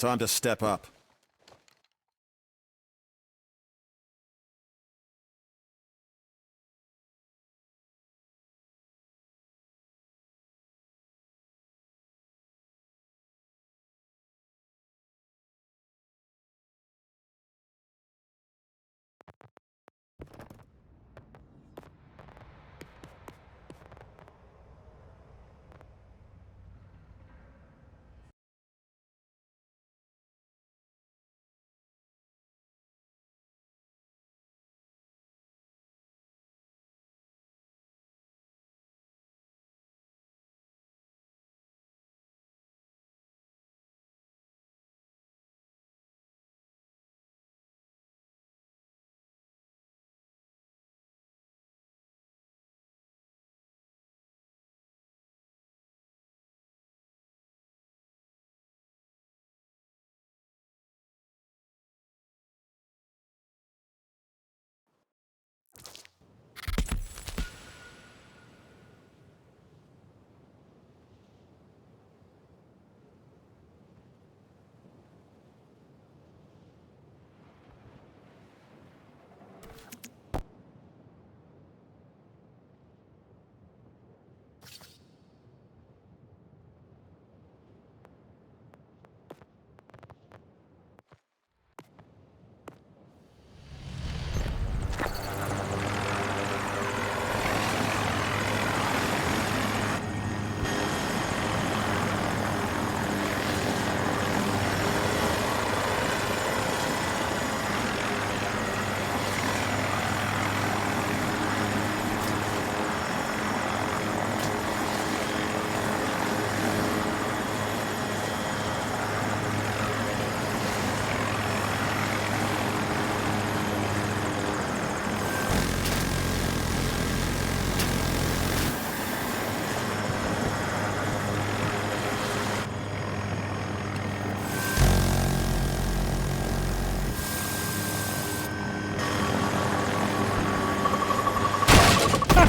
Time to step up.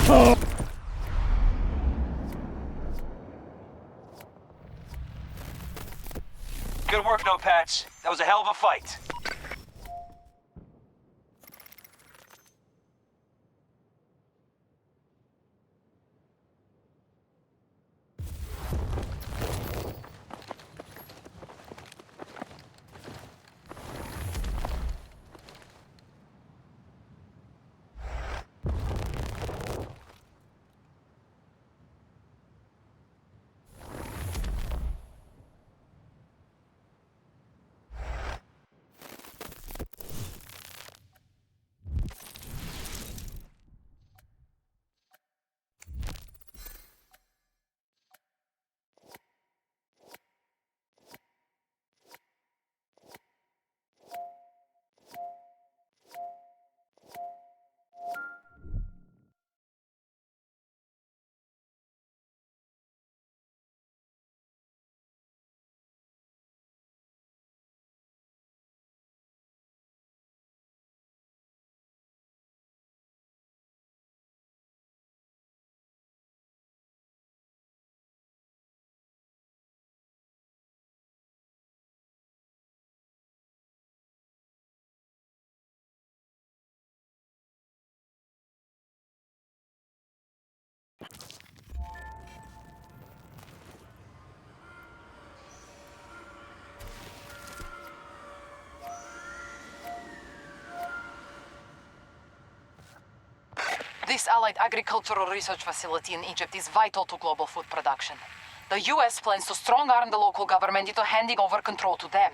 Good work, Notepats. That was a hell of a fight. This Allied Agricultural Research Facility in Egypt is vital to global food production. The US plans to strong-arm the local government into handing over control to them.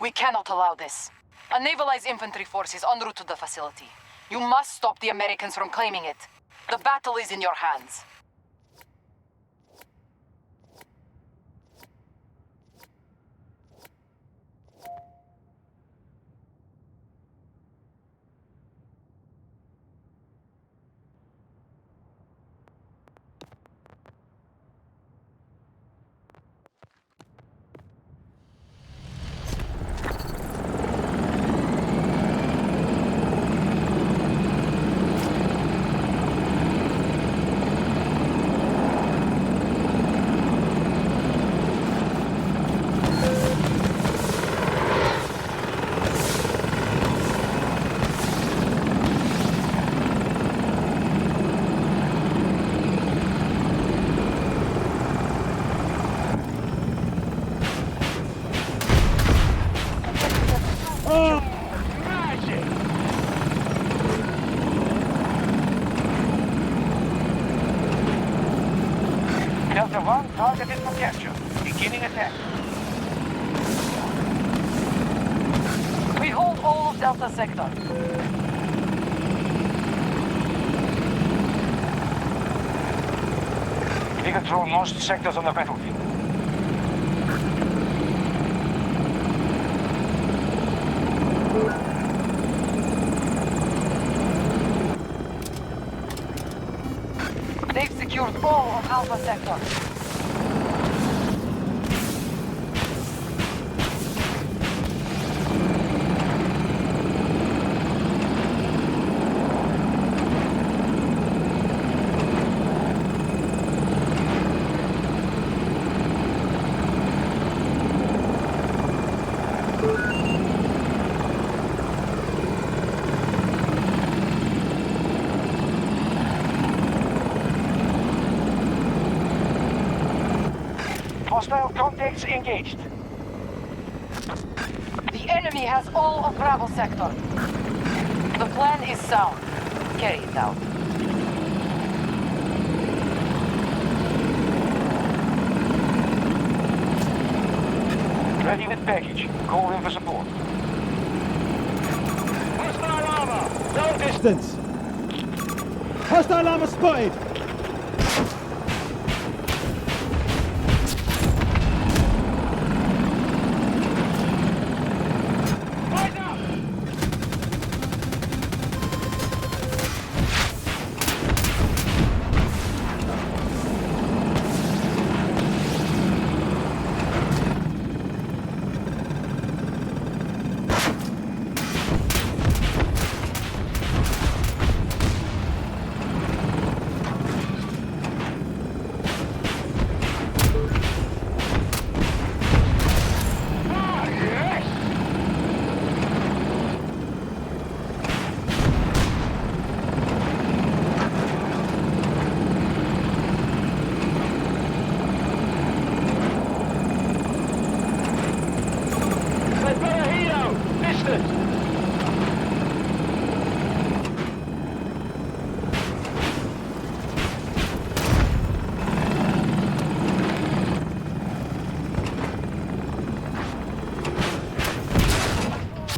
We cannot allow this. A navalized infantry force is en route to the facility. You must stop the Americans from claiming it. The battle is in your hands. Delta 1 targeted for capture. Beginning attack. We hold all of Delta Sector. We control most sectors on the battlefield. They've secured all of Alpha Sector. Hostile contacts engaged. The enemy has all of Bravo Sector. The plan is sound. Carry it out. Ready with package. Call in for support. Hostile armor! No distance! Hostile armor spotted! Rise up! Ah, yes! They've got a helo! Distance!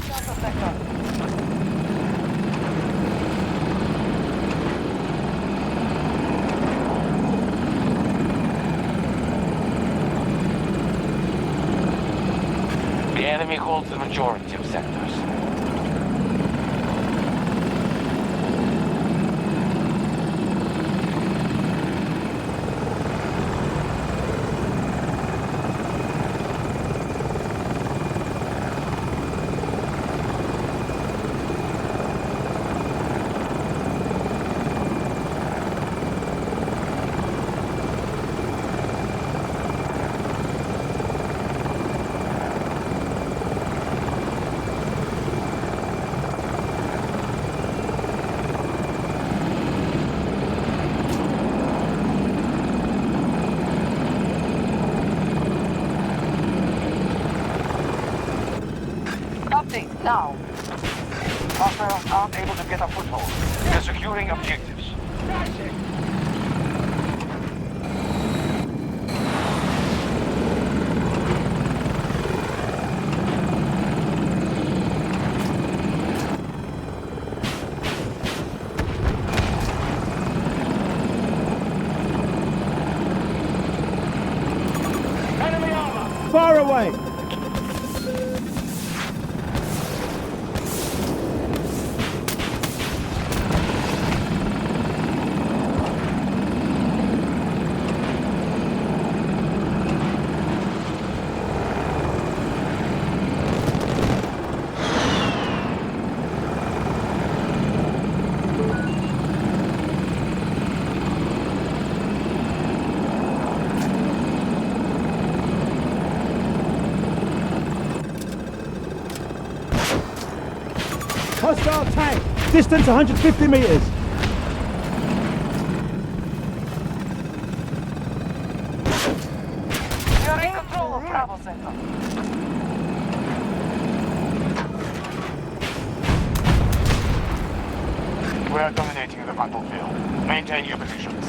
Delta Sector. The enemy holds the majority of sectors. Update now. Hostiles aren't able to get a foothold. They're securing objectives. Enemy armor! Far away! Hostile tank! Distance 150 meters. You're in control of Bravo Sector. We're dominating the battlefield. Maintain your positions.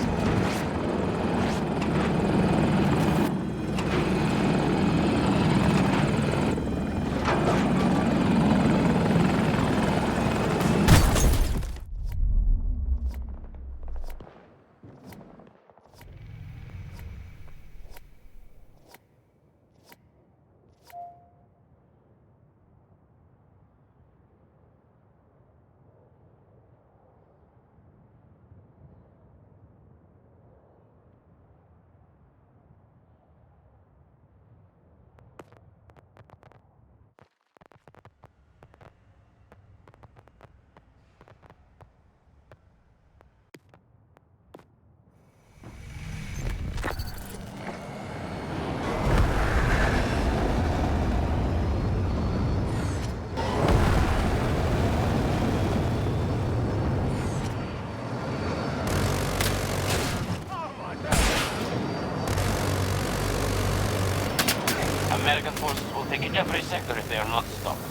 American forces will take every sector if they are not stopped.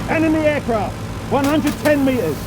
Enemy aircraft, 110 meters.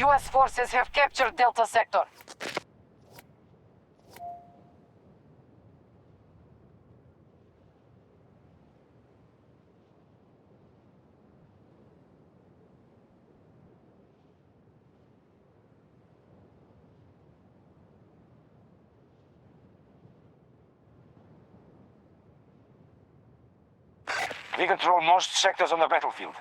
US forces have captured Delta Sector. We control most sectors on the battlefield.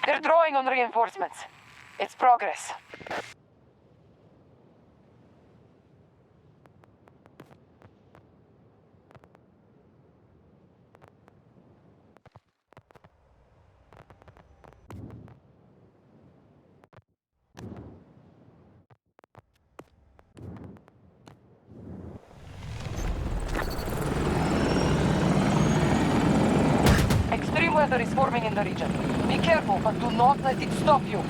They're drawing on reinforcements. It's progress. Extreme weather is forming in the region. Be careful, but do not let it stop you.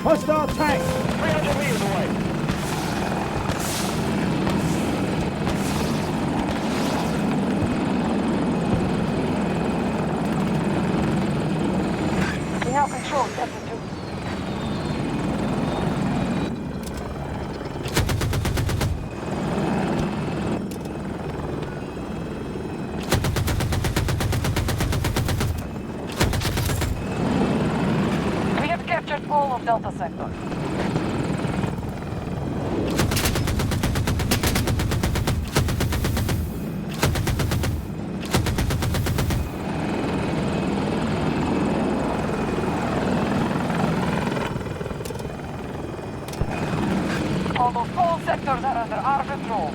Hostile tank, 300 meters away. We now control Delta 2. We have captured all of Delta Sector. Almost all sectors are under our control.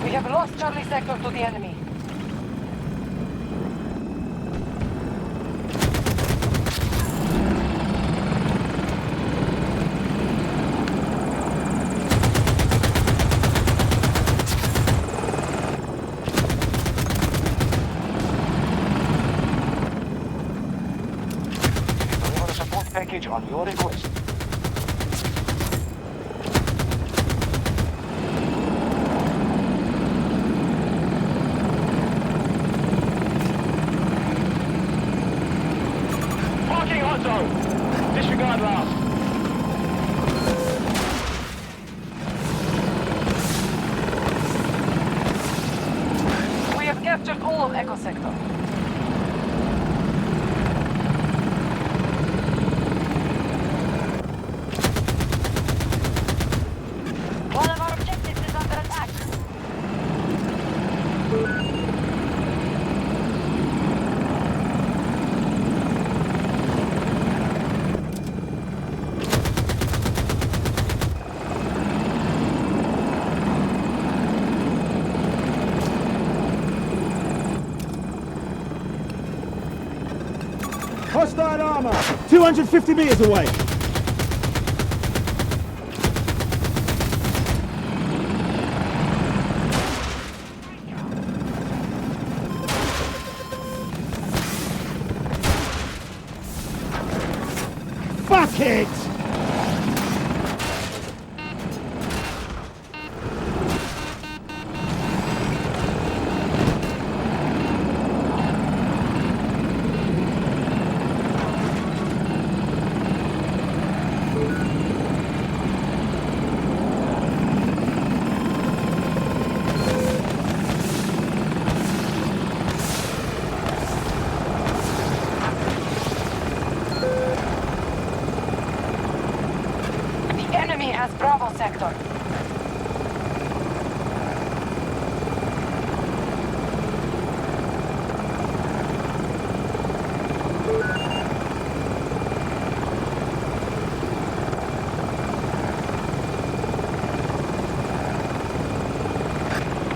We have lost Charlie Sector to the enemy. Deliver a support package on your request. control of Echo Sector. One of our objectives is under attack. Hostile armor! 250 meters away! Fuck it! The enemy has Bravo Sector.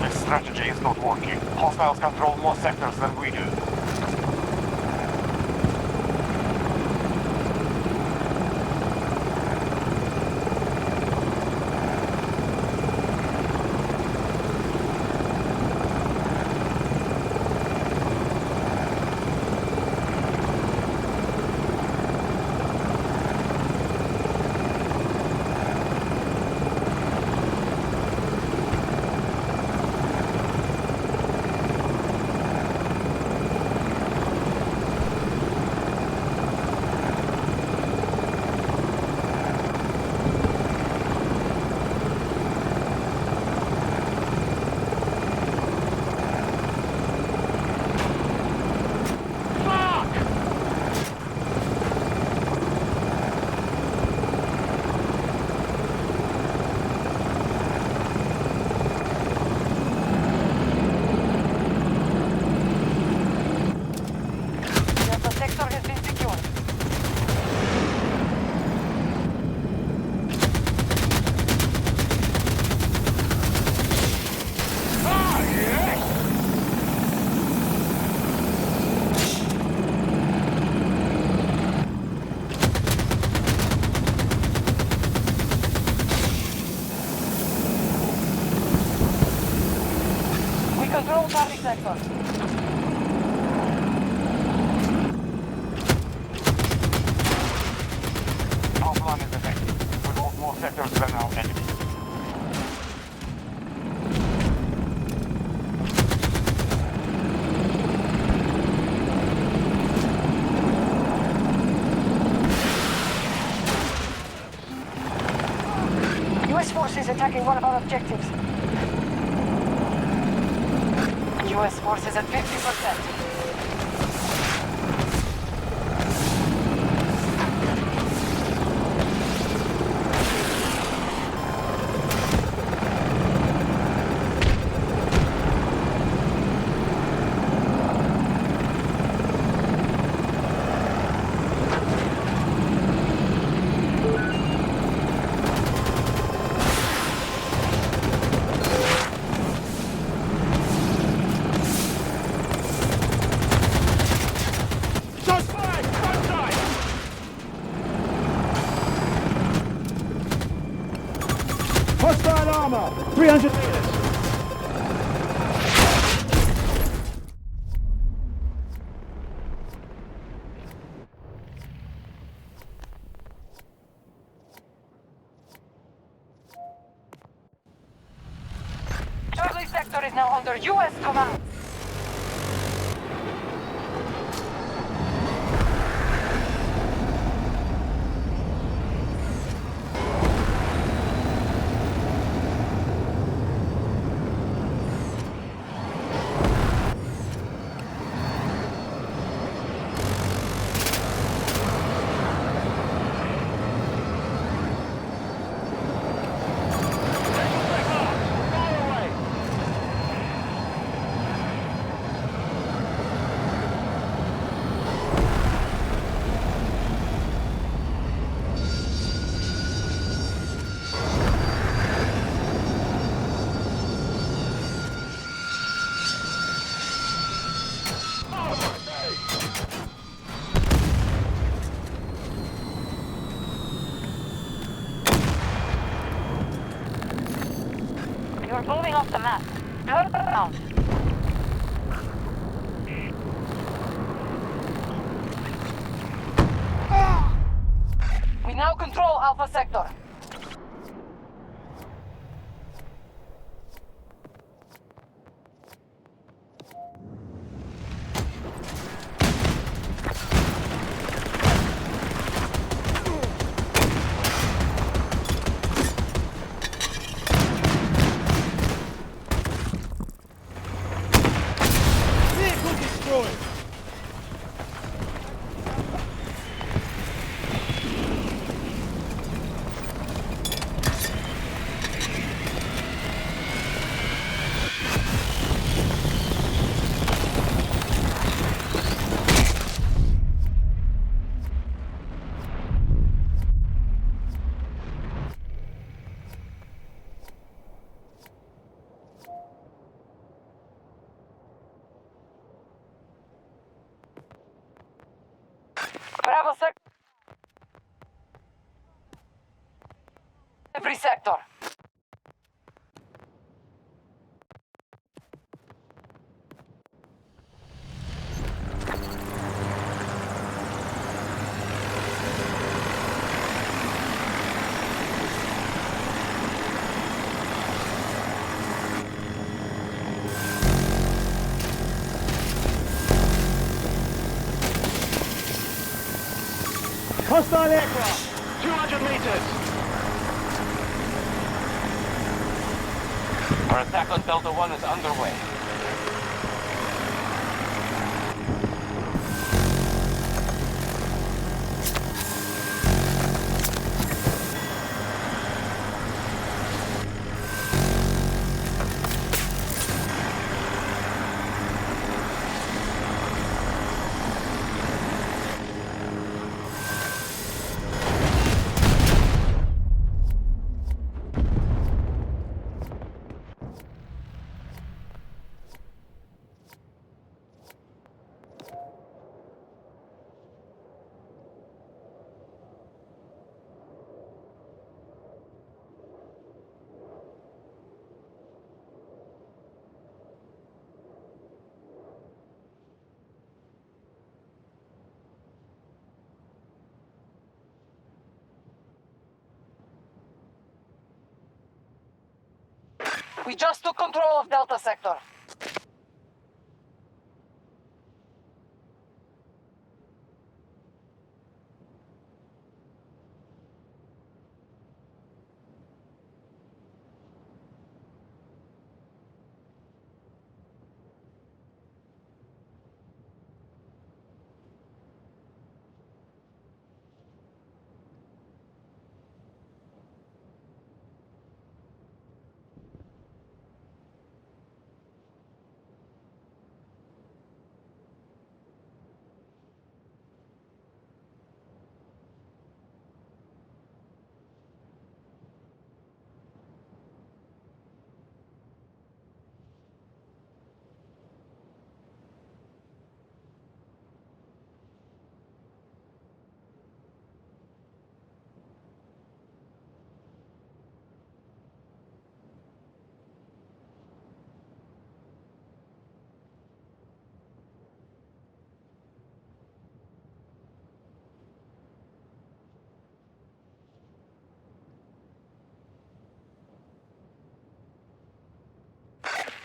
This strategy is not working. Hostiles control more sectors than we do. Delta Sector has been secured. We control Charlie Sector. Our plan is effective. We hold more sectors than our enemies. U.S. forces attacking one of our objectives. U.S. forces at 50%. Hostile armor! 300 meters! Charlie Sector is now under U.S. command. moving off the map. Turn around. We now control Alpha Sector. Vehicle destroyed. Bravo Sector. Every sector. Hostile aircraft. 200 meters. Our attack on Delta 1 is underway. We just took control of Delta Sector.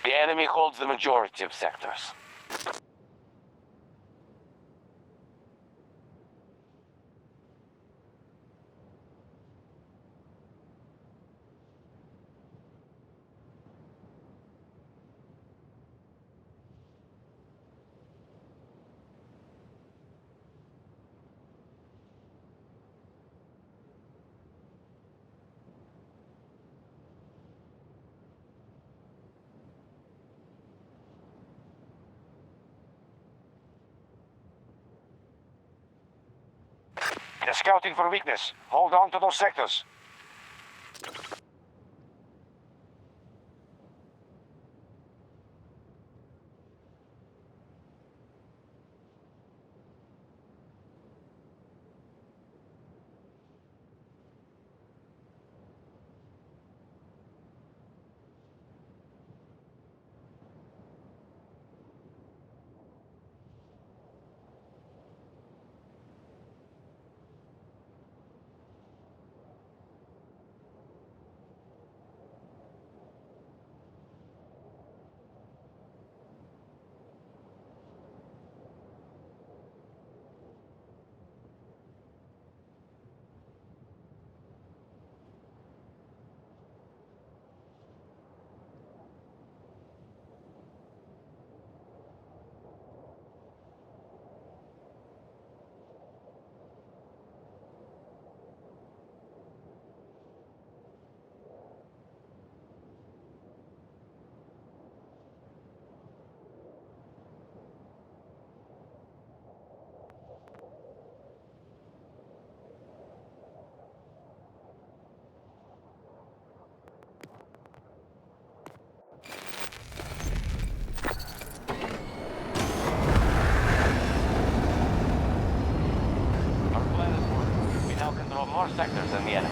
The enemy holds the majority of sectors. They're scouting for weakness. Hold on to those sectors. sectors than the enemy.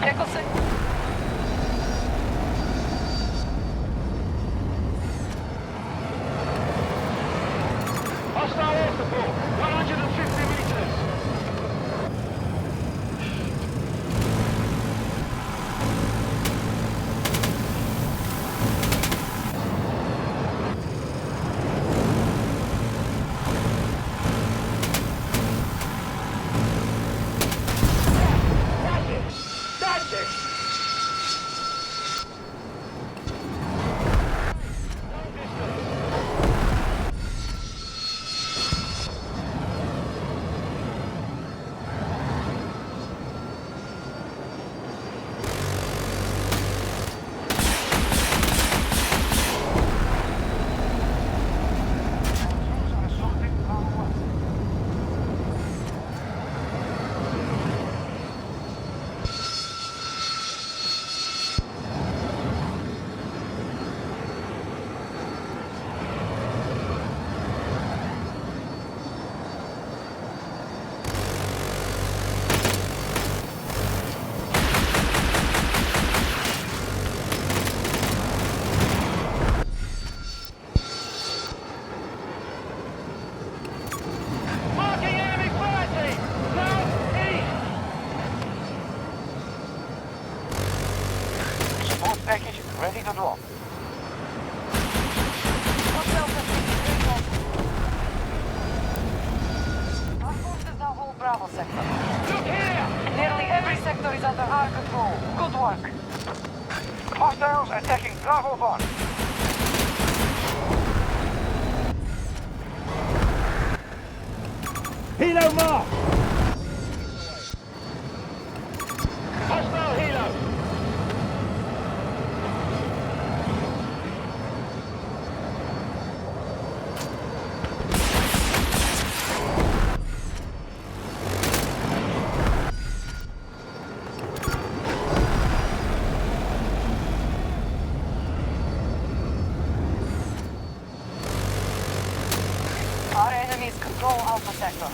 Nicholson? Hostile air support, 150 meters. That's it! Marking enemy fire team! South-east! Support package ready to drop. Our forces now hold Bravo sector. Look here! Nearly every sector is under our control. Good work. Hostiles attacking Bravo 1. Helo mark! Hostile helo! Our enemies control Alpha sector.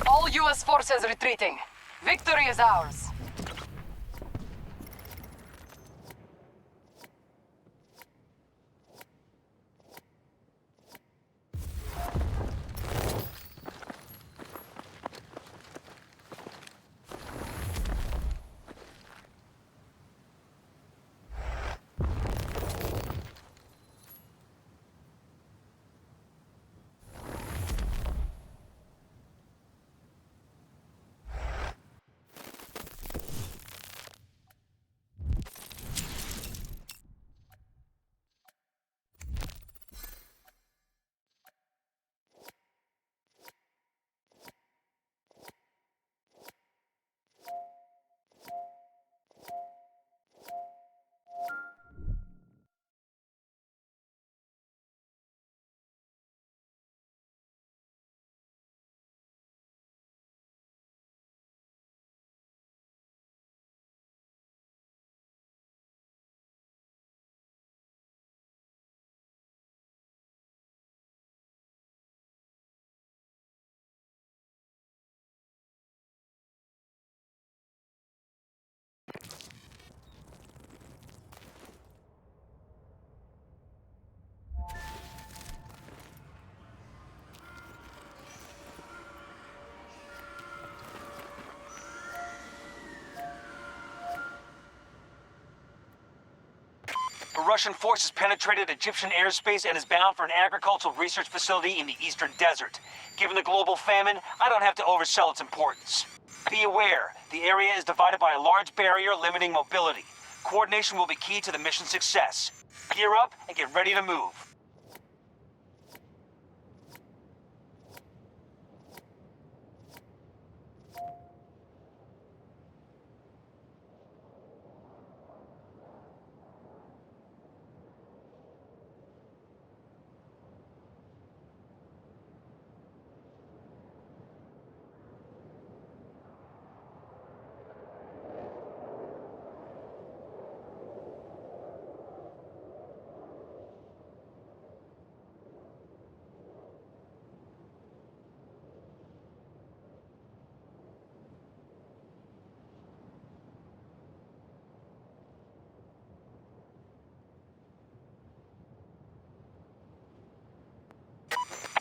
All U.S. forces retreating. Victory is ours. A Russian force has penetrated Egyptian airspace and is bound for an agricultural research facility in the eastern desert. Given the global famine, I don't have to oversell its importance. Be aware, the area is divided by a large barrier limiting mobility. Coordination will be key to the mission's success. Gear up and get ready to move.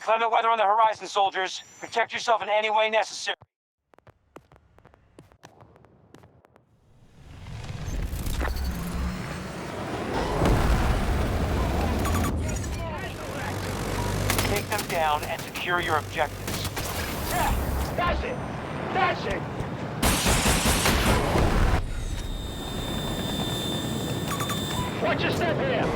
Clement weather on the horizon, soldiers. Protect yourself in any way necessary. Take them down and secure your objectives. Yeah, that's it. That's it. Watch your step here.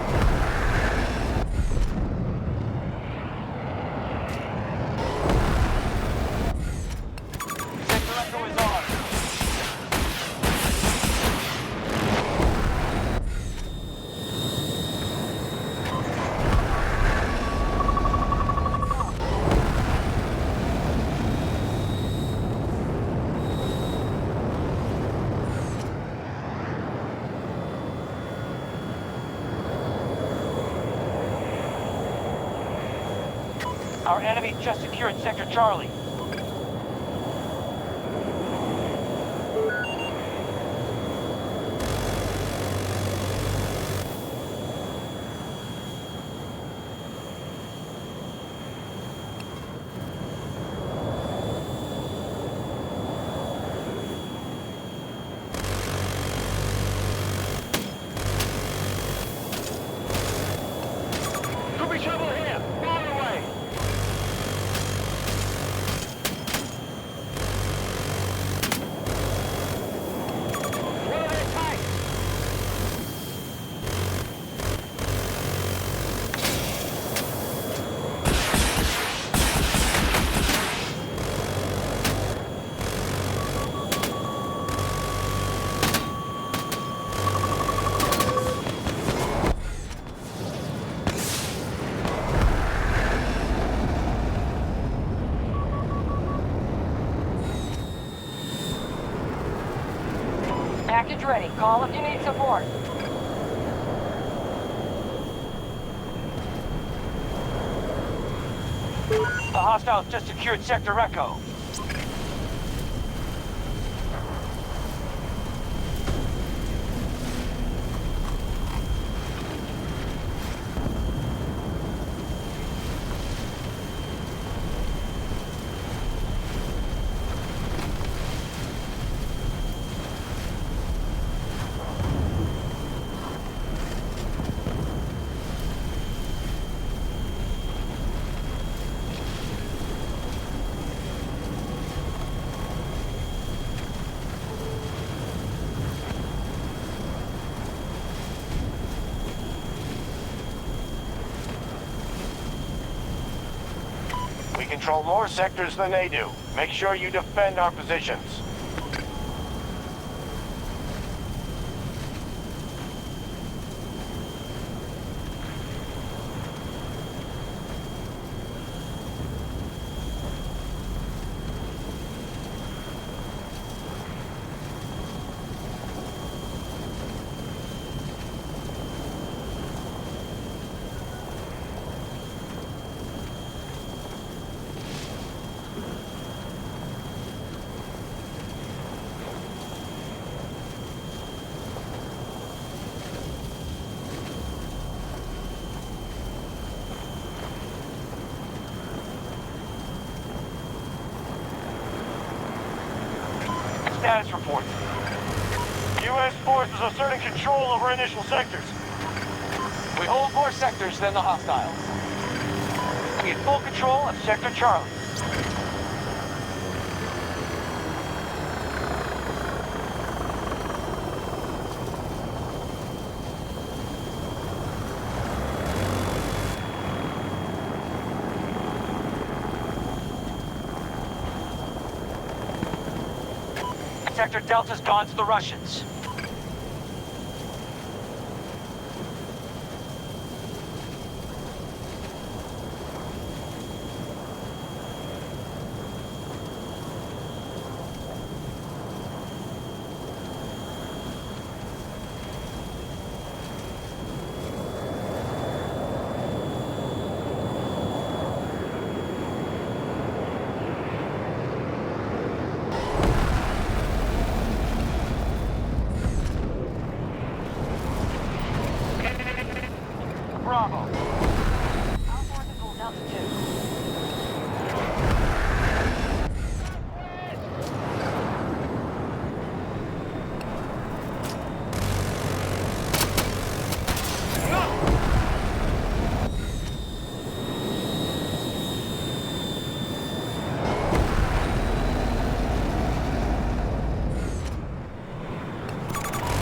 Our enemy just secured Sector Charlie. Could be trouble here. Fire away. What are their tanks? Package ready. Call if you need support. The hostiles just secured Sector Echo. We control more sectors than they do. Make sure you defend our positions. Status report. U.S. forces asserting control over initial sectors. We hold more sectors than the hostiles. We have full control of Sector Charlie. Sector Delta's gone to the Russians. Bravo. Our forces hold Delta 2.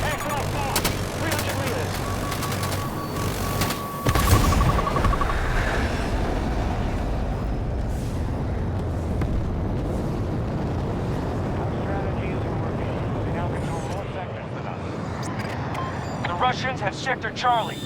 Aircraft lost. 300 meters. Strategy isn't working. They now control more sectors than us. The Russians have Sector Charlie.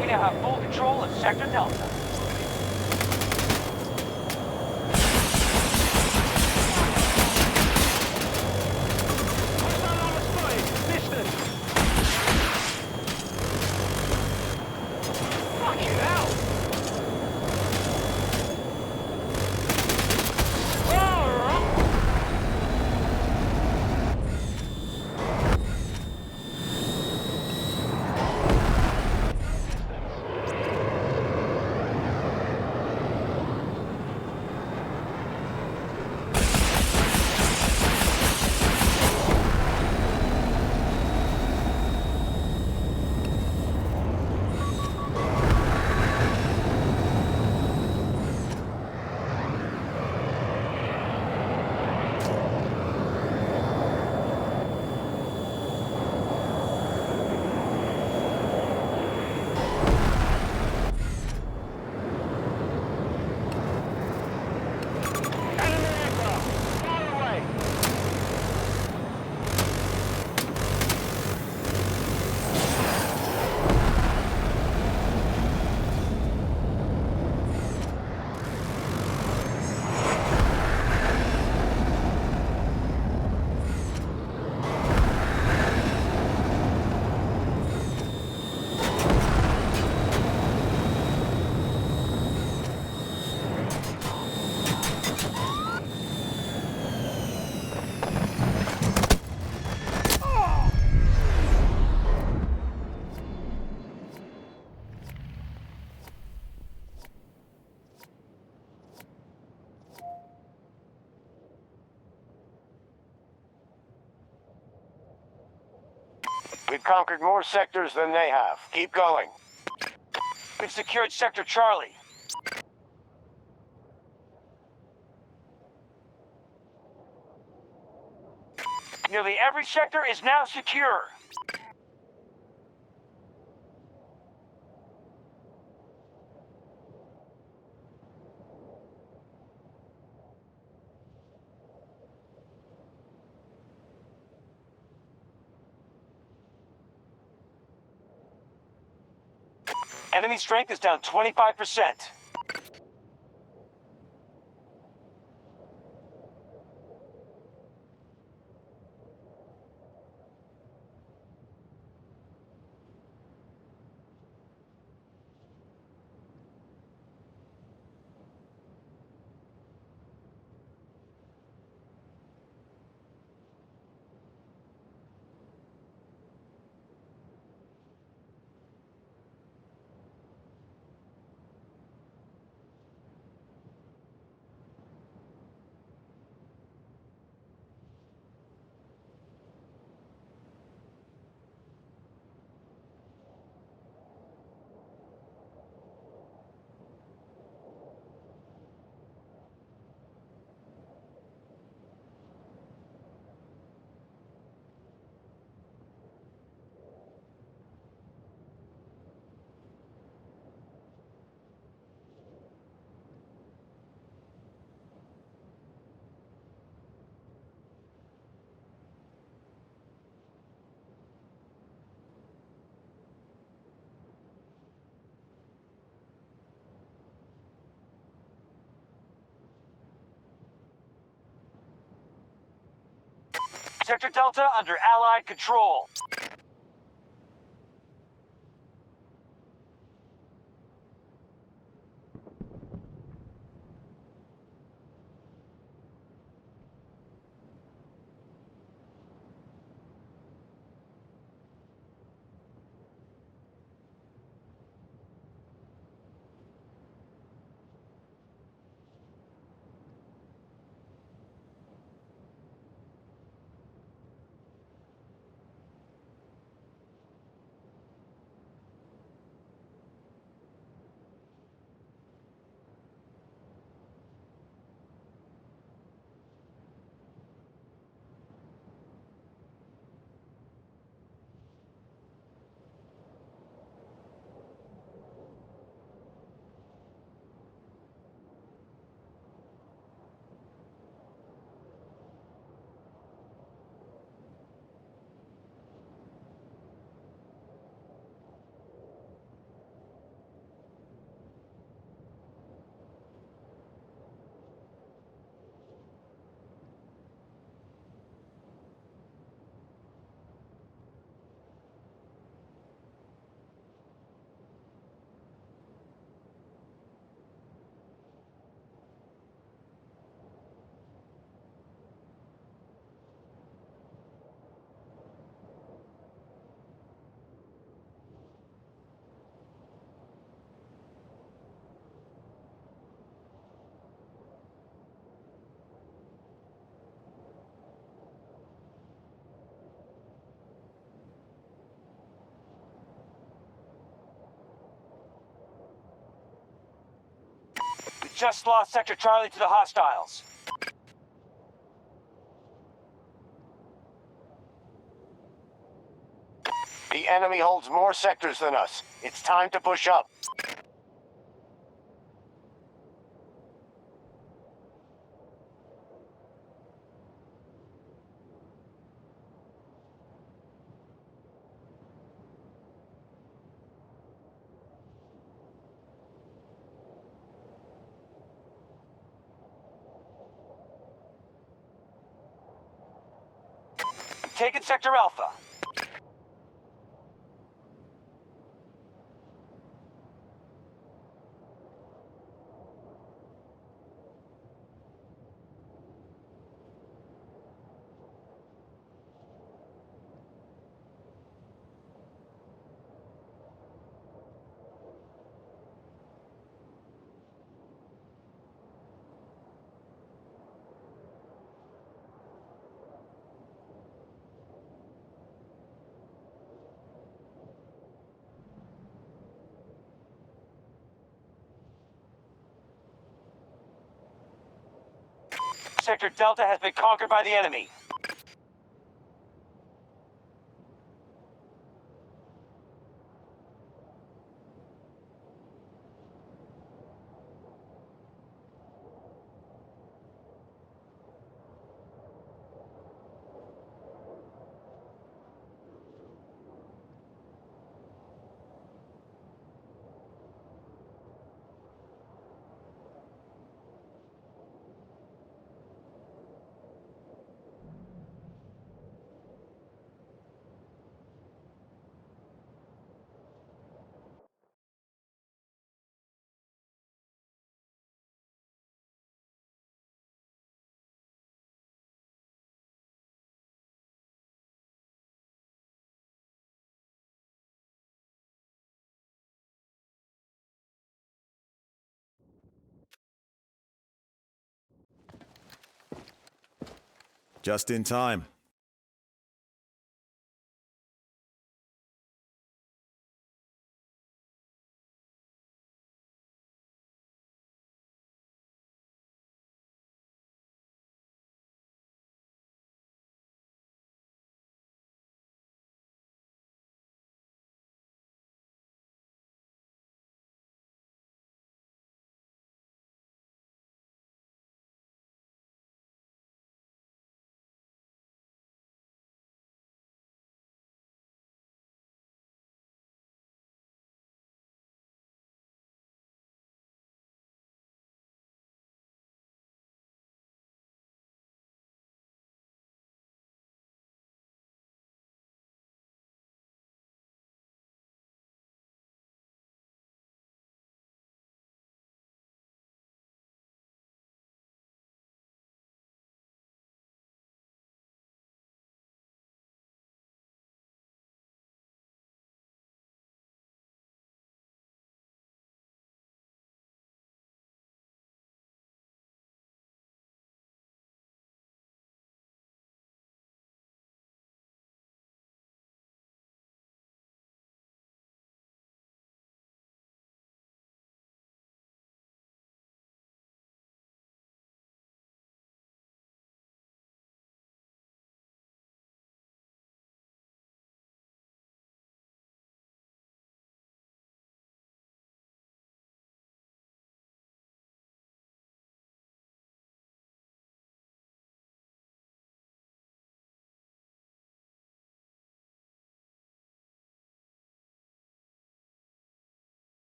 We now have full control of Sector Delta. Fucking hell! Enemy aircraft! Far away! We've conquered more sectors than they have. Keep going. We've secured Sector Charlie. Nearly every sector is now secure. Enemy strength is down 25%. Sector Delta under Allied control. We just lost Sector Charlie to the hostiles. The enemy holds more sectors than us. It's time to push up. Taking Sector Alpha. Sector Delta has been conquered by the enemy. Just in time.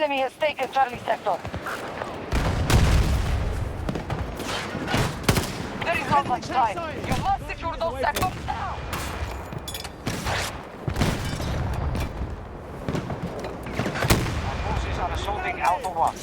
enemy has taken Charlie Sector. There is not much time. You must secure those sectors now! Our forces are assaulting Alpha 1.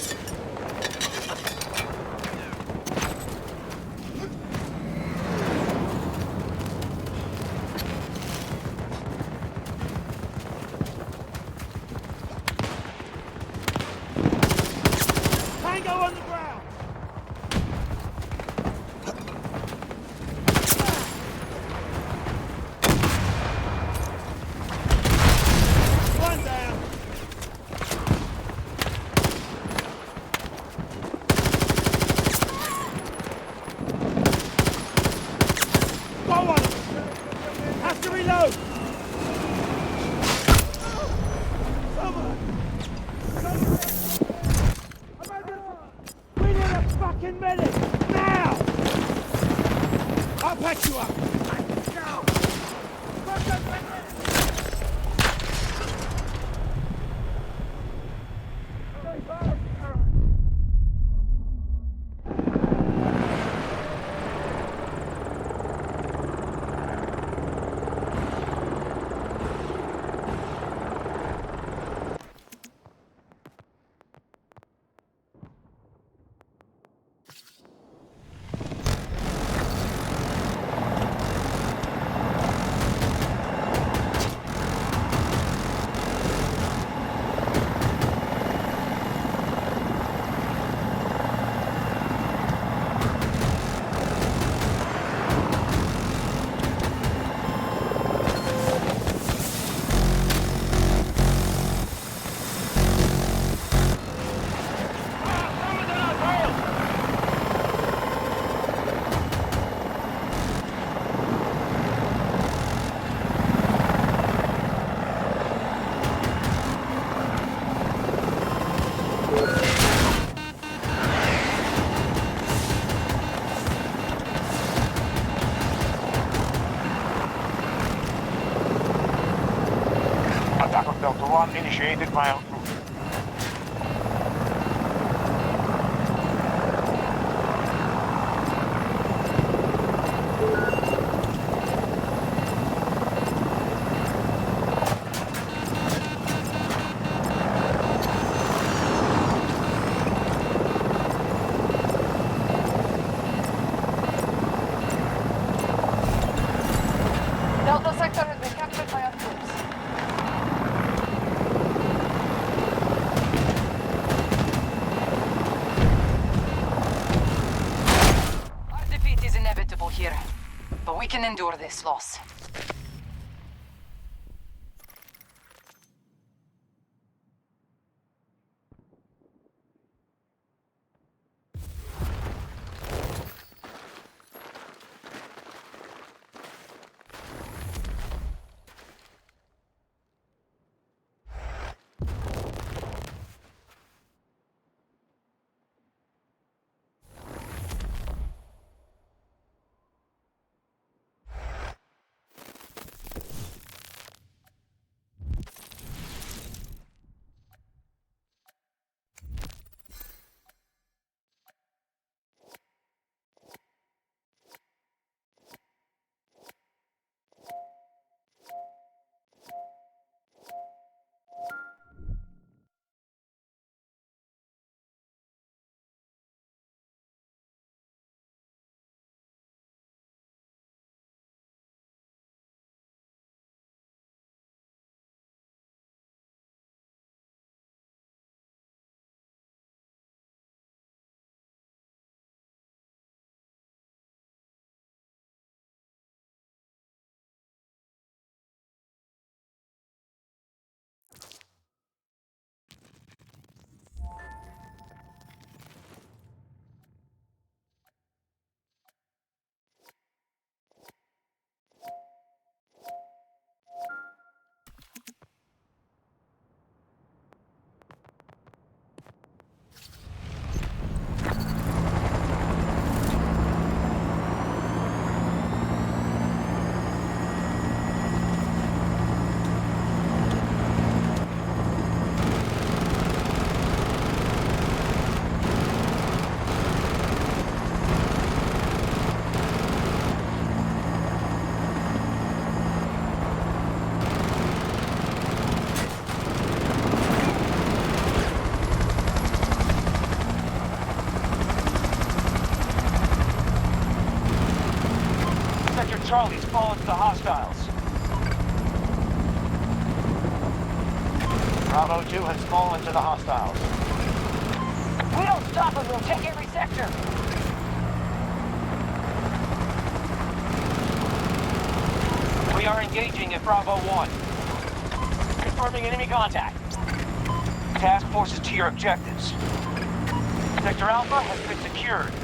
Tango on the ground! One down! Got one! Have to reload! Someone! We need a fucking medic! Now! I'll patch you up! Go! Attack of Delta 1 initiated by our group. Delta sector has been captured by our troops. Our defeat is inevitable here, but we can endure this loss. Charlie's fallen to the hostiles. Bravo 2 has fallen to the hostiles. We don't stop them, we'll take every sector. We are engaging at Bravo 1. Confirming enemy contact. Task forces to your objectives. Sector Alpha has been secured.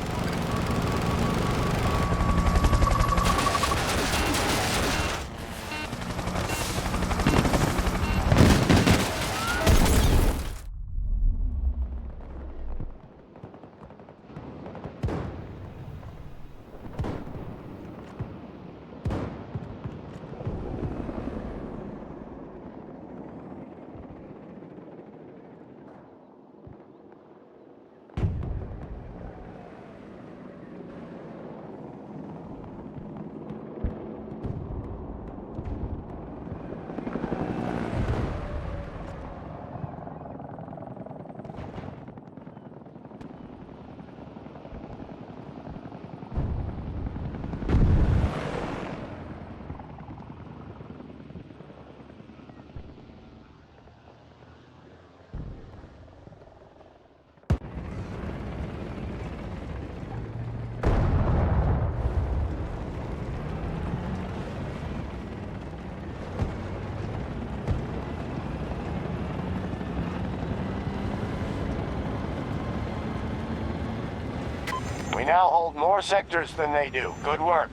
We now hold more sectors than they do. Good work.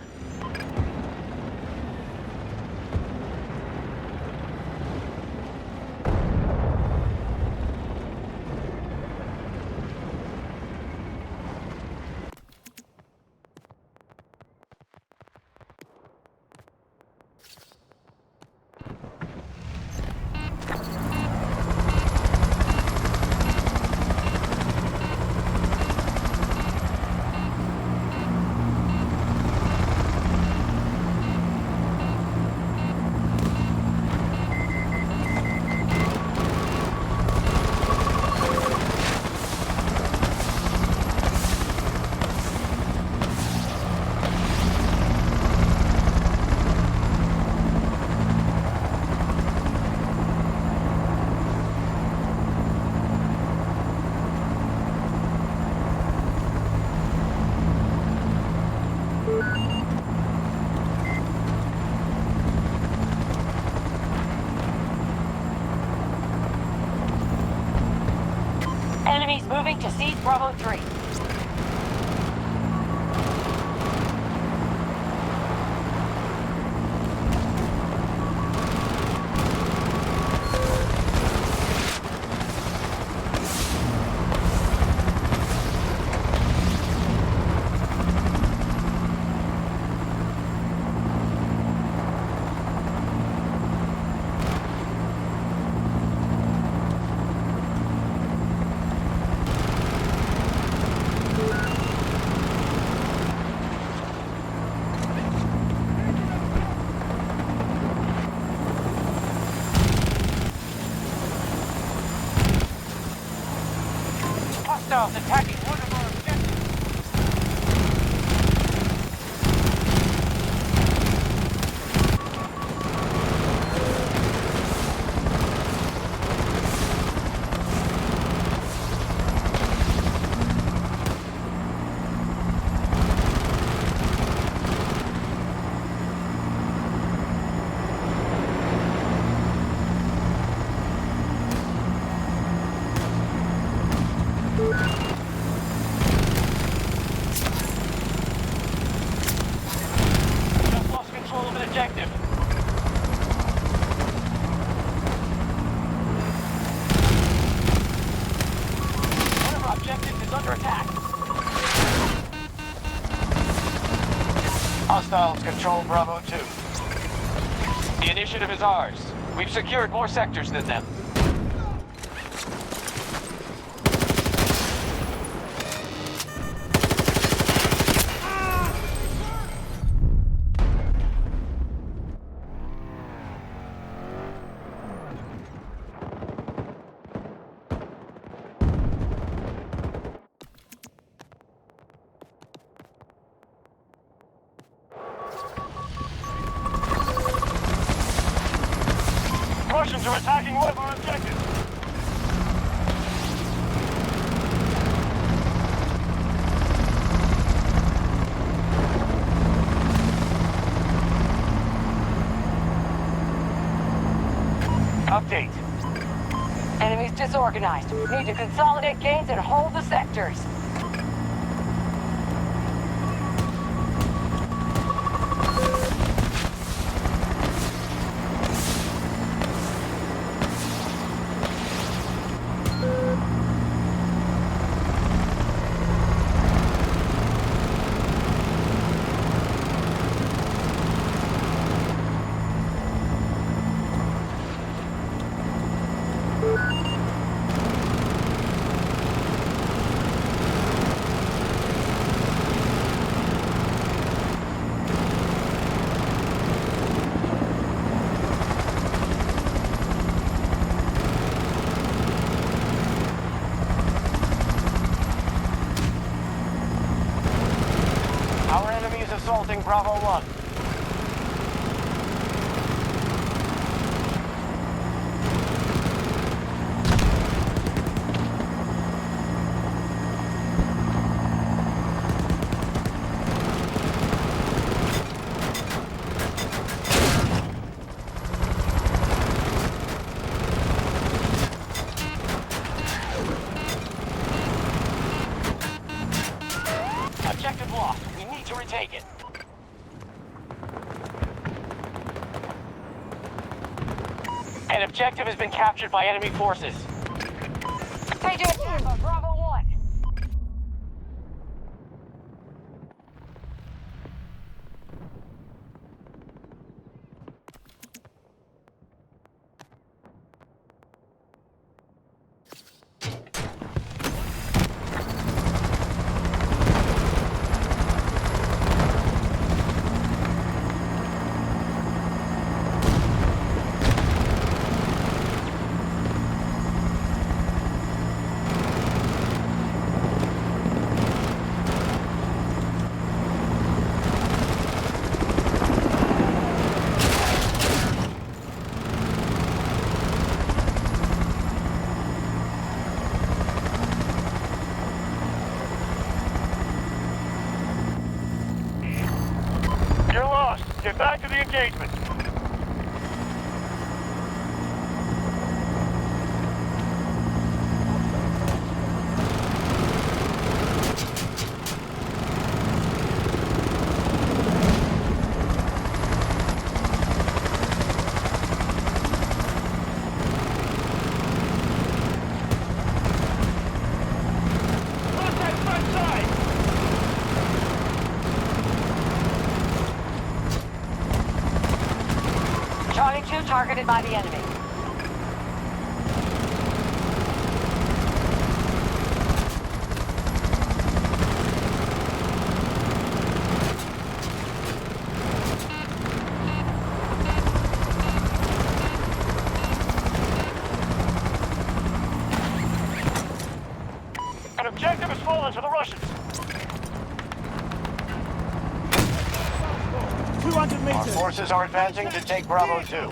Enemies moving to seize Bravo 3. Hostiles attacking one of our objectives. Just lost control of an objective. One of our objectives is under attack. Hostiles control Bravo 2. The initiative is ours. We've secured more sectors than them. Russians are attacking one of our objectives. Update. Enemies disorganized. Need to consolidate gains and hold the sectors. Our enemy is assaulting Bravo 1. Objective lost. We need to retake it. An objective has been captured by enemy forces. Staging attack on Bravo 1. You're lost. Get back to the engagement. Contact front side! Charlie 2 targeted by the enemy. An objective has fallen to the Russians. 200 Our meters. forces are advancing to take Bravo 2.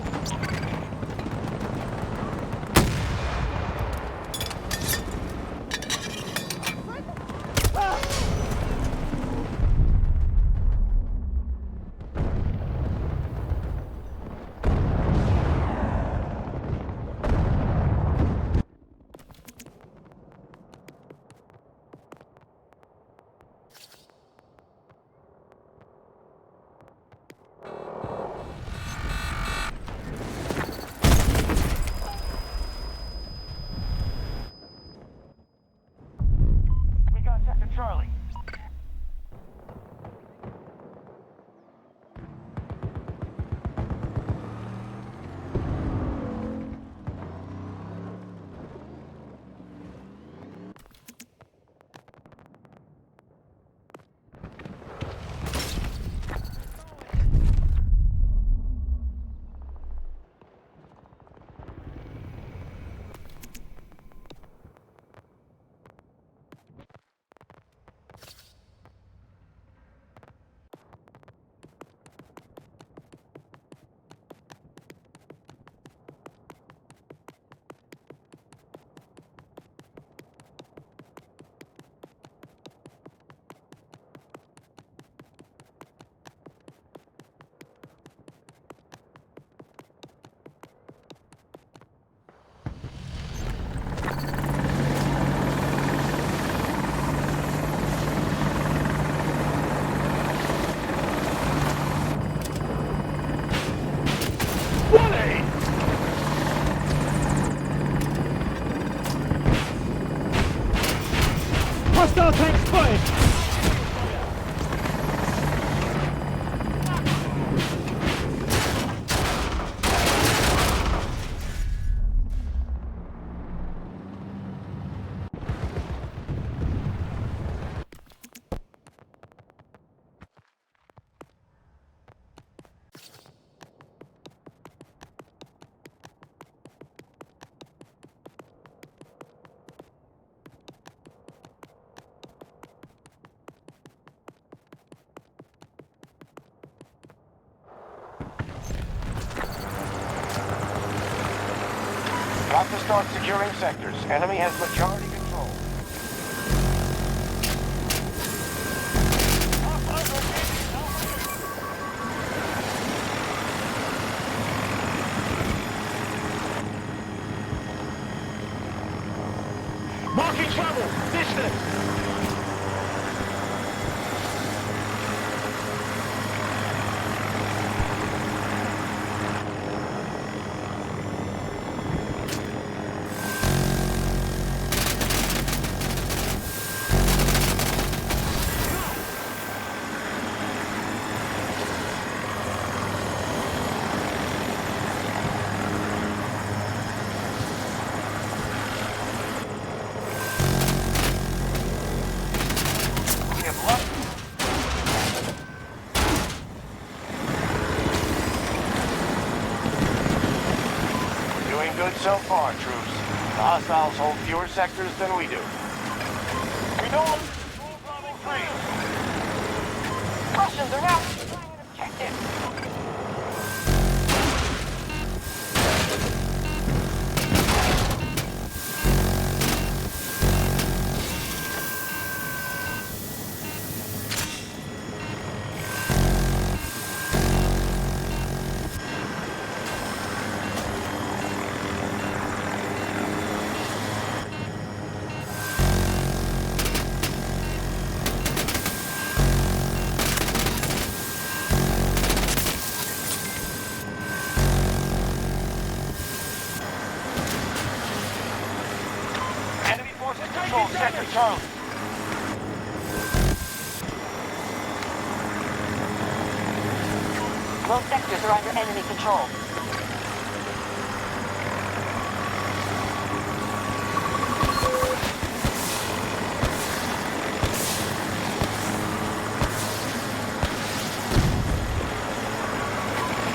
About to start securing sectors. Enemy has majority control. Marking travel! Distance! We have lost. Doing good so far, troops. The hostiles hold fewer sectors than we do. We no longer control Bravo 3. Russians are now occupying an objective. Enemy forces control Sector Charlie. Both sectors are under enemy control.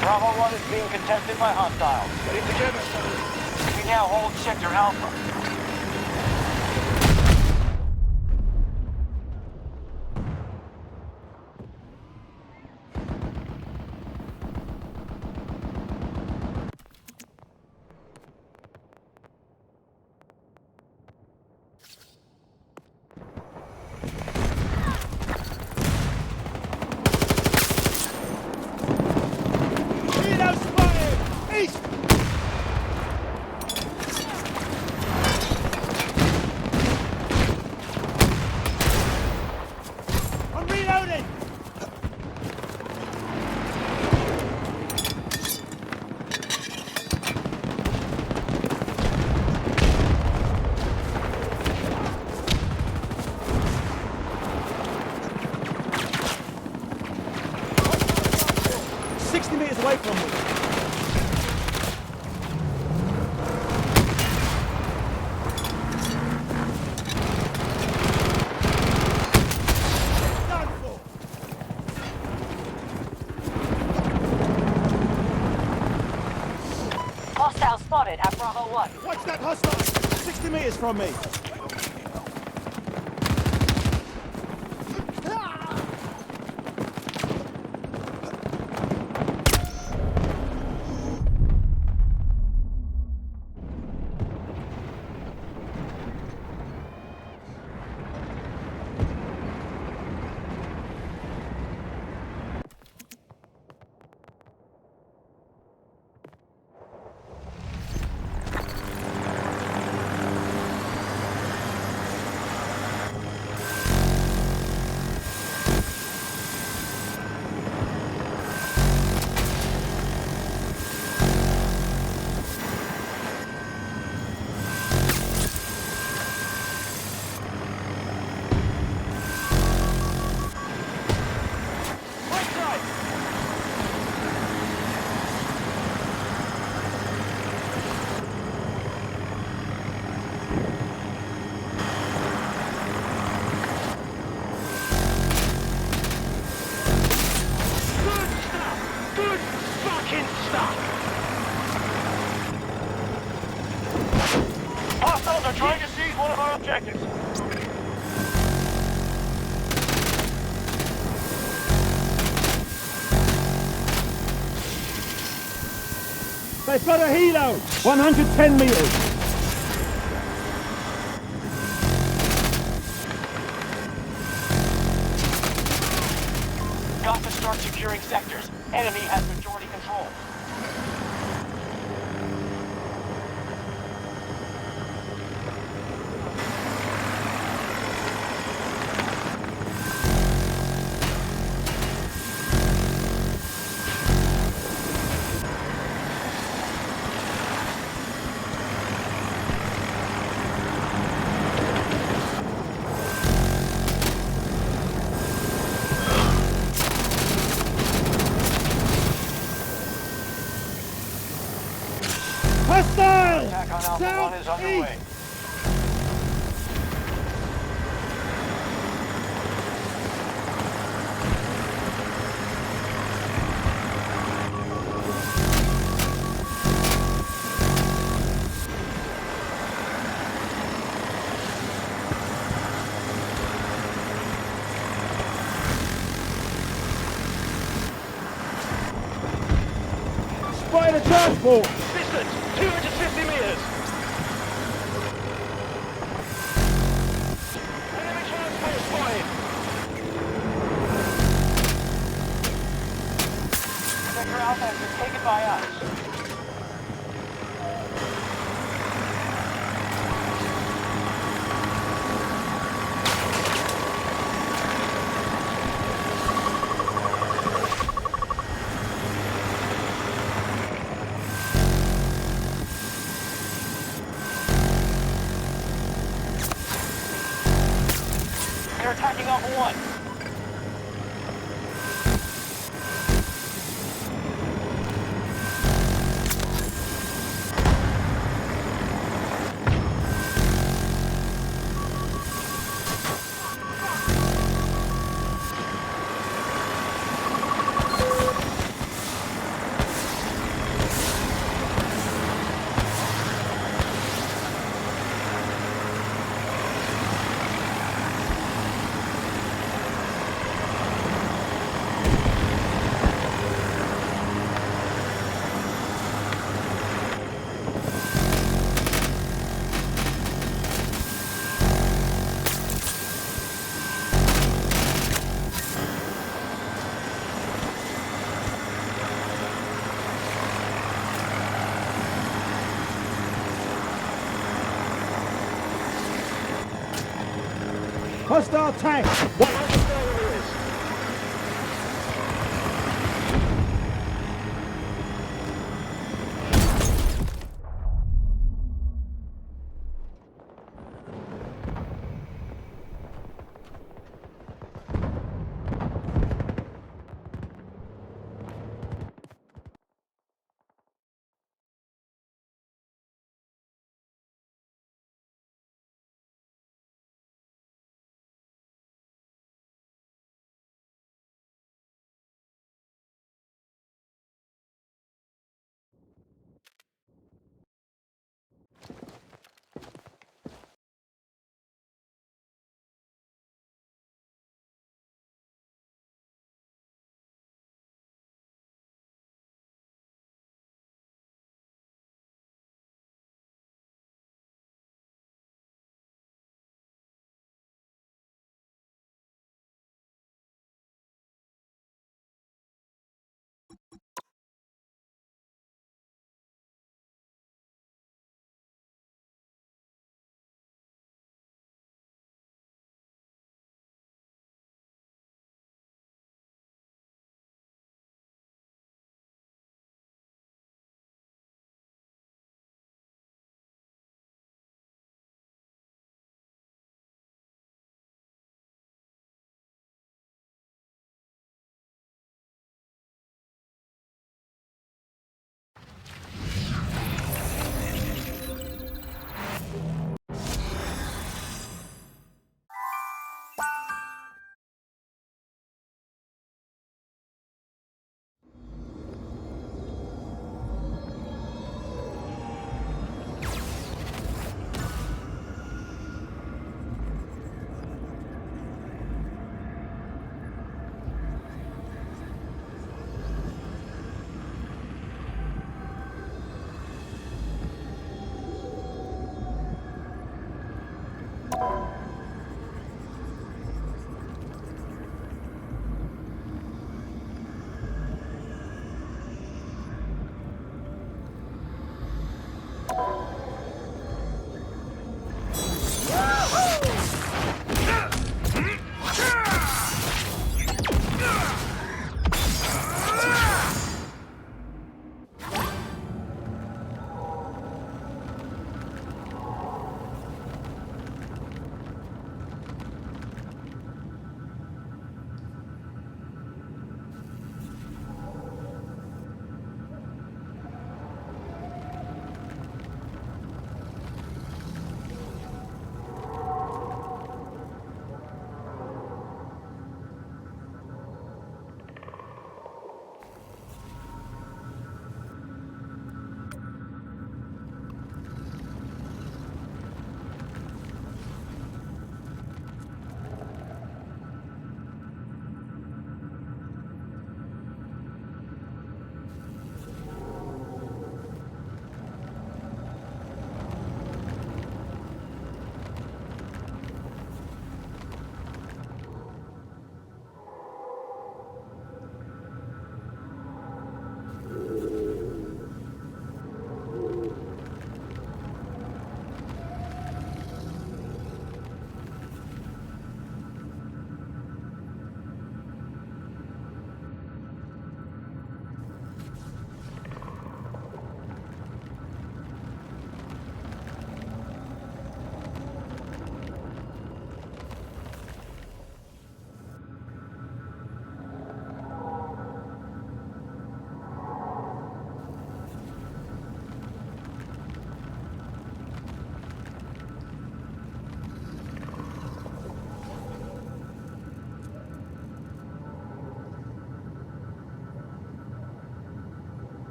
Bravo 1 is being contested by hostiles. Get it together! We now hold Sector Alpha. Helo spotted! East! I'm reloading! "60 meters away from me." Done for. Hostile spotted at Bravo 1. Watch that hostile! 60 meters from me. Right side! Good stuff! Good fucking stuff! Hostiles are trying to seize one of our objectives. They've got a helo! 110 meters! got to start securing sectors. Enemy has majority control. Hostile! Attack on Alpha 1 is underway. Spotted a transport! Distance, 250 meters. Enemy transport spotted. Sector Alpha has been taken by us. They're attacking Alpha 1. Hostile tank! 100 meters.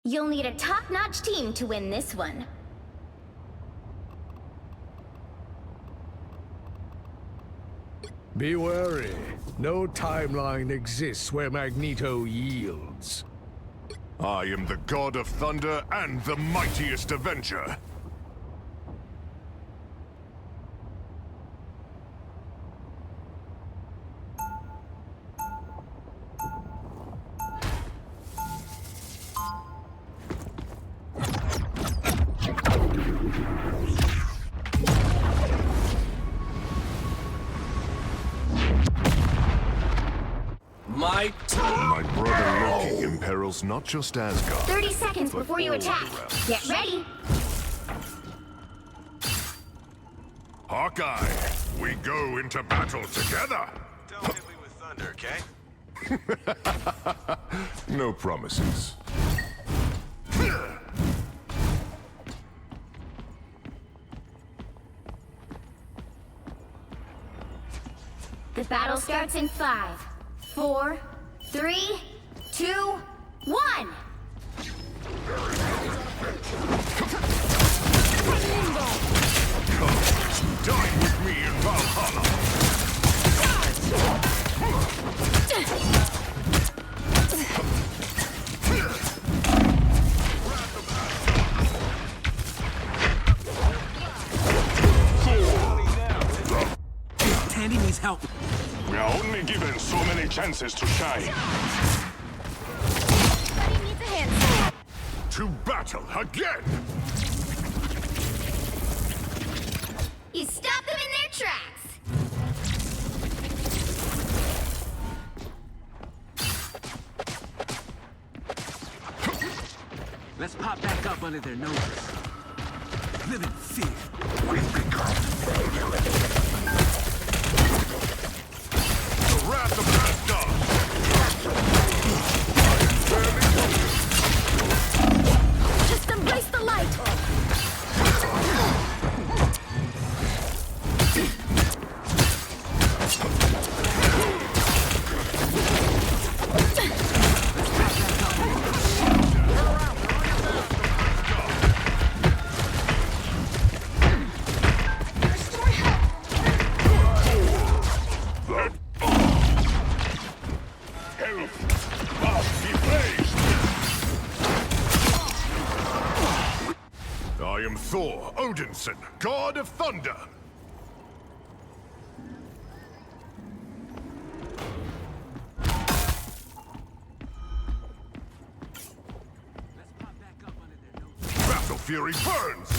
You'll need a top-notch team to win this one. Be wary. No timeline exists where Magneto yields. I am the God of Thunder and the mightiest Avenger. My brother Loki imperils not just Asgard. 30 seconds but before you all attack. around. Get ready. Hawkeye, we go into battle together. Don't hit me with thunder, okay? No promises. The battle starts in 5, 4, 3, 2, 1! Come, dine with me in Valhalla. Tandy needs help. We are only given so many chances to shine. Everybody needs a hand. To battle again! You stop them in their tracks! Let's pop back up under their noses. Live in fear. The wrath of Asgard! Just embrace the light! I am Thor Odinson, God of Thunder. Battle Fury burns!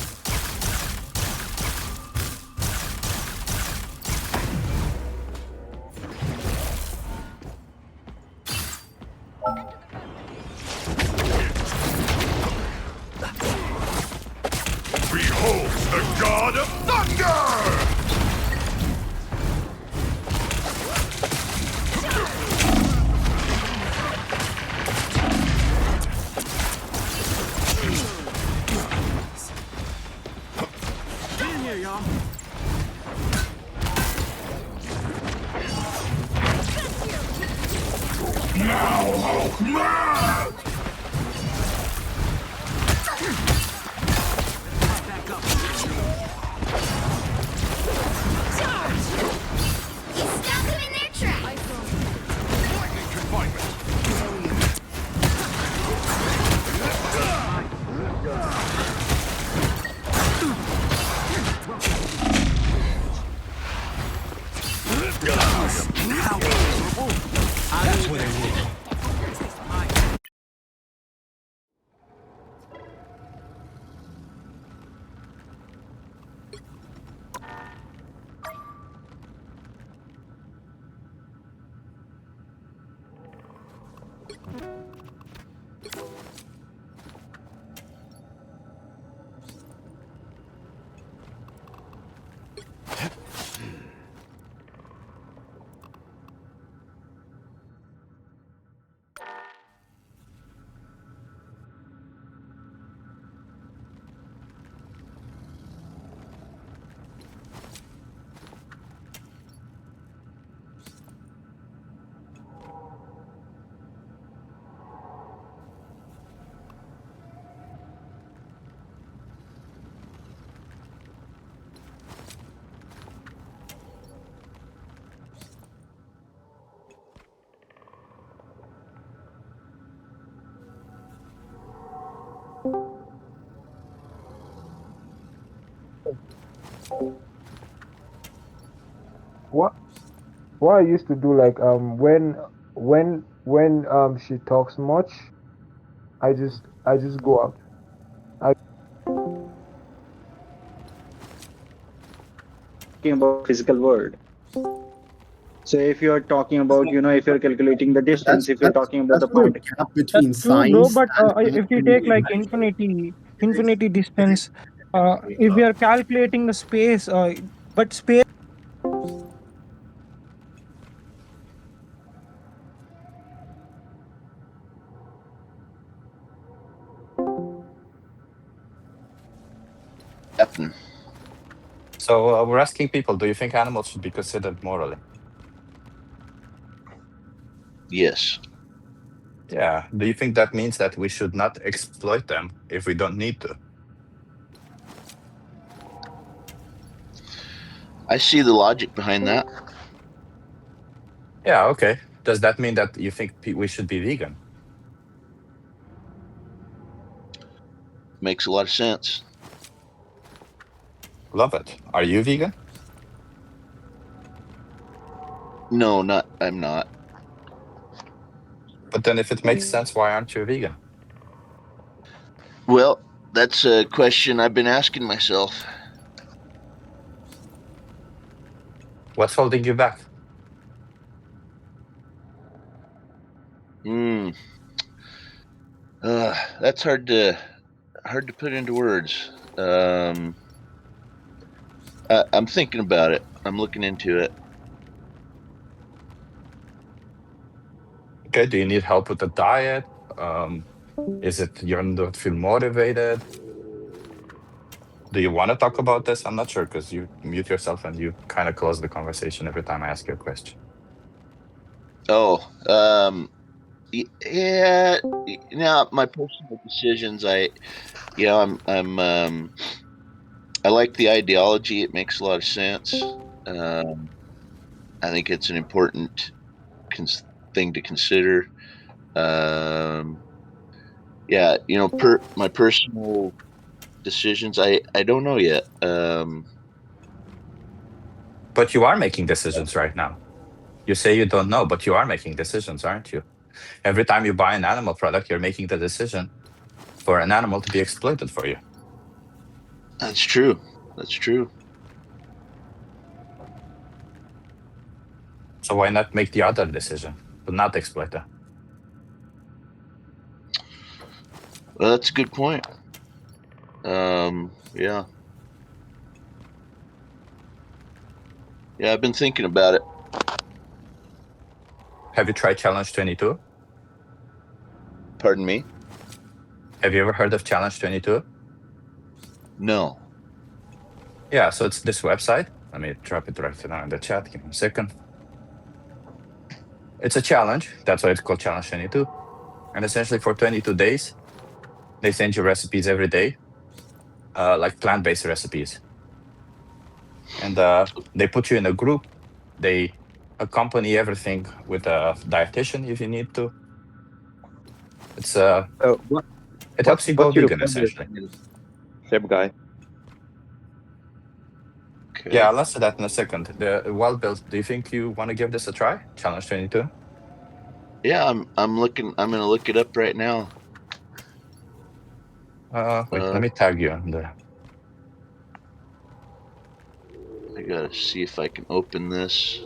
Behold the God of Thunder! What I used to do, like when she talks much, I just go out. Talking about physical world. So if you are talking about, if you're calculating the distance, if you're talking about the point. That's true, bro. But if we take like infinity distance, if we are calculating the space, but space. Captain. So we're asking people, do you think animals should be considered morally? Yes. Yeah. Do you think that means that we should not exploit them if we don't need to? I see the logic behind that. Yeah, okay. Does that mean that you think we should be vegan? Makes a lot of sense. Love it. Are you vegan? No, I'm not. But then if it makes sense, why aren't you a vegan? Well, that's a question I've been asking myself. What's holding you back? That's hard to put into words. I'm thinking about it. I'm looking into it. Okay, do you need help with the diet? Is it you don't feel motivated? Do you want to talk about this? I'm not sure because you mute yourself and you kind of close the conversation every time I ask you a question. Oh, yeah. Now my personal decisions, I like the ideology. It makes a lot of sense. I think it's an important thing to consider. Yeah, my personal decisions, I don't know yet. But you are making decisions right now. You say you don't know, but you are making decisions, aren't you? Every time you buy an animal product, you're making the decision for an animal to be exploited for you. That's true. That's true. So why not make the other decision to not exploit them? Well, that's a good point. Yeah. Yeah, I've been thinking about it. Have you tried Challenge 22? Pardon me? Have you ever heard of Challenge 22? No. Yeah, so it's this website. Let me drop it right now in the chat. Give me a second. It's a challenge. That's why it's called Challenge 22. And essentially for 22 days, they send you recipes every day, like plant-based recipes. And they put you in a group. They accompany everything with a dietitian if you need to. It's it helps you go vegan, essentially. Chef Guy. Okay. Yeah, I'll answer that in a second. Well, Bill, do you think you want to give this a try? Challenge 22? Yeah, I'm looking. I'm gonna look it up right now. Wait, let me tag you on there. I gotta see if I can open this.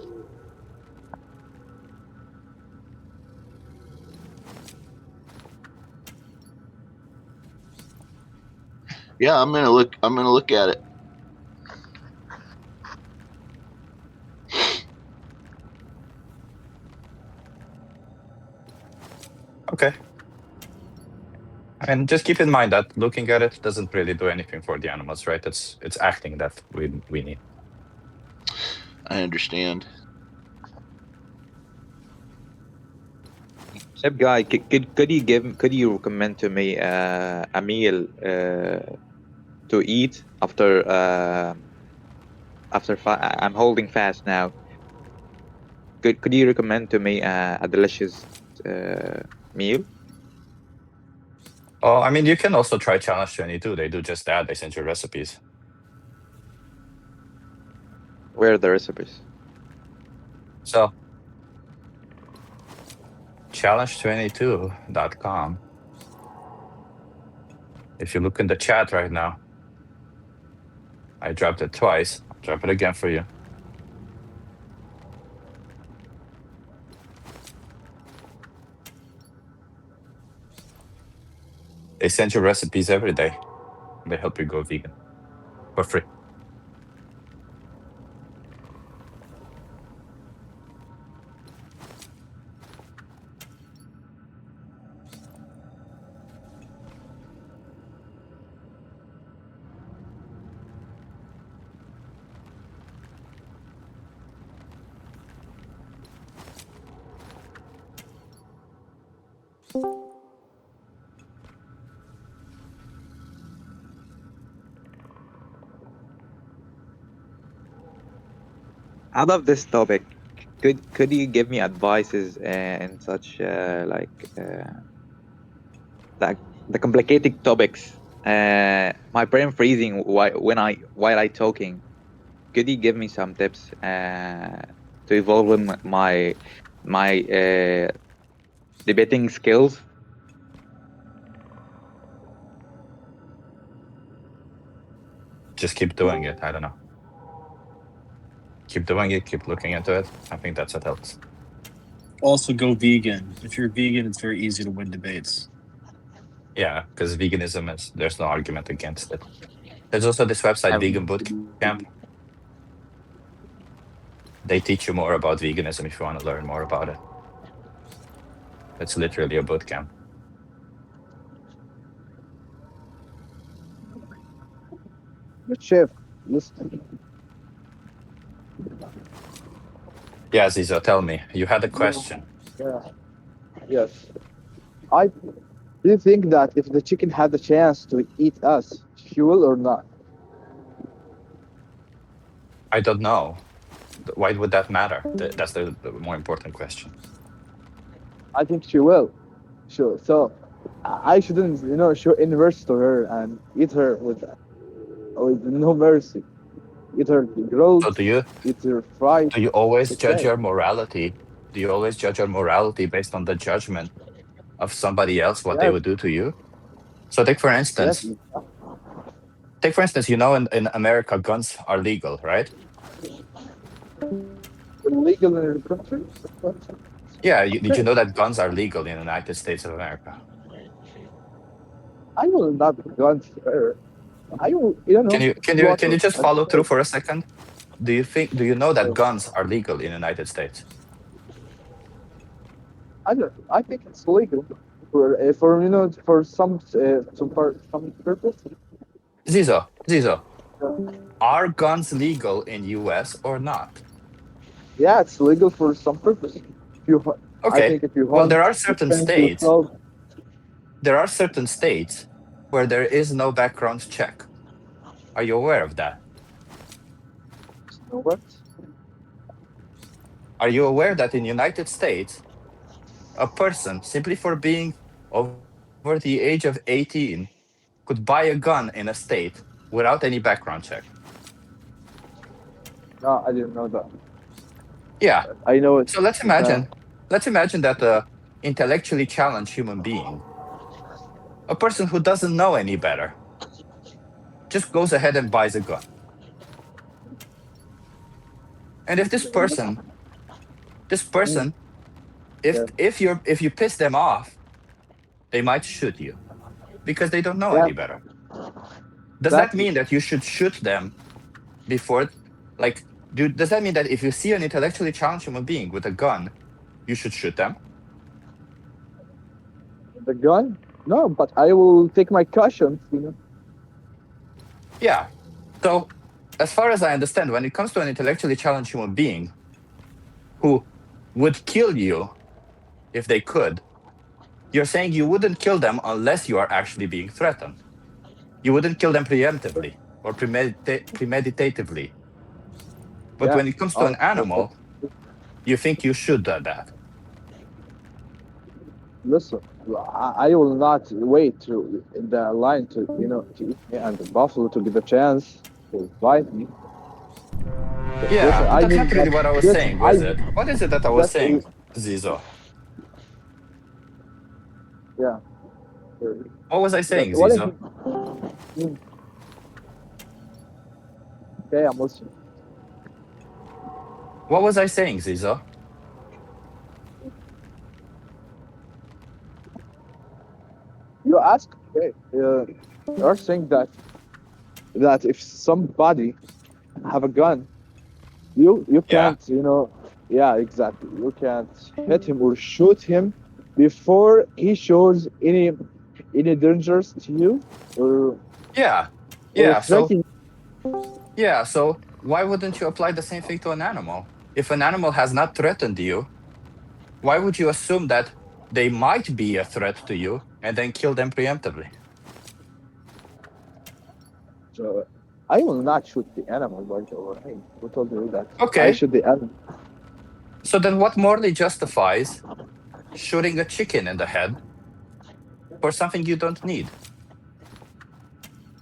Yeah, I'm gonna look at it. Okay. And just keep in mind that looking at it doesn't really do anything for the animals, right? It's acting that we need. I understand. Chef Guy, could you recommend to me a meal to eat after I'm holding fast now? Could you recommend to me a delicious meal? Oh, I mean, you can also try Challenge 22. They do just that. They send you recipes. Where are the recipes? So, challenge22.com. If you look in the chat right now, I dropped it twice. I'll drop it again for you. They send you recipes every day. They help you go vegan for free. I love this topic. Could you give me advices and such like the complicated topics? My brain freezing while I talking. Could you give me some tips to evolve in my debating skills? Just keep doing it. I don't know. Keep doing it. Keep looking into it. I think that's what helps. Also, go vegan. If you're vegan, it's very easy to win debates. Yeah, because veganism there's no argument against it. There's also this website, Vegan Boot Camp. They teach you more about veganism if you want to learn more about it. It's literally a boot camp. Good chef, listen. Yeah, Zizo, tell me. You had a question. Yeah. Yes. Do you think that if the chicken had the chance to eat us, she will or not? I don't know. Why would that matter? That's the more important question. I think she will. Sure. So I shouldn't, show inverse to her and eat her with no mercy. Eat her grilled. So eat her fried. Do you always judge your morality? Do you always judge your morality based on the judgment of somebody else, what they would do to you? So take for instance, in America, guns are legal, right? Legal in your country? Yeah, did you know that guns are legal in the United States of America? I will not gun her. I will, Can you just follow through for a second? Do you know that guns are legal in the United States? I think it's legal for some purpose. Zizo, are guns legal in US or not? Yeah, it's legal for some purpose. Okay. Well, there are certain states. There are certain states where there is no background check. Are you aware of that? What? Are you aware that in the United States, a person, simply for being over the age of 18, could buy a gun in a state without any background check? No, I didn't know that. Yeah. I know it. So let's imagine that an intellectually challenged human being, a person who doesn't know any better, just goes ahead and buys a gun. And if this person, if you piss them off, they might shoot you because they don't know any better. Does that mean that you should shoot them before, does that mean that if you see an intellectually challenged human being with a gun, you should shoot them? The gun? No, but I will take my caution, Yeah. So, as far as I understand, when it comes to an intellectually challenged human being who would kill you if they could, you're saying you wouldn't kill them unless you are actually being threatened. You wouldn't kill them preemptively or premeditatively. But when it comes to an animal, you think you should do that. Listen, I will not wait in the line to eat me and the buffalo to get a chance to bite me. Yeah, but I that's mean not really that what I was this saying, I was it? What is it that I was that's saying, Zizo? yeah. What was I saying, What Zizo? Okay, I'm listening. What was I saying, Zizo? You ask, okay, you're saying that if somebody have a gun, you Yeah. can't, yeah, exactly. You can't hit him or shoot him before he shows any dangers to you or Yeah. or Yeah. So threatening. yeah. So why wouldn't you apply the same thing to an animal? If an animal has not threatened you, why would you assume that they might be a threat to you and then kill them preemptively? So I will not shoot the animal, by the way. Who told you that? I Okay. shoot the animal. So then what morally justifies shooting a chicken in the head for something you don't need?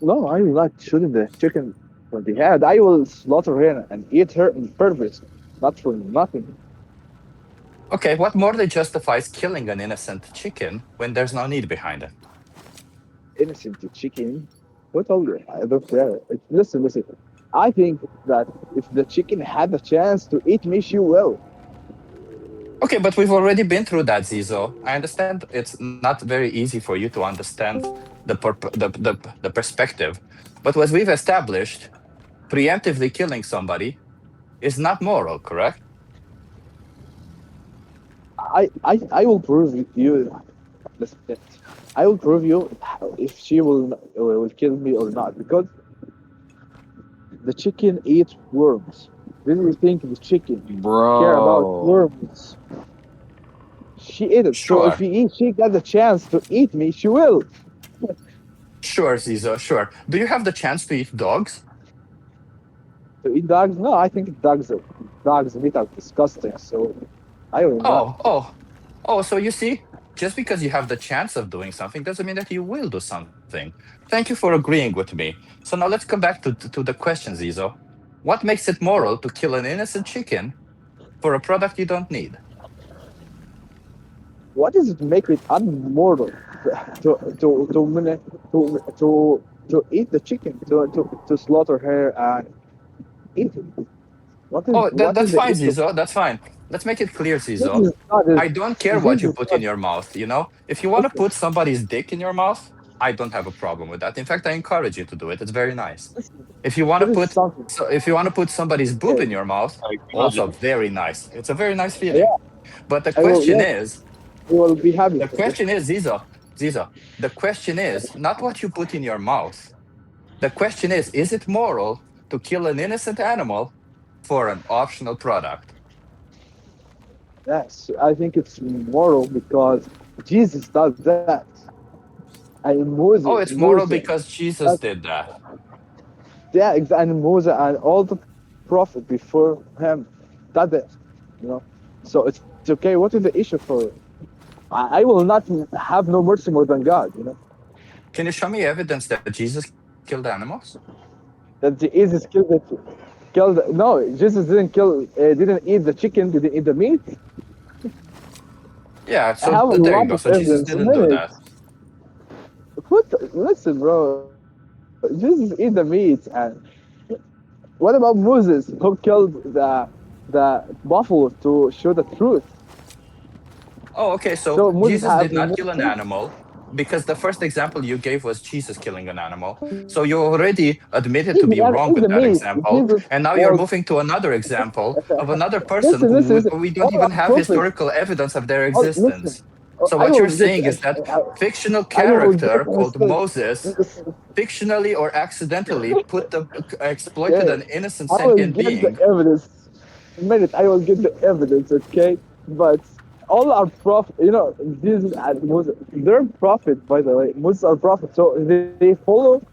No, I will not shoot the chicken for the head. I will slaughter her and eat her on purpose, not for nothing. Okay, what morally justifies killing an innocent chicken when there's no need behind it? Innocent chicken? Who told you? I don't care. Listen. I think that if the chicken had the chance to eat me, she will. Okay, but we've already been through that, Zizo. I understand it's not very easy for you to understand the perspective. But as we've established, preemptively killing somebody is not moral, correct? I will prove you. Listen, I will prove you if she will kill me or not, because the chicken eats worms. Didn't you think the chicken care about worms? She ate it. So if she got the chance to eat me, she will. Sure, Zizo, sure. Do you have the chance to eat dogs? To eat dogs? No, I think dogs meat are disgusting. So I will not. Oh, so you see, just because you have the chance of doing something doesn't mean that you will do something. Thank you for agreeing with me. So now let's come back to the question, Zizo. What makes it moral to kill an innocent chicken for a product you don't need? What does it make it unmoral to eat the chicken, to slaughter her and eat it? That's fine, Zizo. That's fine. Let's make it clear, Zizo. I don't care what you put in your mouth, If you want to put somebody's dick in your mouth, I don't have a problem with that. In fact, I encourage you to do it. It's very nice. If you want to put somebody's boob in your mouth, also very nice. It's a very nice feeling. But the question is, you will be happy. The question is, Zizo, the question is not what you put in your mouth. The question is it moral to kill an innocent animal for an optional product? Yes, I think it's moral because Jesus does that. And Moses. Oh, it's moral because Jesus did that. Yeah, and Moses and all the prophets before him did it. So it's okay. What is the issue for it? I will not have no mercy more than God. Can you show me evidence that Jesus killed animals? That Jesus killed it. No, Jesus didn't eat the chicken. Didn't eat the meat. Yeah, so there you go. So Jesus didn't do that. Listen, bro. Jesus ate the meat. And what about Moses, who killed the buffalo to show the truth? Oh, okay. So Jesus did not kill an animal because the first example you gave was Jesus killing an animal. So you already admitted to be wrong with that example. And now you're moving to another example of another person who we don't even have historical evidence of their existence. So what you're saying is that fictional character called Moses fictionally or accidentally exploited an innocent sentient being. I will get the evidence. I will get the evidence, okay? But all our prophets, Jesus and Moses, they're prophets, by the way. Moses are prophets, so they follow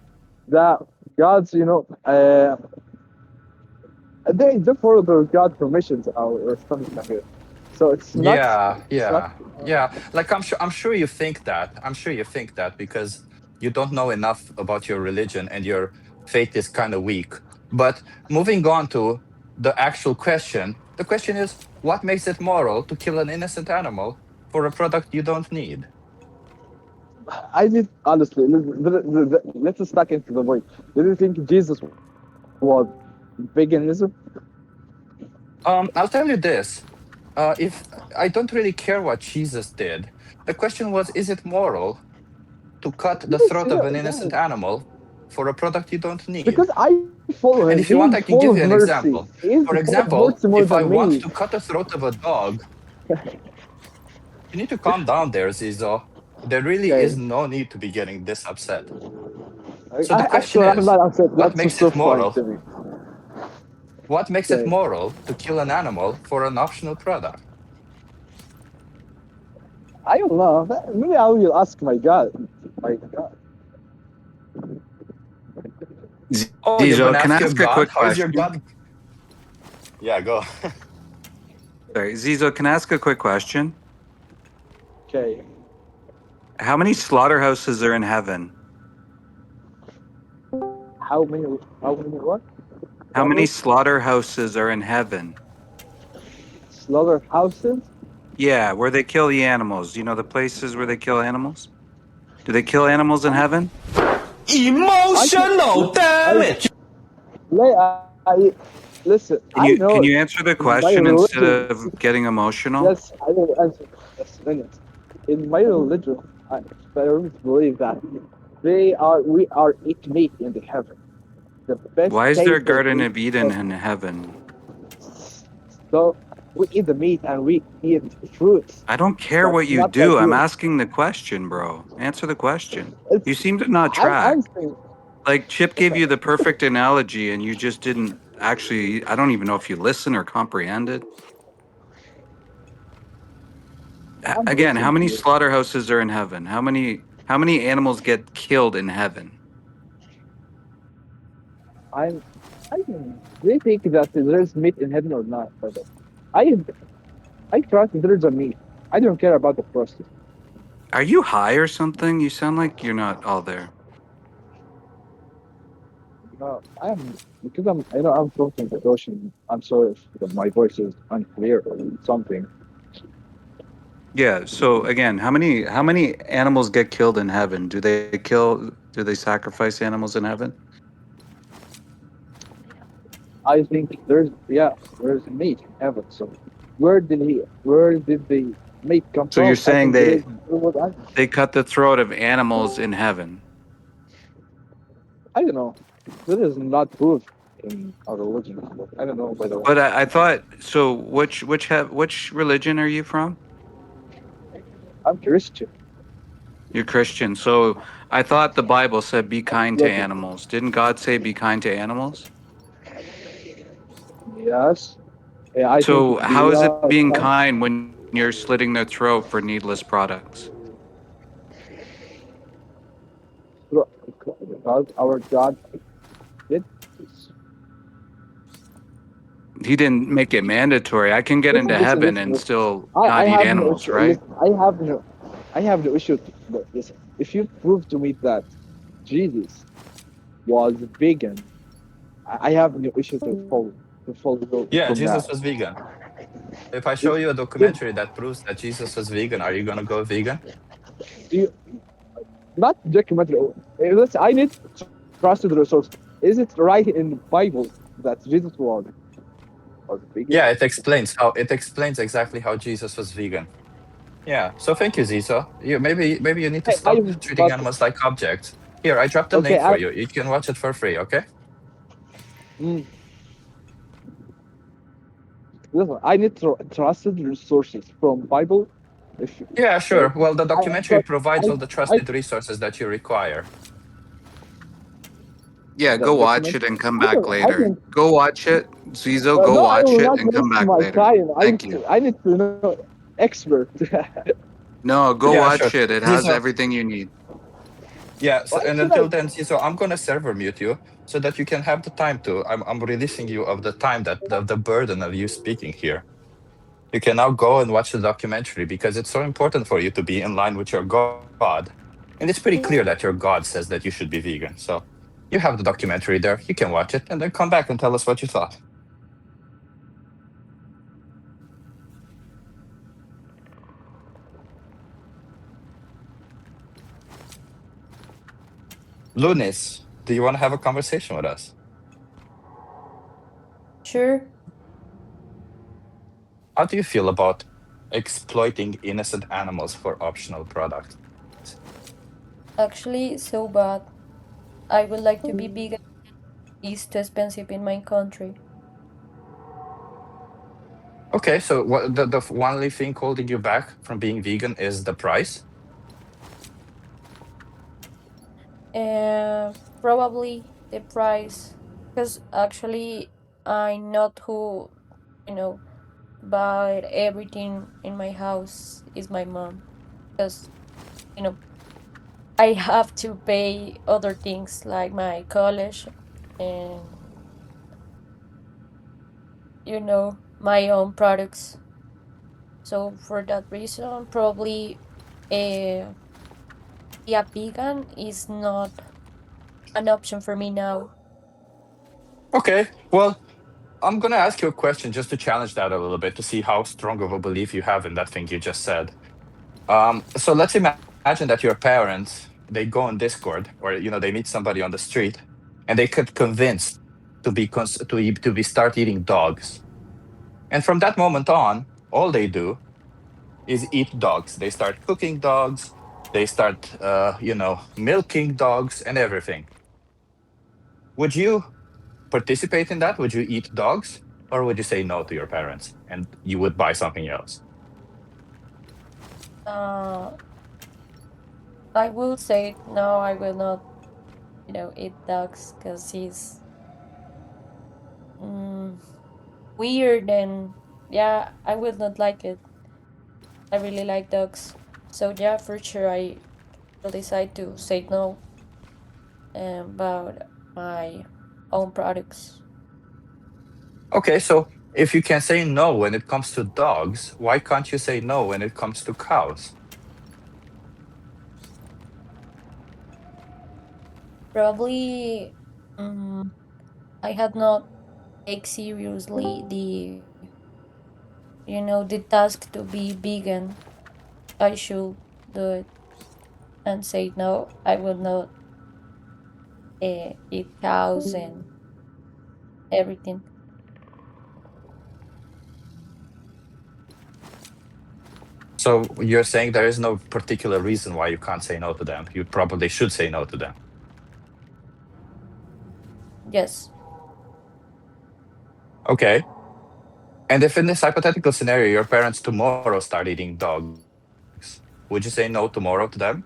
God's, they follow the God permissions or something like that. So it's not. Yeah. Like I'm sure you think that. I'm sure you think that because you don't know enough about your religion and your faith is kind of weak. But moving on to the actual question. The question is, what makes it moral to kill an innocent animal for a product you don't need? I need honestly. Let's stuck into the void. Do you think Jesus was veganism? I'll tell you this. If I don't really care what Jesus did, the question was, is it moral to cut the throat of an innocent animal for a product you don't need? Because I follow him. And if you want, I can give you an mercy. example. He's For example, more if I than want me. to cut the throat of a dog, you need to calm down there, Zizo. There really is no need to be getting this upset. So the question I'm is, not upset. what That's makes so it moral? funny to me. What makes it moral to kill an animal for an optional product? I don't know. Maybe I will ask my God. My God. Oh, you're Zizo, gonna can I ask your ask a God? quick How's your question? God? Yeah, go. Sorry, Zizo, can I ask a quick question? Okay. How many slaughterhouses are in heaven? How many what? How many slaughterhouses are in heaven? Slaughterhouses? Yeah, where they kill the animals. You know the places where they kill animals? Do they kill animals in heaven? Emotional damage. Listen. Can you answer the question instead of getting emotional? Yes, I will answer. Yes, minutes. In my religion, I firmly believe that we are eat meat in the heaven. The best Why is there a taste that Garden we of Eden in heaven? So we eat the meat and we eat fruits. I don't care what you not do. like I'm you. asking the question, bro. Answer the question. It's- You seem to not I'm track. answering. Like Chip gave you the perfect analogy and you just didn't actually, I don't even know if you listened or comprehended. Again, how many slaughterhouses are in heaven? How many animals get killed in heaven? I they think that there's meat in heaven or not. But I trust there's a meat. I don't care about the process. Are you high or something? You sound like you're not all there. No, I'm because I'm talking to ocean. I'm sorry if my voice is unclear or something. Yeah, so again, how many animals get killed in heaven? Do they sacrifice animals in heaven? I think there's meat in heaven. So where did the meat come So from? you're saying think they cut the throat of animals in heaven. I don't know. That is not proof in our religion. I don't know by the way. But I thought so. Which religion are you from? I'm Christian. You're Christian. So I thought the Bible said be kind to animals. Didn't God say be kind to animals? Yes. Yeah, So how is it being kind when you're slitting their throat for needless products? Because our God did this. He didn't make it mandatory. I can get into heaven and still not eat animals, right? I have no issue with this. If you prove to me that Jesus was vegan, I have no issue to follow. Yeah, from Jesus that. was vegan. If I show you a documentary that proves that Jesus was vegan, are you gonna go vegan? Not documentary. Listen, I need trusted resource. Is it right in the Bible that Jesus was vegan? Yeah, it explains exactly how Jesus was vegan. Yeah. So thank you, Zizo. Maybe you need to stop treating animals like objects. Here, I dropped the link for you. You can watch it for free, okay? Listen, I need trusted resources from Bible. Yeah, sure. Well, the documentary provides all the trusted resources that you require. Yeah, go watch it and come back later. Go watch it, Zizo. Go watch it and come back later. Thank you. I need to know expert. No, go watch it. It has everything you need. Yeah, so, and until then, Zizo, I'm gonna server mute you so that you can have the time to. I'm releasing you of the time that the burden of you speaking here. You can now go and watch the documentary because it's so important for you to be in line with your God. And it's pretty clear that your God says that you should be vegan. So you have the documentary there. You can watch it and then come back and tell us what you thought. Lunis, do you want to have a conversation with us? Sure. How do you feel about exploiting innocent animals for optional products? Actually, so bad. I would like to be vegan. It's too expensive in my country. Okay, so what the only thing holding you back from being vegan is the price? Probably the price, because actually I'm not who, you know, but everything in my house is my mom. Because, you know, I have to pay other things like my college and, my own products. So for that reason, probably be a vegan is not an option for me now. Okay, well, I'm gonna ask you a question just to challenge that a little bit to see how strong of a belief you have in that thing you just said. So let's imagine that your parents, they go on Discord or they meet somebody on the street and they get convinced to be start eating dogs. And from that moment on, all they do is eat dogs. They start cooking dogs, they start milking dogs and everything. Would you participate in that? Would you eat dogs? Or would you say no to your parents and you would buy something else? I will say no, I will not, eat dogs because he's weird and yeah, I will not like it. I really like dogs. So yeah, for sure I will decide to say no about my own products. Okay, so if you can say no when it comes to dogs, why can't you say no when it comes to cows? Probably I had not take seriously the task to be vegan. I should do it and say no, I will not eat cows and everything. So you're saying there is no particular reason why you can't say no to them. You probably should say no to them. Yes. Okay. And if in this hypothetical scenario your parents tomorrow start eating dogs, would you say no tomorrow to them?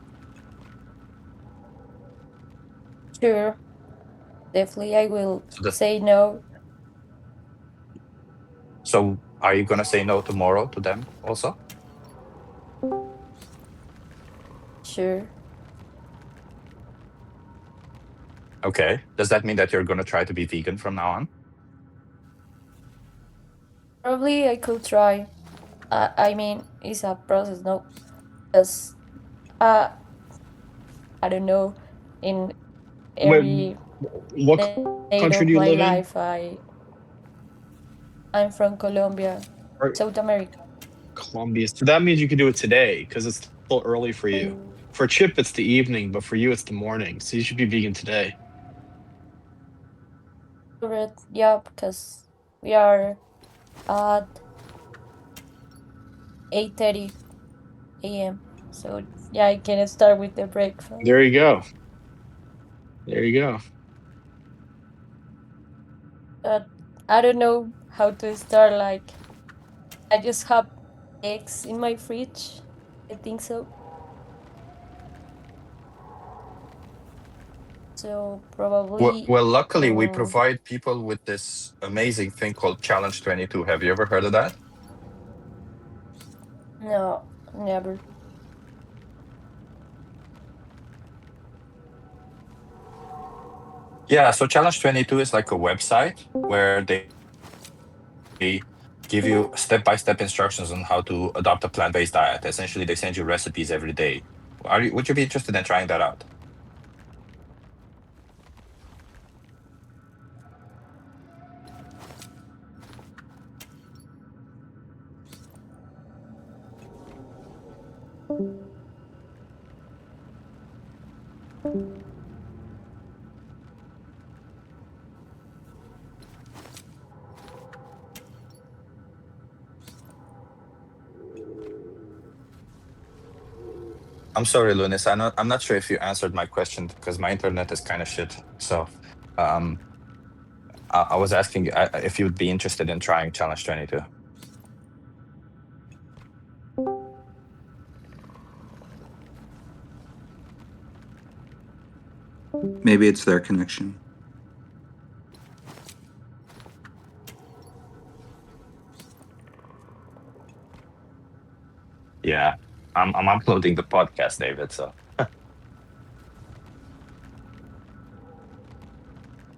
Sure. Definitely I will So, say no. so are you gonna say no tomorrow to them also? Sure. Okay. Does that mean that you're gonna try to be vegan from now on? Probably I could try. I mean, it's a process, no? Because, I don't know, in every What day country of do you my live in? life, I'm from Colombia, Or South America. Colombia. So that means you can do it today because it's still early for you. For Chip, it's the evening, but for you, it's the morning. So you should be vegan today. Correct, yeah, because we are at 8:30 a.m. So yeah, I can start with the breakfast. There you go. There you go. But I don't know how to start. Like, I just have eggs in my fridge. I think so. So Well, probably, well, luckily we um, provide people with this amazing thing called Challenge 22. Have you ever heard of that? no, never. Yeah, so Challenge 22 is like a website where they give you step-by-step instructions on how to adopt a plant-based diet. Essentially, they send you recipes every day. Would you be interested in trying that out? I'm sorry, Lunis. I'm not sure if you answered my question because my internet is kind of shit. So, um, I was asking you if you would be interested in trying Challenge 22. Maybe it's their connection. Yeah, I'm uploading the podcast, David. So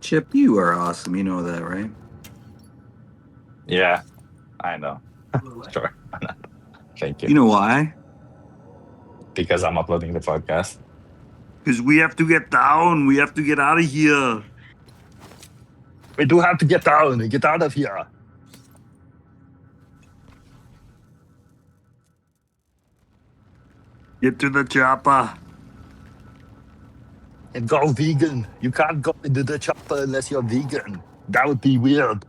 Chip, you are awesome. You know that, right? yeah, I know. Sure. Thank you. You know why? Because I'm uploading the podcast. Because we have to get down. We have to get out of here. We do have to get down and get out of here. Get to the chopper. And go vegan. You can't go into the chopper unless you're vegan. That would be weird.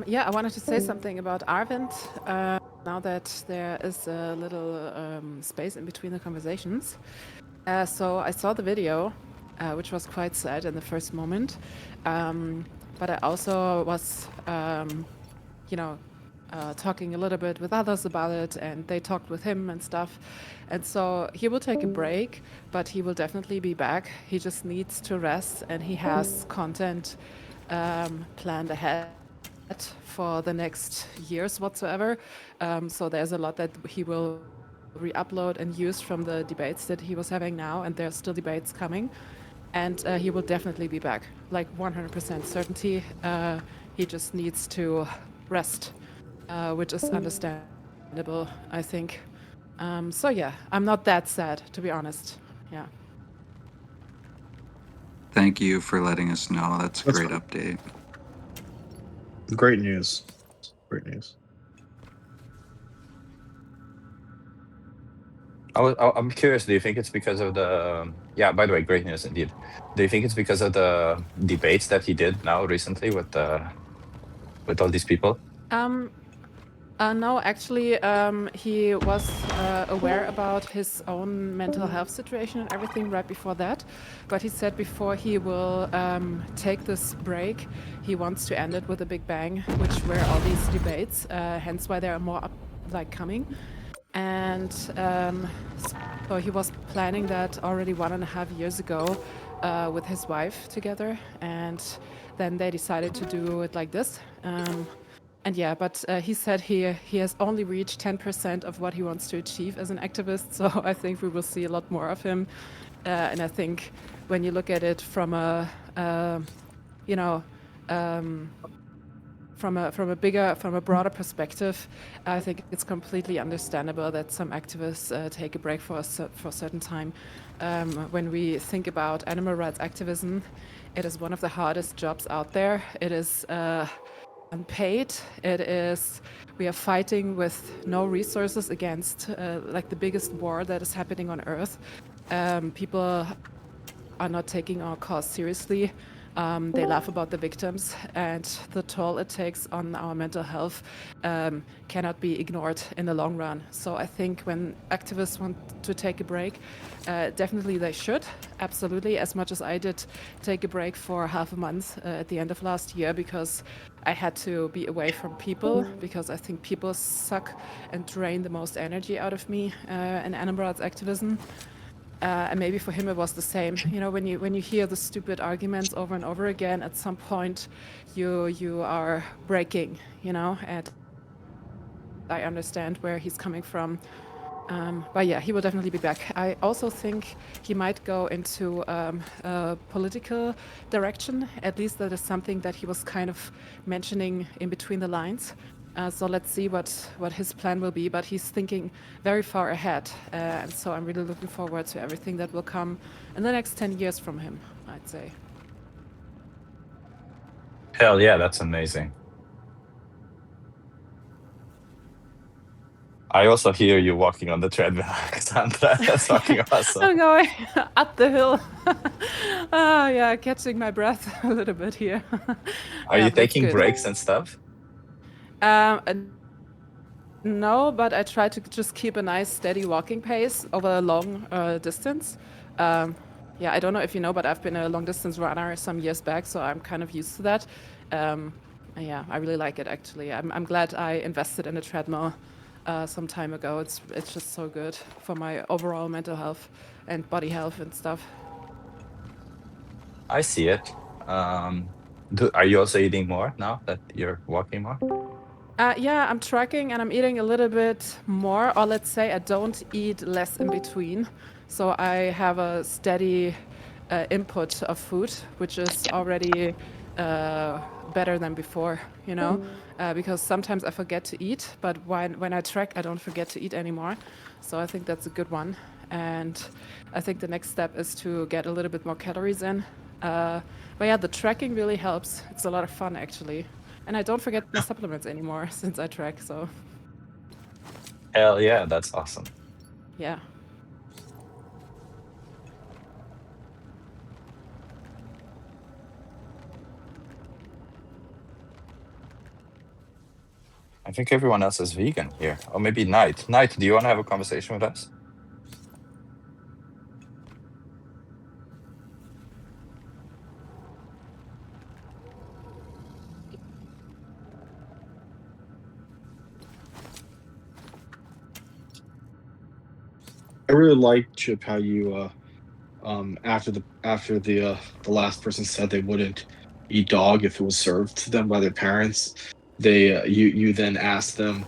Yeah, I wanted to say something about Arvind. Now that there is a little space in between the conversations. So I saw the video, which was quite sad in the first moment. But I also was, talking a little bit with others about it, and they talked with him and stuff. And so he will take a break, but he will definitely be back. He just needs to rest, and he has content planned ahead for the next years whatsoever. So there's a lot that he will re-upload and use from the debates that he was having now, and there's still debates coming. And he will definitely be back, like 100% certainty. He just needs to rest, which is understandable, I think. So yeah, I'm not that sad, to be honest. Yeah. Thank you for letting us know. That's a great update. Great news. Great news. I'm curious, do you think it's because of the... Yeah, by the way, great news indeed. Do you think it's because of the debates that he did now recently with all these people? No, actually, he was aware about his own mental health situation and everything right before that. But he said before he will take this break, he wants to end it with a big bang, which were all these debates, hence why there are more coming. And so he was planning that already 1.5 years ago with his wife together, and then they decided to do it like this. And yeah, but he said he has only reached 10% of what he wants to achieve as an activist, so I think we will see a lot more of him. And I think when you look at it from a from a broader perspective, I think it's completely understandable that some activists take a break for a certain time. When we think about animal rights activism, it is one of the hardest jobs out there. It is unpaid. We are fighting with no resources against the biggest war that is happening on Earth. People are not taking our cause seriously. They laugh about the victims, and the toll it takes on our mental health cannot be ignored in the long run. So I think when activists want to take a break, definitely they should, absolutely, as much as I did take a break for half a month at the end of last year, because I had to be away from people, because I think people suck and drain the most energy out of me in animal rights activism. And maybe for him it was the same. You know, when you hear the stupid arguments over and over again, at some point you are breaking, you know, and I understand where he's coming from. But yeah, he will definitely be back. I also think he might go into a political direction. At least that is something that he was kind of mentioning in between the lines. So let's see what his plan will be, but he's thinking very far ahead. And so I'm really looking forward to everything that will come in the next 10 years from him, I'd say. Hell yeah, that's amazing. I also hear you walking on the treadmill, Cassandra. That's fucking awesome. I'm going up the hill. Yeah, catching my breath a little bit here. Are Yeah, you that's taking good. breaks and stuff? No, but I try to just keep a nice steady walking pace over a long distance. Yeah, I don't know if you know, but I've been a long distance runner some years back, so I'm kind of used to that. And yeah, I really like it actually. I'm glad I invested in a treadmill some time ago. It's just so good for my overall mental health and body health and stuff. I see it. Are you also eating more now that you're walking more? Yeah, I'm tracking and I'm eating a little bit more, or let's say I don't eat less in between. So I have a steady input of food, which is already better than before, you know? Because sometimes I forget to eat, but when I track, I don't forget to eat anymore. So I think that's a good one. And I think the next step is to get a little bit more calories in. But yeah, the tracking really helps. It's a lot of fun, actually. And I don't forget my supplements anymore since I track, so Hell yeah, that's awesome. yeah. I think everyone else is vegan here. Or maybe Knight. Knight, do you want to have a conversation with us? I really like, Chip, how you after the last person said they wouldn't eat dog if it was served to them by their parents, they you then asked them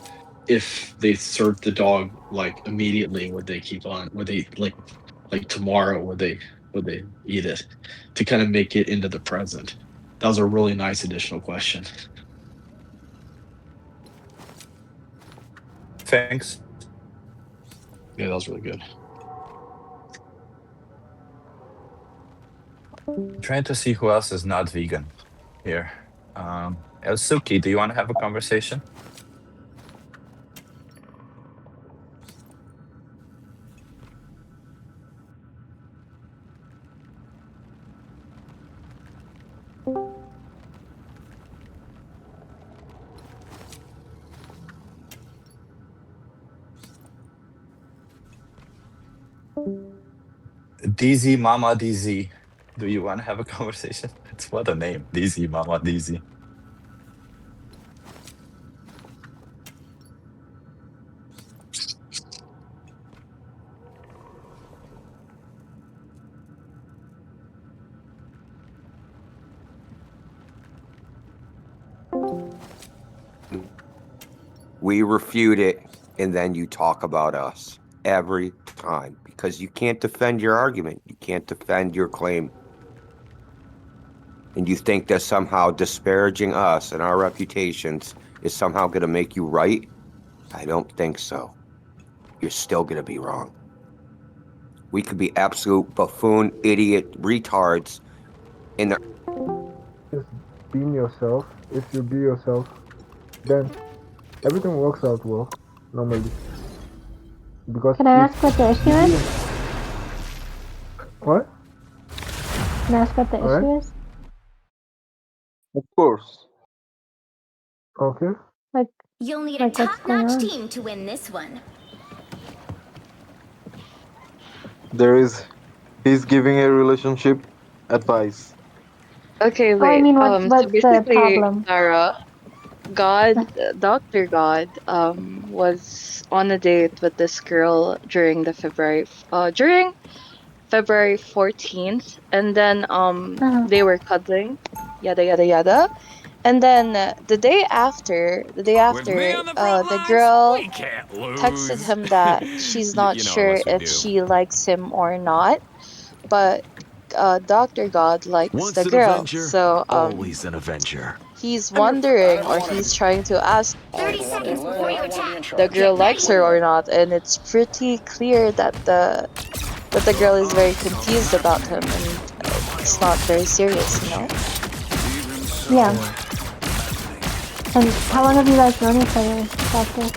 if they served the dog like immediately, would they keep on? Would they like tomorrow? Would they eat it to kind of make it into the present? That was a really nice additional question. Thanks. Yeah, that was really good. Trying to see who else is not vegan here. Elsuki, do you want to have a conversation? DZ Mama DZ. Do you want to have a conversation? It's what a name. DZ Mama DZ. We refute it, and then you talk about us every time because you can't defend your argument. You can't defend your claim. And you think that somehow disparaging us and our reputations is somehow going to make you right? I don't think so. You're still going to be wrong. We could be absolute buffoon, idiot, retards in the... Just being yourself. If you be yourself, then everything works out well, normally. Because can I ask what the issue is? What? Can I ask what the issue is? Of course. Okay. Like, You'll need like a what's going top-notch on? team to win this one. He's giving a relationship advice. Okay, I wait. mean, so what's the basically, problem? Sarah, Dr. God, was on a date with this girl during February 14th, and then they were cuddling, yada yada yada, and then the day after, the girl texted him that she's not sure if she likes him or not, but Dr. God likes Once the an girl, Avenger, so always an Avenger. he's wondering, or he's trying to ask 30 seconds before you attack. the girl likes her or not, and it's pretty clear that the girl is very confused about him, and it's not very serious, you know? Yeah. And how long have you guys known each other, Doctor?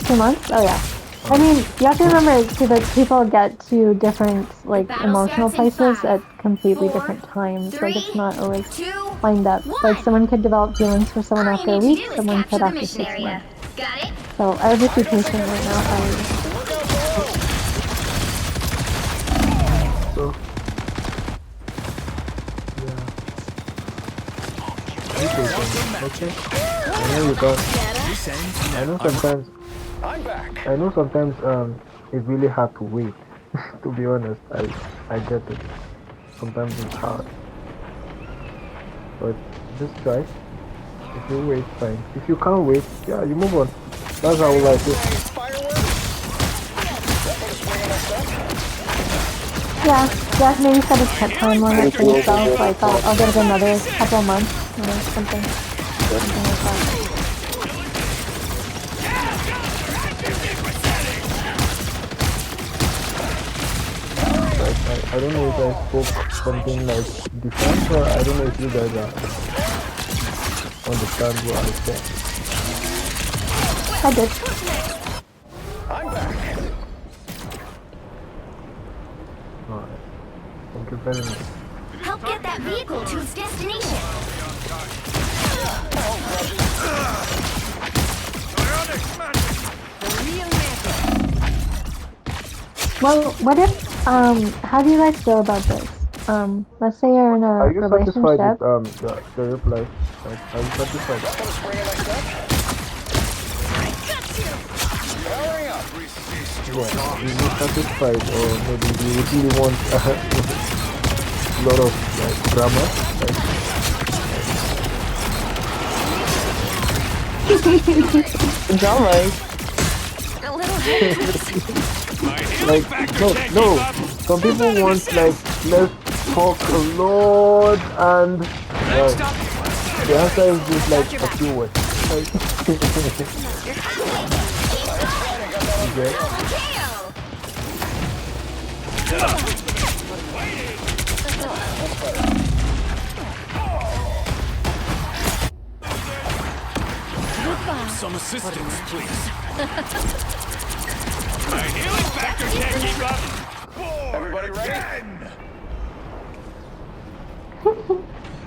2 months? Oh yeah. I mean, you have to remember too that people get to different like emotional places at completely different times. Like it's not always lined up. Like someone could develop feelings for someone after a week, someone could after 6 months. So I would just be patient right now. So, yeah. Okay. I know you don't. I know sometimes it's really hard to wait. To be honest, I get it. Sometimes it's hard. But just try. If you wait, fine. If you can't wait, yeah, you move on. That's how life is. Yeah, maybe set a time limit for yourself. Like I'll give it another couple of months, something like that. I don't know if I spoke something like defense, or I don't know if you guys understand what I said. I did. I'm back. Alright. Thank you very much. Help get that vehicle to its destination. Well, what if how do you guys feel about this? Let's say you're in a Are you satisfied relationship. with the reply? Like, are you satisfied? Yeah, are you satisfied, or maybe you really want a lot of like drama? Drama. A little Like, no. Some people want like, let's talk a lot, and the answer is just like a few words. Some assistance, please. My healing factor can't keep up. Everybody ready?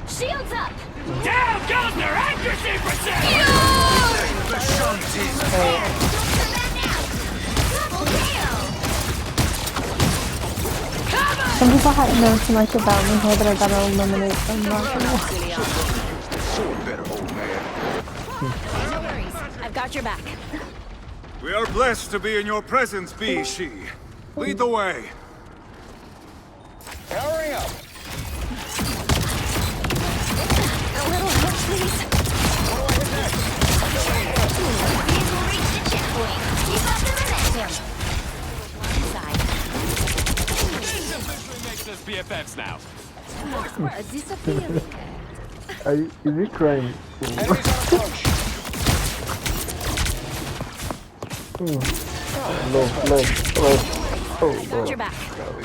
Shields up! Down goes their accuracy percent! The shunt is Some people know too much about me here, but I gotta eliminate them. No worries. I've got your back. We are blessed to be in your presence, be she. Lead the way. Powering up. A little help, please. What do I hit next? Vehicle reached the checkpoint. Keep up the momentum. This officially makes us BFFs now. Disappearing. Is he crying? Enemies on approach. Oh, Got your back.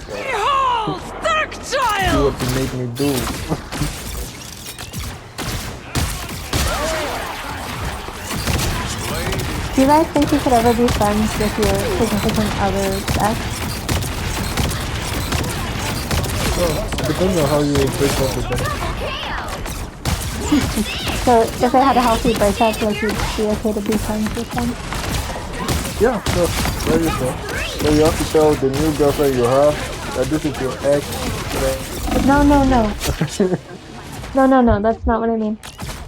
Behold, Dark see Child! what you made me do. Do you guys think you could ever be friends with your significant other's ex? Depends on how you break up with them. So if they had a healthy breakup, like you'd be okay to be friends with them? Yeah, sure. Very sure. So you have to tell the new girlfriend you have that this is your ex. No. No, that's not what I mean.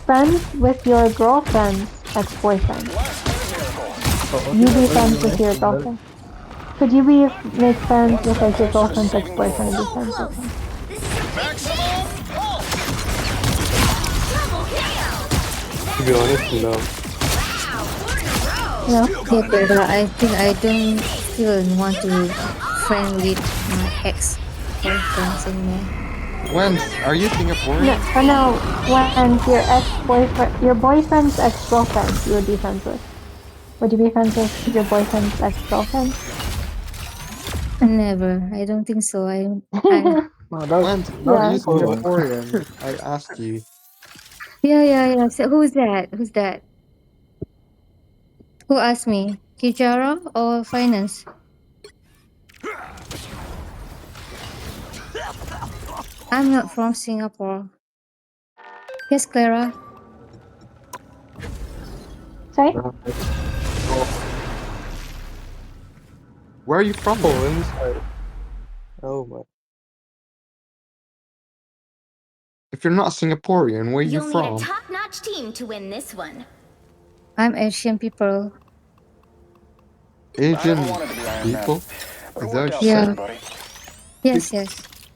Friends with your girlfriend's ex-boyfriend. You be friends with your girlfriend. Could you make friends with like your girlfriend's ex-boyfriend and be friends with him? To be honest, no. No? Yeah, but I think I don't still want to be friend with my ex-boyfriends anymore. When are you Singaporean? No, when your ex-boyfriend, your boyfriend's ex-girlfriend, you would be friends with. Would you be friends with your boyfriend's ex-girlfriend? Never. I don't think so. When are you Singaporean? I asked you. Yeah. So who's that? Who asked me? Kijara or finance? I'm not from Singapore. Yes, Clara. Sorry? Where are you from? Oh, inside. Oh my. If you're not Singaporean, where are you You'll need a from? top-notch team to win this one. I'm Asian people. Asian people? Is that what you Yeah. said? Yes, yes.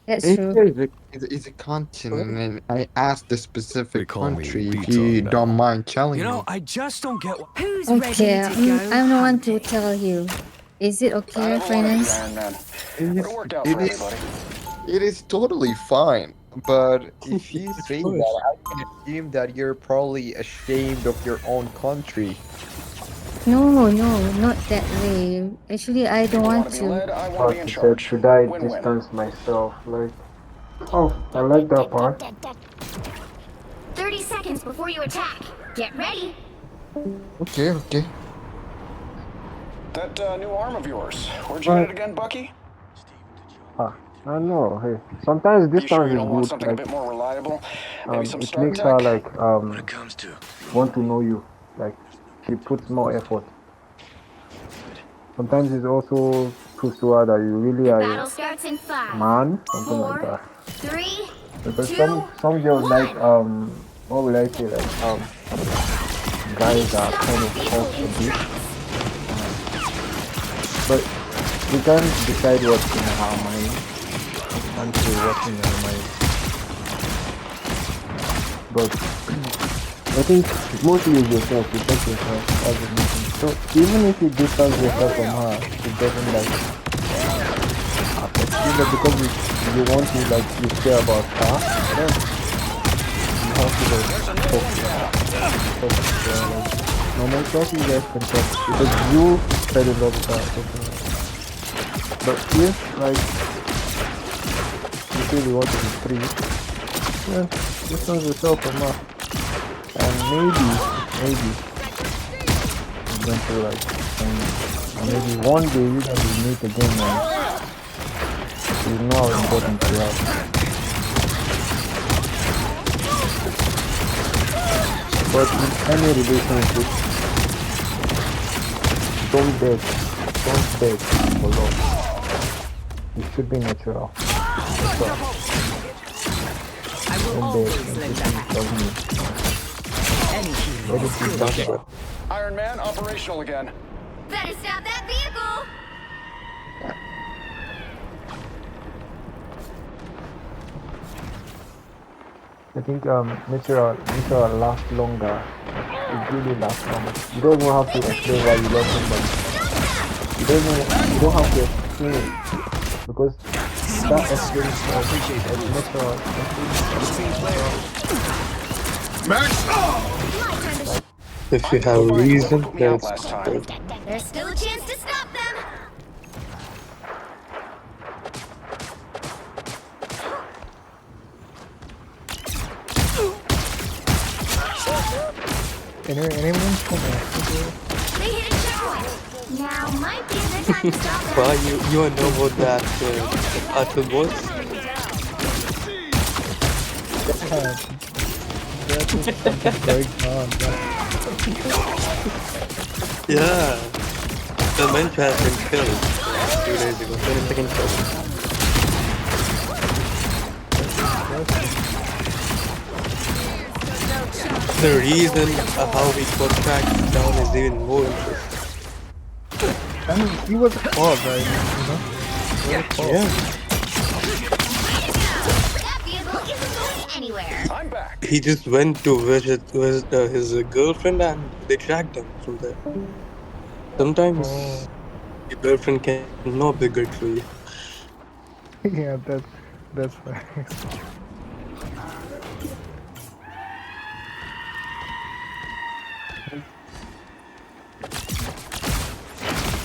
That's Asia true. is a continent, and I asked the specific country if you don't mind telling You know, me. I just don't get what. Who's Okay, ready to go? I'm the one to tell you. Is it okay, finance? It is totally fine, but if you say that, I can assume that you're probably ashamed of your own country. No, not that way. Actually, I don't want to. But he said, should I distance myself? Like, oh, I like that part. 30 seconds before you attack. Get ready. Okay. That new arm of yours, where'd you get it again, Bucky? I know. Hey, sometimes You sure distance you is don't want good. something a Like, bit more reliable? Maybe some it start makes tech? her like want to know you. Like, she puts more effort. Sometimes it also proves to her that you really are Battle a starts in 5, man, something like 4, that. 3, Because 2, some girls like what will I say, like guys that are kind of tough a bit. But we can't decide what's in her mind until what's in her mind. But I think mostly is yourself, you take yourself as a mission. So even if you distance yourself from her, it doesn't like affect you, but because you want to, like, you care about her, then you have to like talk to her. No, myself you guys can talk because you fell in love with her. But if like you really want to be free, then distance yourself from her. And maybe you're going to like and maybe one day you guys will meet again and you know how important you are. But in any relationship, don't beg for love. It should be natural. Don't beg. Let it be natural. Iron Man, operational again. Better stop that vehicle. I think natural lasts longer. It really lasts longer. You don't even have to explain why you love somebody. You don't have to explain it because that explains natural. Max! If you have a reason, then it's good. There's still a chance to stop them. Anyone from Africa? They hit a checkpoint. Now might be a good time to stop them. Why you know about that Arthur boss? Yeah, the mentor has been killed 2 days ago. 22nd kill. The reason how he got tracked down is even more interesting. I mean, he was a call, right? You know? Yeah. That vehicle isn't going anywhere. I'm back. He just went to visit his girlfriend and they tracked him from there. Sometimes your girlfriend can not be good for you. Yeah, that's right.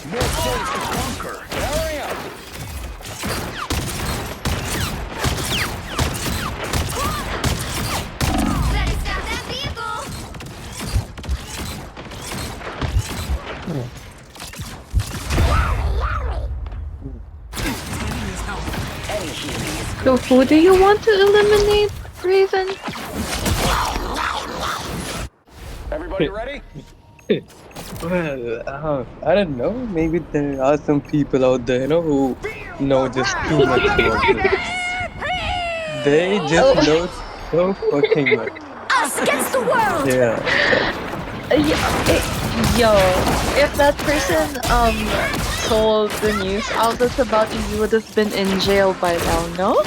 More souls to conquer. Hurry up. Better stop that vehicle. So who do you want to eliminate, Raven? Everybody ready? Well, I don't know. Maybe there are some people out there, who know just too much about this. They just know so fucking much. Us against the world! Yeah. Yo, if that person told the news outlets about you, you would have been in jail by now, no?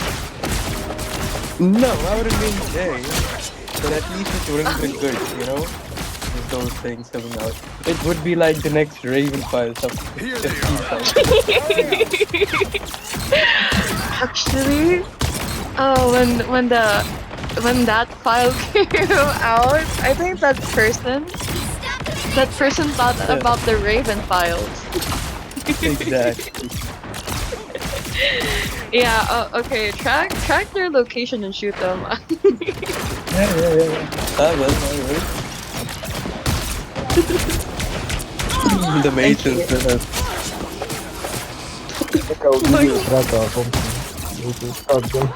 No, I wouldn't be in jail. But at least it wouldn't be good, with those things coming out. It would be like the next Raven Files of Actually, when that file came out, I think that person thought about the Raven files. Exactly. Yeah. Okay. Track their location and shoot them. Yeah. I will. The Masons. I'll give you a tracker or something. You can start them.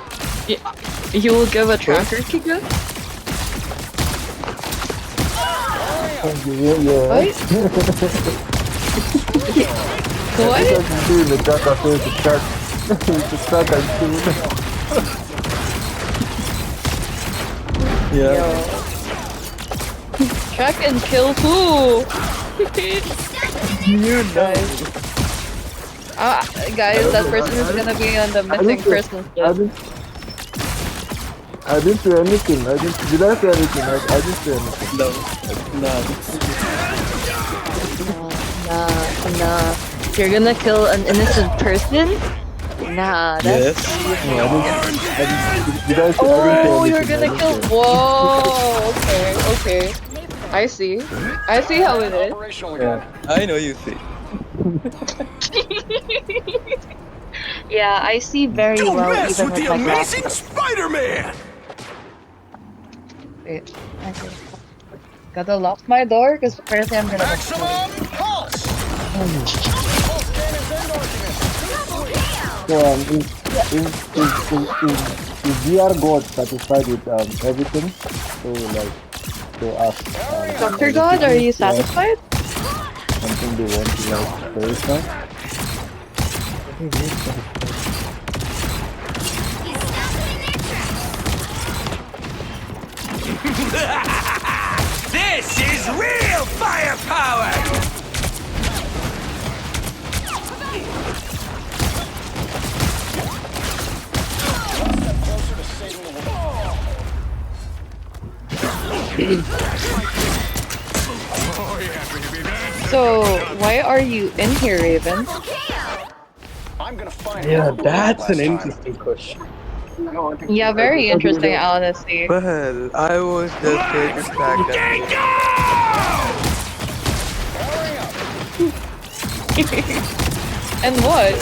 You will give a tracker, Kika? Yeah. What? You can do the tracker so you can track. You can track and shoot. Yeah. Track and kill who? You guys. Guys, that person is gonna be on the missing persons list. I didn't do anything. Did I say anything? I didn't say anything. Nah. You're gonna kill an innocent person? Nah, that's... Did I say Oh, anything? you're gonna kill... Whoa, okay. I see how it is. Yeah, I know you see. Yeah, I see very well mess even with the my amazing glasses. Spider-Man! Wait, okay. Gotta lock my door because apparently I'm gonna. So, is VR God satisfied with everything? So ask. Dr. God, are you satisfied? Something they want to verify? This is real firepower! So, why are you in here, Raven? Yeah, that's an interesting question. Yeah, very interesting, honestly. Well, I was just here to track them. And what?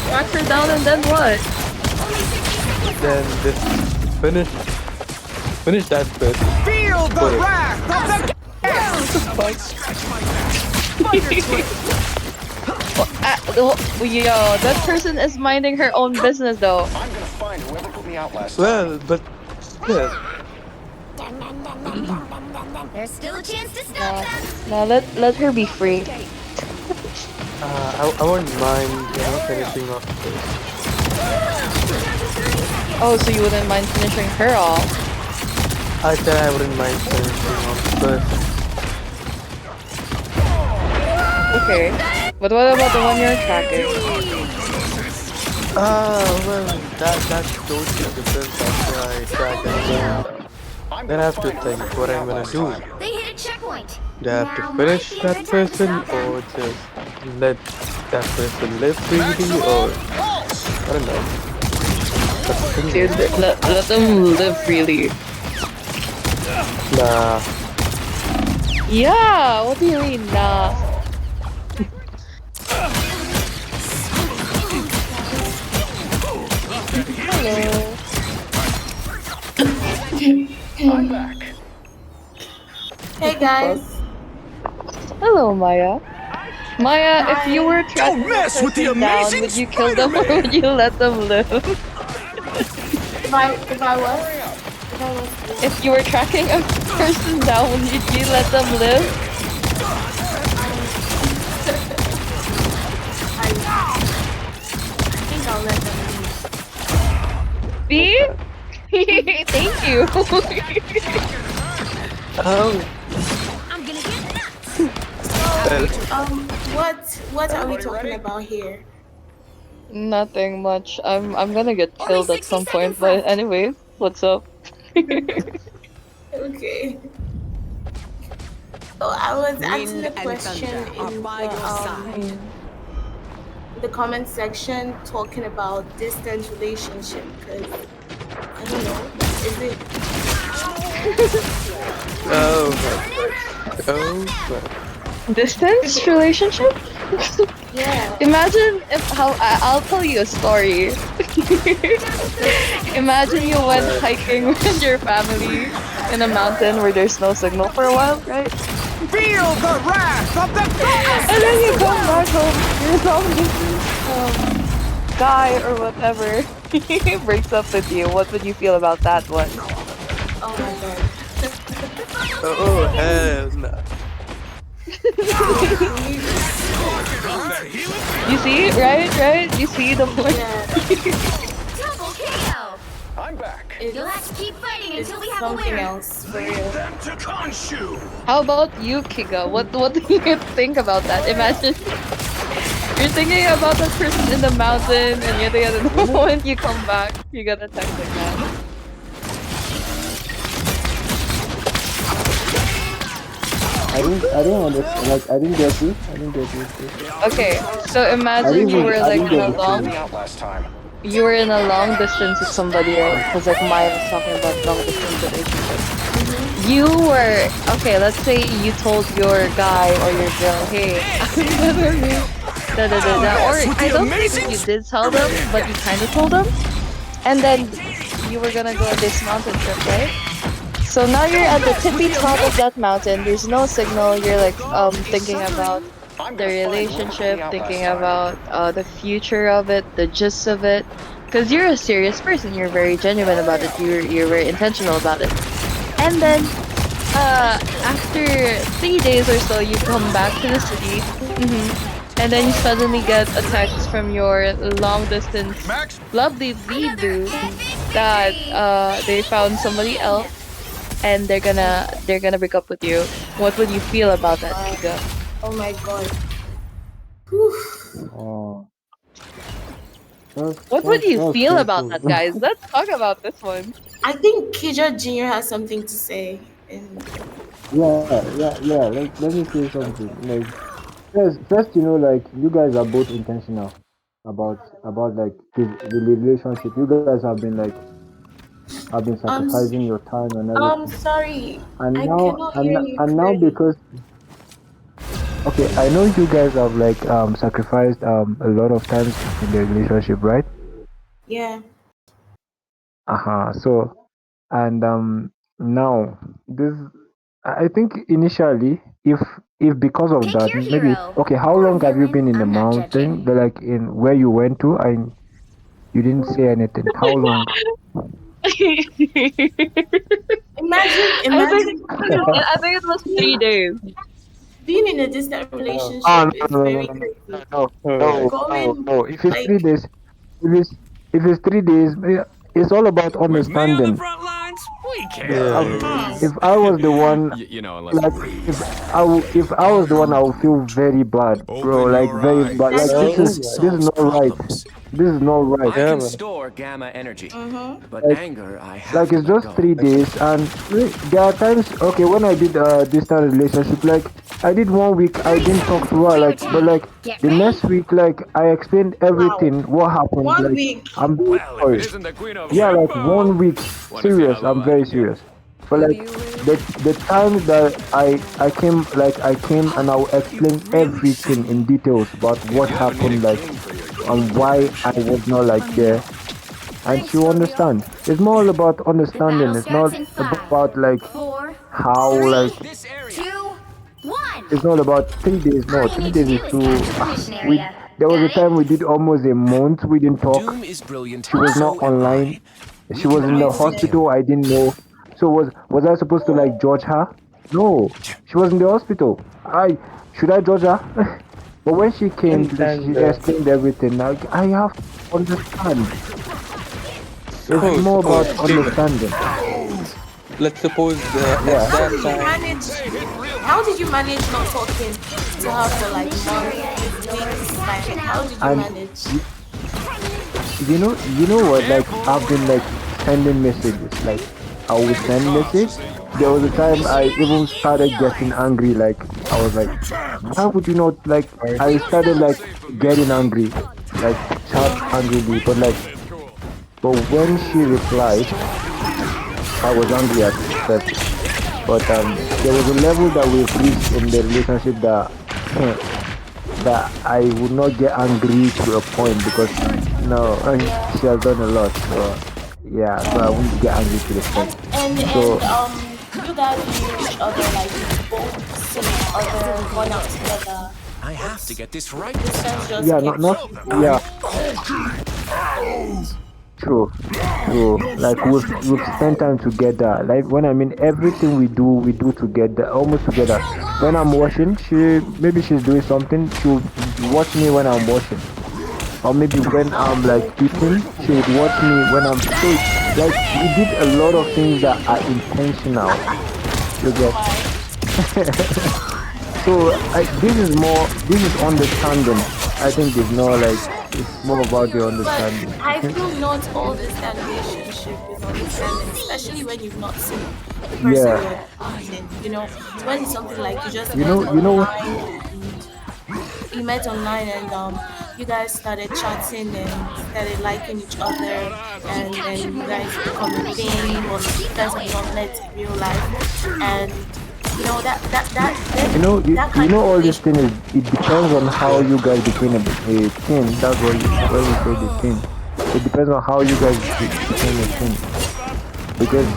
Track her down and then what? Then just finish that first. Feel the Wait. wrath of the Yo, that person is minding her own business though. I'm gonna find whoever put me out last Well, but still. There's still a chance to stop them. Now let her be free. I wouldn't mind, finishing off this. Oh, so you wouldn't mind finishing her off? I said I wouldn't mind finishing off first. Okay. But what about the one you're tracking? Well, that's totally different after I track it. Then I have to think what I'm gonna do. They hit a checkpoint. Do I have to finish that person or just let that person live freely or I don't know. Dude, let them live freely. Nah. Yeah, what do you mean, nah? Hello. I'm back. Hey guys. Hello, Maya. Maya, if you were tracking a mess with the person down, amazing would you kill them or would you let them live? If I was? If you were tracking a person down, would you let them live? I think I'll let them leave. See? Thank you. Oh. I'm gonna get nuts. What are we talking about here? Nothing much. I'm gonna get killed at some point, but anyway, what's up? Okay. So I was asking a question in the comment section talking about distant relationship because I don't know, is it? Distance relationship? Yeah. Imagine if I'll tell you a story. Imagine you went hiking with your family in a mountain where there's no signal for a while, right? Feel the wrath of the gods! And then you come back home, your long distance guy or whatever breaks up with you. What would you feel about that one? Oh my god. Oh hell no. You see, right? You see the point? Double KO. I'm back. You'll have to keep fighting until we have a Something winner. else for real. How about you, Kiga? What do you think about that? Imagine you're thinking about that person in the mountain and yet the moment you come back, you get attacked like that. I didn't understand. Like, I didn't get you. Okay, so imagine you were like in a long, you were in a long distance with somebody, right? Because like Maya was talking about long distance relationship. You were okay. Let's say you told your guy or your girl, "Hey, I'm gonna be da da da da," or I don't think you did tell them, but you kind of told them, and then you were gonna go on this mountain trip, right? So now you're at the tippy top of that mountain. There's no signal. You're like thinking about the relationship, thinking about the future of it, the gist of it. Because you're a serious person. You're very genuine about it. You're very intentional about it. And then after 3 days or so, you come back to the city. And then you suddenly get a text from your long distance lovely Vidu that they found somebody else. And they're gonna break up with you. What would you feel about that, Kiga? Oh my god. Oh. What would you feel about that, guys? Let's talk about this one. I think Kija Jr. has something to say. And Yeah. Like, let me say something. Like, first, you know, like, you guys are both intentional about like the relationship. You guys have been sacrificing your time and everything. Sorry. And I now, cannot hear you now clearly. because okay, I know you guys have like sacrificed a lot of times in the relationship, right? Yeah. So, and now this, I think initially, if because of that, maybe okay. How long have you been in the mountain? Like in where you went to, and you didn't say anything. How long? Imagine. I think it was 3 days. Being in a distant relationship is very crazy. No. Going, If it's like, 3 days, if it's 3 days, it's all about understanding. If I was the one, like, if I was the one, I would feel very bad, bro. Like very bad. Like this is not right. This is not right. I can store gamma energy, but Like- anger I have Like it's to just let 3 days, and there are times. Okay, when I did distant relationship, like I did 1 week, I didn't talk to her, like, but like the next week, like I explained everything, what happened. 1 like, week. I'm very Well, if sorry. it isn't the Queen of Yeah, like Sheba. 1 week. Wanna see Serious, how I'm low I very can get? serious. But like the time that I came, and I will explain everything in details about what happened, like, and why I was not like there. And she will understand. It's more about understanding. It's not about like how like it's not about 3 days. No, 3 days is too. We there was a time we did almost a month. We didn't talk. Doom is brilliant. She was not online. She was in the hospital. I didn't know. So was I supposed to like judge her? No, she was in the hospital. Should I judge her? But when she came, she explained everything. Like I have to understand. It's more about understanding. Let's suppose at that time. How did you manage not talking to her for like months, weeks? Like, how did you And manage? you know what? Like I've been like sending messages. Like I would send messages. There was a time I even started getting angry. Like I was like, how would you not like? I started like getting angry, like shout angrily. But when she replied, I was angry at first. But there was a level that we've reached in the relationship that I would not get angry to a point because no, she has done a lot. So yeah, so I wouldn't get angry to the point. So You guys knew each other, like you both see each other, gone out together. I have to get this right. yeah, not yeah. True. Like we've spent time together. Like when I mean everything we do together, almost together. When I'm washing, maybe she's doing something. She'll watch me when I'm washing, or maybe when I'm like eating, she'll watch me when I'm. So like we did a lot of things that are intentional. You get. So this is understanding. I think it's more like. It's more about the understanding. But I feel not all this kind of relationship is understanding, especially when you've not seen the person you're dating. You know, when it's something like you just met online and you guys started chatting and started liking each other, and then you guys become a thing, or you guys have not met in real life, and you know you know all this thing is it depends on how you guys became a team. That's what when we say the team. It depends on how you guys became a team. Because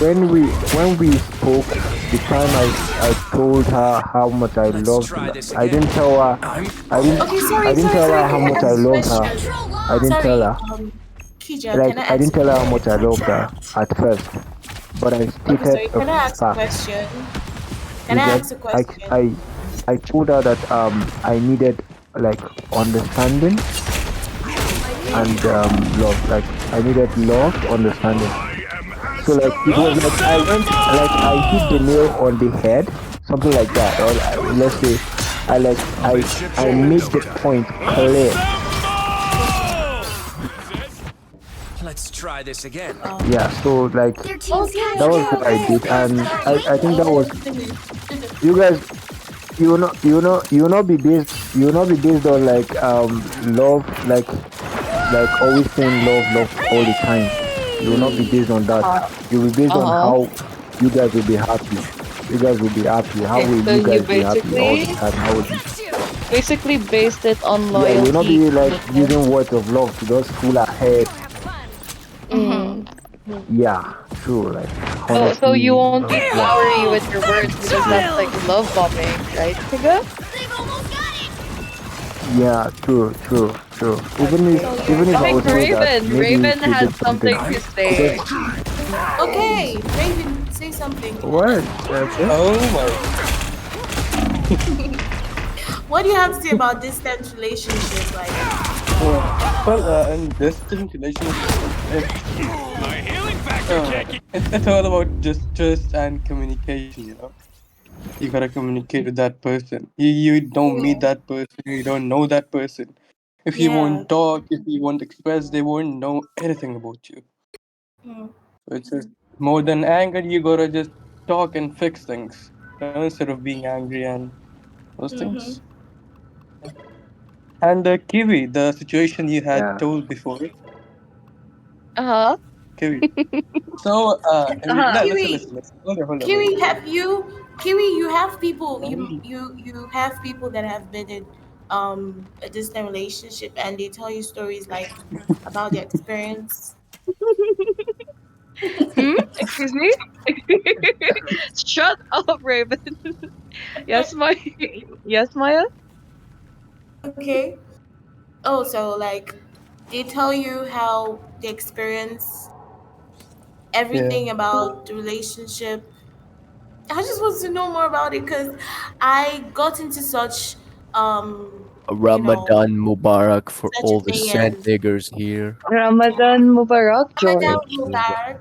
when we spoke, the time I told her how much I loved her, I didn't tell her I didn't tell her how much I loved her. I didn't tell her. Like I didn't tell her how much I loved her at first. But I stated can I ask a question? Can I ask a question? I told her that I needed like understanding and love. Like I needed love, understanding. So like it was like I hit the nail on the head, something like that. Or let's say I made the point clear. Let's try this again. Yeah, so like that was what I did, and I think that was you guys. You will not be based on like love, like always saying love all the time. You will not be based on that. You will be based on how you guys will be happy. You guys will be happy. How will you guys be happy all the time? How will you? Basically based it on loyalty. Yeah, you will not be like using words of love to just fool ahead. Yeah, true. Like. So you won't be flowery with your words because that's like love bombing, right, Tiga? Yeah, true. Even if I was Raven has something to say. Okay, Raven, say something. What? Oh my. What do you have to say about distant relationship? Like, in distant relationship, it's all about just trust and communication. You know, you gotta communicate with that person. You don't meet that person. You don't know that person. If you won't talk, if you won't express, they won't know anything about you. So it's just more than anger. You gotta just talk and fix things, instead of being angry and those things. And Kiwi, the situation you had told before. Kiwi. So, listen. Hold on. Kiwi, you have people, you have people that have been in a distant relationship, and they tell you stories like about their experience. Excuse me? Shut up, Raven. Yes, Maya. Yes, Maya. Okay. Oh, so like they tell you how they experience Yeah. everything about the relationship. I just want to know more about it because I got into such you know, Ramadan Mubarak for such a all the thing sand and niggers here. Ramadan Mubarak, Ramadan George. Thank you. Mubarak.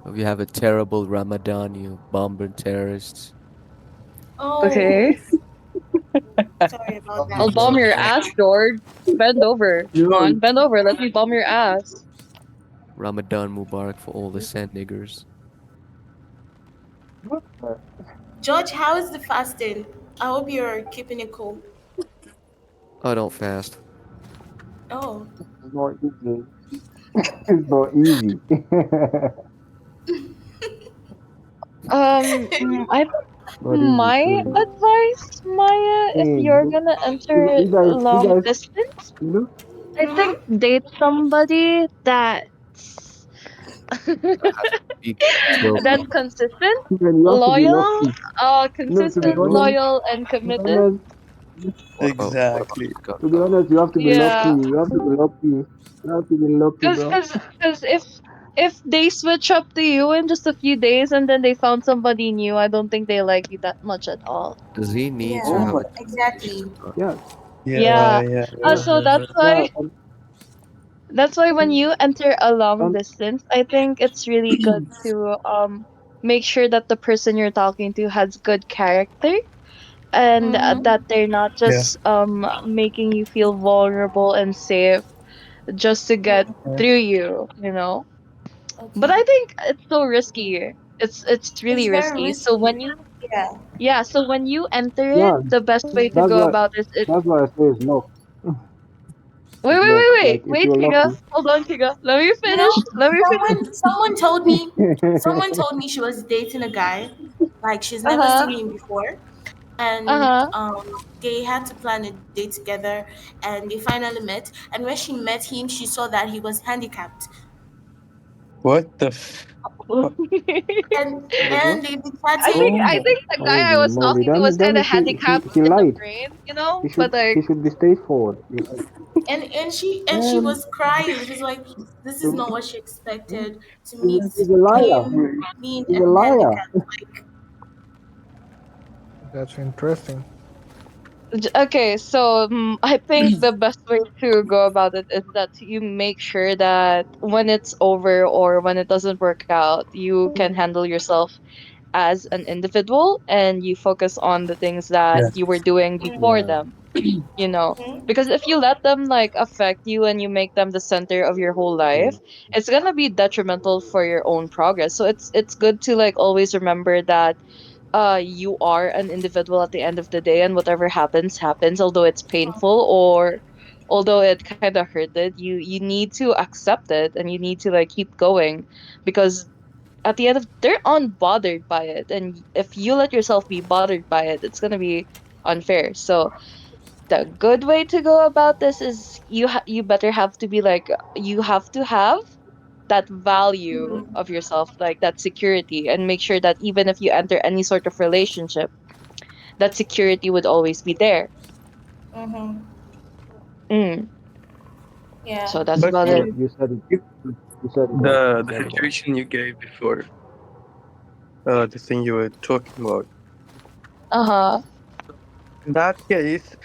Hope you have a terrible Ramadan, you bomber terrorists. Oh, Okay. sorry about I'll that. bomb your ass, George. Bend over. Come Yo, on, bend over. Let me bomb your ass. Ramadan Mubarak for all the sand niggers. George, how is the fasting? I hope you're keeping it cool. I don't fast. Oh, It's not easy. It's not easy. I Not easy, my truly. advice, Maya, if Hey, you're gonna enter you long guys, distance, you know, I think date somebody that's Big trophy. that's consistent, man, you have to be loyal, lucky. No, to be consistent, honest, loyal, and to be committed. honest, exactly. to be honest, you have to be lucky. Yeah, You have to be lucky. You have to be lucky, cause, bro. cause, cause if they switch up to you in just a few days and then they found somebody new, I don't think they like you that much at all. Does he need to Oh yeah, have my, a exactly. yeah, Yeah, Yeah. yeah, So yeah. yeah, that's why when you enter a long and distance, I think it's really good to make sure that the person you're talking to has good character and that they're not Yeah. just making you feel vulnerable and safe just to get Yeah. through you, you know. But Okay. I think it's so risky. It's really It's very risky. So when risky. you Yeah. yeah, so when you enter it, yeah, the best way to that's go why about it. that's why I say it's luck. Wait, It's wait, luck. wait, Like wait, if wait, you're Kiga. lucky. Hold on, Kiga. Let me You know, finish. Let me finish. someone told me she was dating a guy, like she's Uh never huh. seen him before, Uh and huh. they had to plan a date together, and they finally met. And when she met him, she saw that he was handicapped, What the fuck? But what? they've been I think chatting. Oh I my. think the guy I Holy was moly! talking to was kind Then of handicapped she in the lied. brain, you know. But He like, should be straightforward. You know? And she And was crying. She's like, this is not what she expected to meet he's a liar. him being He's a a liar. handicap. Like, That's interesting. okay, so I think the best way to go about it is that you make sure that when it's over or when it doesn't work out, you can handle yourself as an individual and you focus on the things that Yeah. you were doing before Yeah. them, you know. Because if you let them like affect you and you make them the center of your whole life, it's gonna be detrimental for your own progress. So it's good to like always remember that you are an individual at the end of the day and whatever happens happens, although it's painful or although it kind of hurted, you need to accept it and you need to like keep going because at the end of they're unbothered by it, and if you let yourself be bothered by it, it's gonna be unfair. So the good way to go about this is you better have to be like you have to have that value of yourself, like that security, and make sure that even if you enter any sort of relationship, that security would always be there. mm-hmm. Mm. Yeah. So that's But about it. You said it. you, You said it all. You the said it all. situation you gave before, the thing you were talking about. Uh-huh. In that case,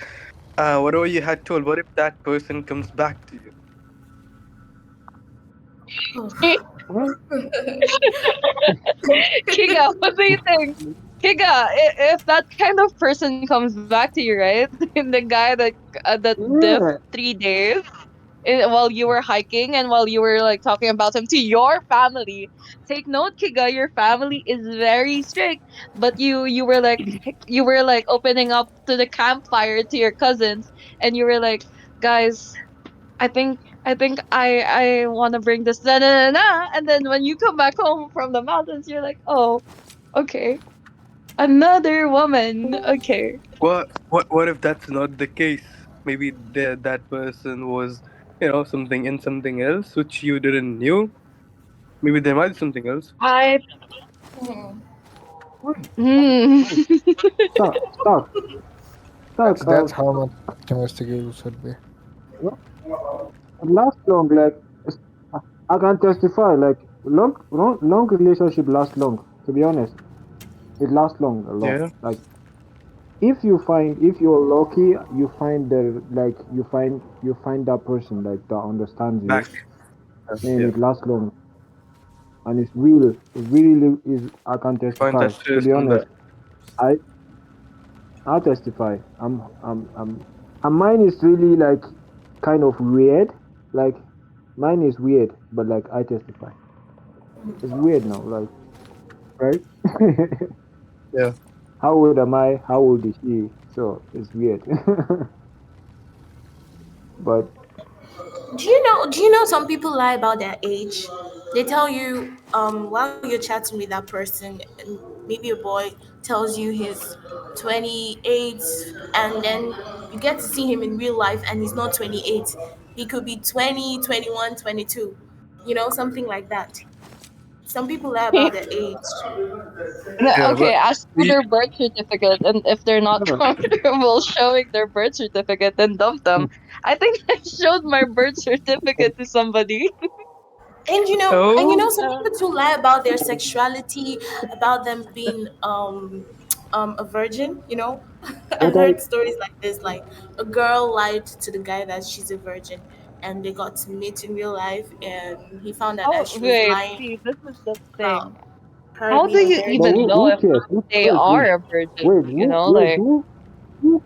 whatever you had told, what if that person comes back to you? Kiga, what do you think? Kiga, if that kind of person comes back to you, right? The guy that dipped Yeah. 3 days while you were hiking and while you were like talking about him to your family. Take note, Kiga, your family is very strict, but you were like opening up to the campfire to your cousins, and you were like, guys, I think I want to bring this na na na na, and then when you come back home from the mountains, you're like, oh, okay, another woman, okay. What if that's not the case? Maybe that person was, something in something else which you didn't knew. Maybe there might be something else. I Mhm. Stop, stop, stop. That's how much investigators should be. It lasts long. Like I can testify. Like long relationship lasts long. To be honest, it lasts long a lot. Yeah. Like if you're lucky, you find you find that person like that understands you, Back. then Yeah. it lasts long. And it's real. It really is. I can testify. Find that To be person honest, that I'll testify. And mine is really like kind of weird. Like mine is weird, but like I testify. It's weird now, like right? Yeah. How old am I? How old is she? So it's weird. But Do you know some people lie about their age? They tell you while you're chatting with that person, and maybe a boy tells you he's 28, and then you get to see him in real life and he's not 28. He could be 20, 21, 22. You know, something like that. Some people lie about their age. Yeah, Okay, but ask for their birth certificate, and if they're not comfortable showing their birth certificate, then dump them. I think I showed my birth certificate to somebody. And Oh. some people too lie about their sexuality, about them being a virgin. I've but I heard stories like this. Like a girl lied to the guy that she's a virgin, and they got to meet in real life, and he found out Oh, that she was wait, lying see, this is the about thing. her How do being a you virgin. but even know who if cares? they are a virgin? Like, Who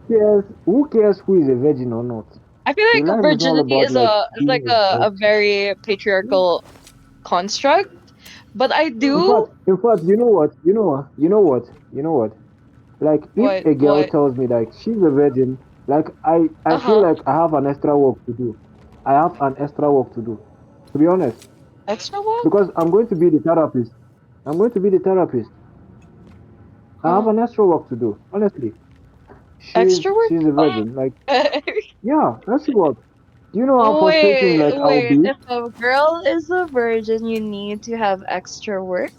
cares? Who cares who is a virgin or not? I feel The like life is all virginity about is like like being a a very patriarchal construct, but I do. In fact, you know what? Like, if a girl What? tells me like she's a virgin, like I feel Uh-huh. like I have an extra work to do. I have an extra work to do. To be honest, Extra work? because I'm going to be the therapist. I'm going to be the therapist. I have Huh? an extra work to do. Honestly, Extra work? she's a virgin. Like, yeah, extra work. Do you know how frustrating like I'll Wait. be? If a girl is a virgin, you need to have extra work?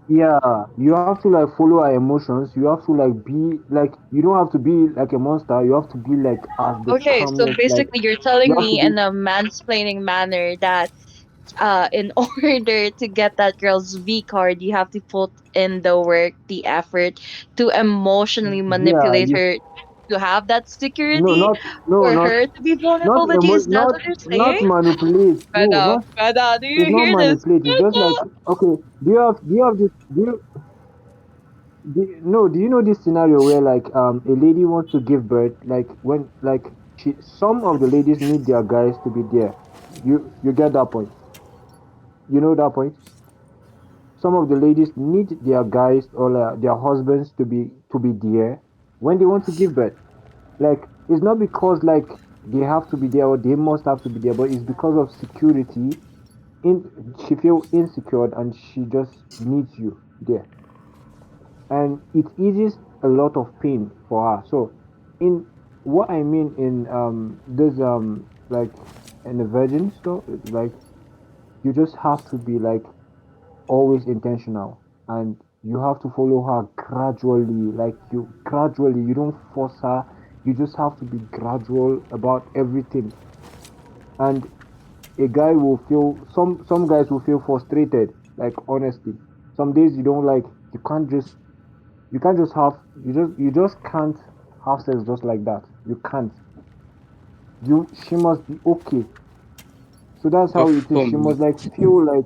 Yeah, you have to like follow her emotions. You have to like be like you don't have to be like a monster. You have to be like as the Okay, so calmest. Like basically you're you telling have to me be in a mansplaining manner that in order to get that girl's V card, you have to put in the work, the effort to emotionally yeah. manipulate her to have that No, security not no, for not her to be not vulnerable with you. Is that not what you're not saying? manipulate. No, Fada, not Fada, do it's you not hear this? manipulate. It's just like okay. Do you have this do you know this scenario where like a lady wants to give birth like when like some of the ladies need their guys to be there. You get that point? You know that point? Some of the ladies need their guys or their husbands to be there when they want to give birth. Like it's not because like they have to be there or they must have to be there, but it's because of security. She feel insecure and she just needs you there, and it eases a lot of pain for her. So, in what I mean in this like in a virgin store, like you just have to be like always intentional, and you have to follow her gradually. Like you don't force her. You just have to be gradual about everything. And a guy will feel some guys will feel frustrated. Like honestly, some days you don't like you can't just have you just can't have sex just like that. You can't. She must be okay. So that's But how it is. for She me, must like feel like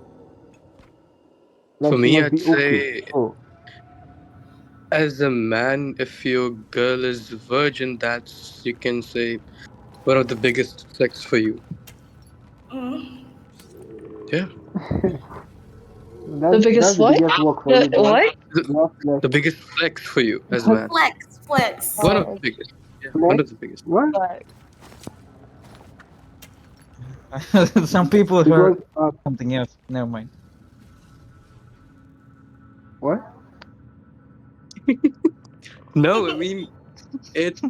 she must I'd be okay. say So as a man, if your girl is virgin, that's you can say one of the biggest flex for you. Yeah. The that's biggest the what? biggest work for The you, boy. what? You have to The biggest flex for you as a man. Flex. One of the biggest. Yeah, one of the biggest. What? Some people Because heard something else. Never mind. what? No, I mean it.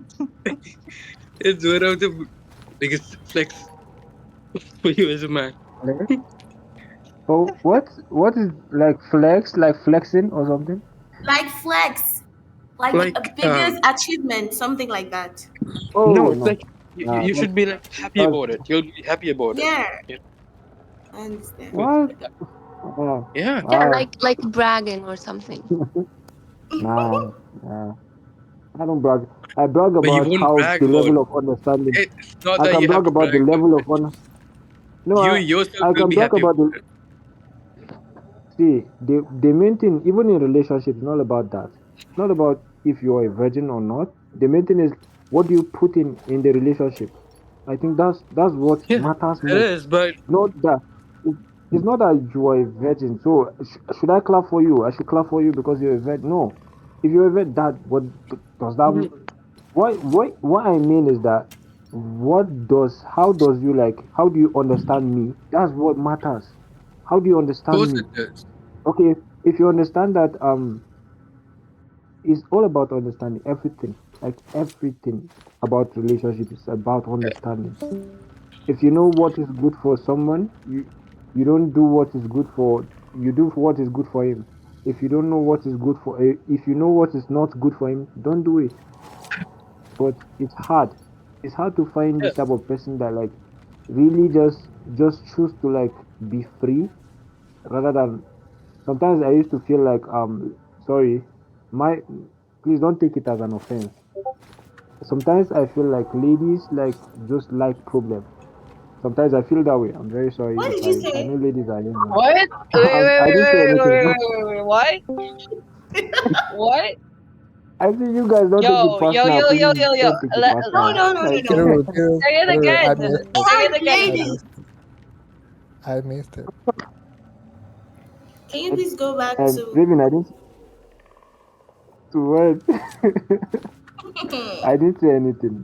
It's one of the biggest flex for you as a man. Oh, what is like flex, like flexing or something? Like flex, like a biggest achievement, something like that. Oh No, it's no. like you should be like happy about it. You'll be happy about it. Yeah, Yeah. I understand. What? Yeah. Yeah, Wow. like bragging or something. Nah, nah. I don't brag. I brag But you about won't how brag the about level it. of understanding. It's not I that can you have brag to about the brag, but level of no. you yourself I will can be brag happy about the about it. see the main thing. Even in relationships, it's not about that. It's not about if you are a virgin or not. The main thing is what do you put in the relationship. I think that's what Yeah, matters it most. is, but Not that. it- It's not that you are a virgin. So should I clap for you? I should clap for you because you're a virgin. No, if you're a virgin, that what does that? Mhm. What I mean is that how does you like how do you understand me? That's what matters. How do you Of understand course me? it does. Okay, if you understand that it's all about understanding everything. Like everything about relationship is about understanding. If you know what is good for someone, you don't do what is good for you do what is good for him. If you don't know what is good for if you know what is not good for him, don't do it. But it's hard. It's hard to find Yeah. this type of person that like really just choose to like be free rather than sometimes I used to feel like sorry, my please don't take it as an offense. Sometimes I feel like ladies like just like problem. Sometimes I feel that way. I'm very sorry What if did you I say? know ladies are here now. What? Wait, wait, wait, I didn't say wait, wait, anything. wait, wait, wait, what? What? I think you guys don't take it Yo, yo, personal. yo, yo, Please yo, yo. don't take it No, personal. no, no, no, Like no. Dude, dude, Say it dude, again. I missed it. Say it Hard I again. ladies. missed it. I missed it. Can you please go back and to? Raven, I didn't to what I didn't say anything,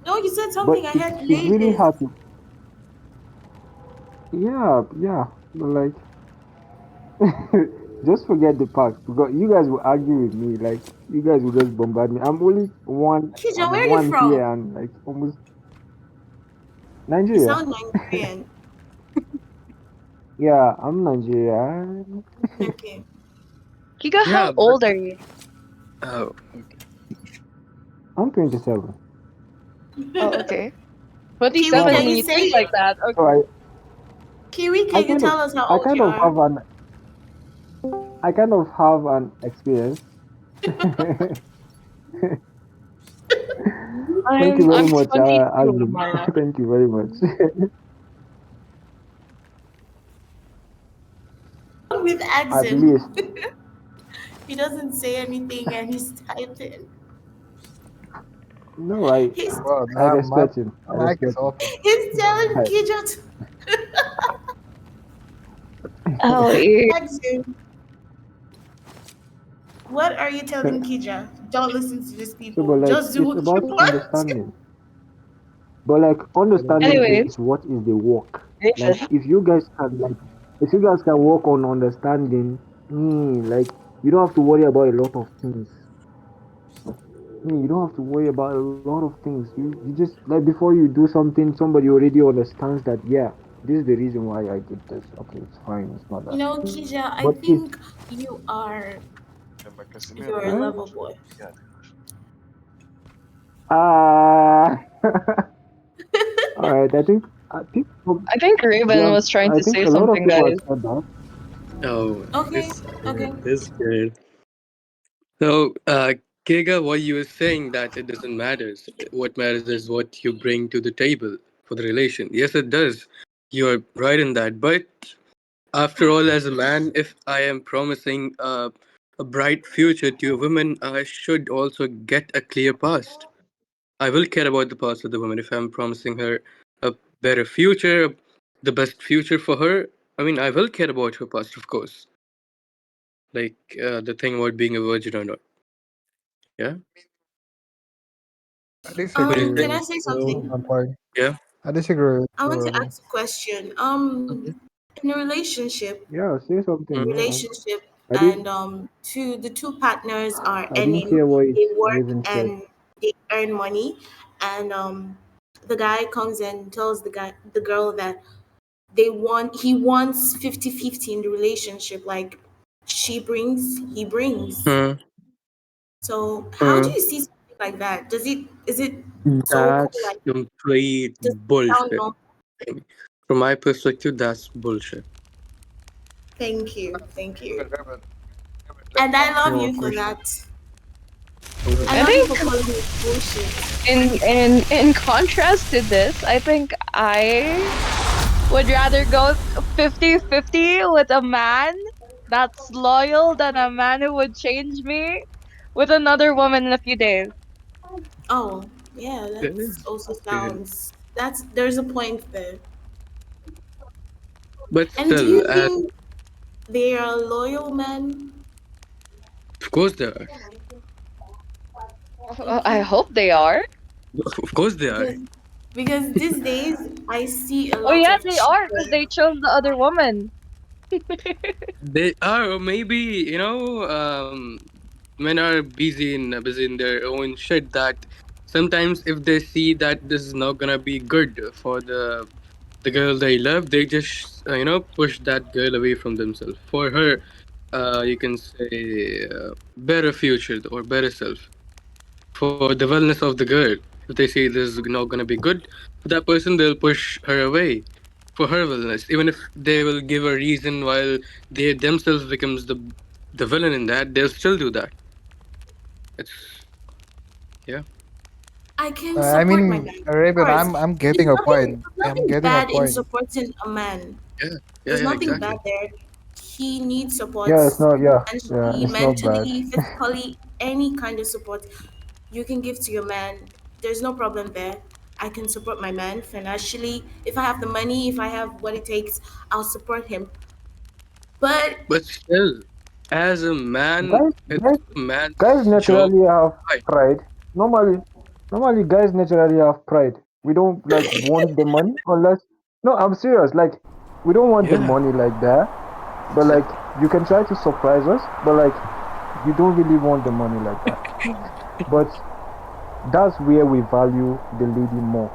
No, you said but something. I it's had it's really ladies. hard to yeah, but like just forget the past because you guys will argue with me. Like you guys will just bombard me. I'm only one. Kija, where I'm are you one from? here and like almost You Nigeria. sound Nigerian. Yeah, I'm Nigeria. Okay. Giga, Yeah, how but old are you? oh, I'm 27. Oh, okay. Kiwi, Yeah, 27 but can and you you say speak like it? that. so Okay. Kiwi, I can you kind of tell us how I old kind you of are? have an I kind of have an experience. Thank you very I'm much, 22, Azim. Maya. Thank you very much. With At Axim. least, He doesn't say anything and he's typing. no, I He's Well, I now respect him. I my mic is respect him. open. he's telling I, Kija to Oh, you. Axim. What are you telling Kija? Don't listen to these so, but people. like, Just do it's what you about want. understanding. But like, understanding Anyways, is what is the work. Like, Nathan. if you guys can work on understanding, like, you don't have to worry about a lot of things. You don't have to worry about a lot of things. You just like before you do something, somebody already understands that. Yeah, this is the reason why I did this. Okay, it's fine. It's not You that. know, Kija, I But if think you're a huh? lover boy. Ah, all right. I think I think Raven yeah. was trying I to think say a lot of something, people have guys. said that. oh, Okay, it's okay. good. It's good. So, Kega, what you were saying that it doesn't matter. What matters is what you bring to the table for the relation. Yes, it does. You're right in that. But after all, as a man, if I am promising a bright future to a woman, I should also get a clear past. I will care about the past of the woman if I'm promising her a better future, the best future for her. I mean, I will care about her past, of course. Like the thing about being a virgin or not. Yeah. I What do you disagree Can think? I with say you something? one point. Yeah. I disagree with I you, want to Raven. ask a question. In a relationship, Yeah, say something. Yeah, relationship, I did. and the two partners are I didn't earning, hear what they work Raven said. and they earn money, and the guy comes and tells the girl that he wants 50-50 in the relationship, like She brings, he brings. Hmm. So how do you see something like that? Is it so That's like complete does it sound bullshit. normal? From my perspective, that's bullshit. Thank you. And I love No you for question. that. Okay. I I love you think for calling me bullshit. in contrast to this, I think I would rather go 50-50 with a man that's loyal than a man who would change me with another woman in a few days. Oh, yeah, That that's is also fair. sounds there's a point there. But And do still, you as think they are loyal men? of course they are. I hope they are. Of course they are. Because these days I see a Oh lot yeah, of they are because cheating. they chose the other woman. They are, or maybe men are busy in their own shit. That sometimes if they see that this is not gonna be good for the girl they love, they just push that girl away from themselves for her. You can say better future or better self for the wellness of the girl. If they see this is not gonna be good for that person, they'll push her away for her wellness, even if they will give a reason while they themselves becomes the villain in that, they'll still do that. It's yeah. I can I support my mean, man. Of Raven, course. I'm getting a point. There's I'm nothing getting a bad in point. supporting a man. Yeah, yeah, There's yeah, nothing bad exactly. there. He needs support Yeah, it's not. Yeah, yeah, financially, it's not bad. mentally, physically, any kind of support you can give to your man. There's no problem there. I can support my man financially. If I have the money, if I have what it takes, I'll support him. But But still, as a man, Guys, it's guys, a man's guys job. naturally have Right. pride. Normally, guys naturally have pride. We don't like want the money unless. No, I'm serious. Like, we don't want the Yeah. money like that. But like, you can try to surprise us. But like, you don't really want the money like that. But that's where we value the lady more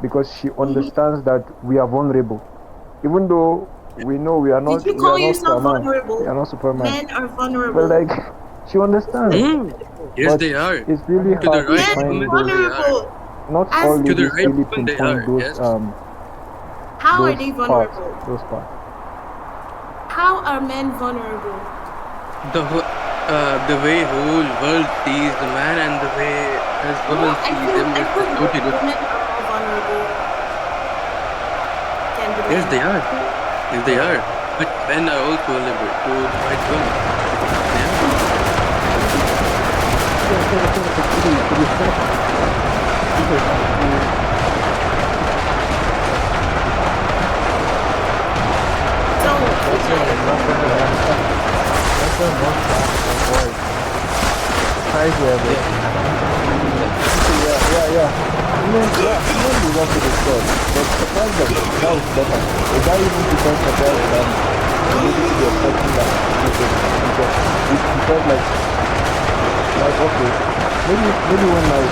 because she understands that we are vulnerable. Even though we know we are did not, you we call are not yourself Superman. We vulnerable? are not Superman. Men are But vulnerable. like, she understands. Yes, But they are. it's really To the hard to right Men are find woman, those. they are. vulnerable. Not As all To the ladies right really woman, they pinpoint are. Yes. how are those they parts. vulnerable? Those parts. How are men vulnerable? The way whole world sees the man and the way as No, women see them I is feel totally like different. women are more vulnerable than the Yes, they men. are. Yes, they are. But men are also vulnerable to the right woman. They are. Right here, bro. Yeah. Even we want to discuss, but surprise them. That was better. The guy even becomes surprised that maybe to be expecting that he felt like okay, maybe when my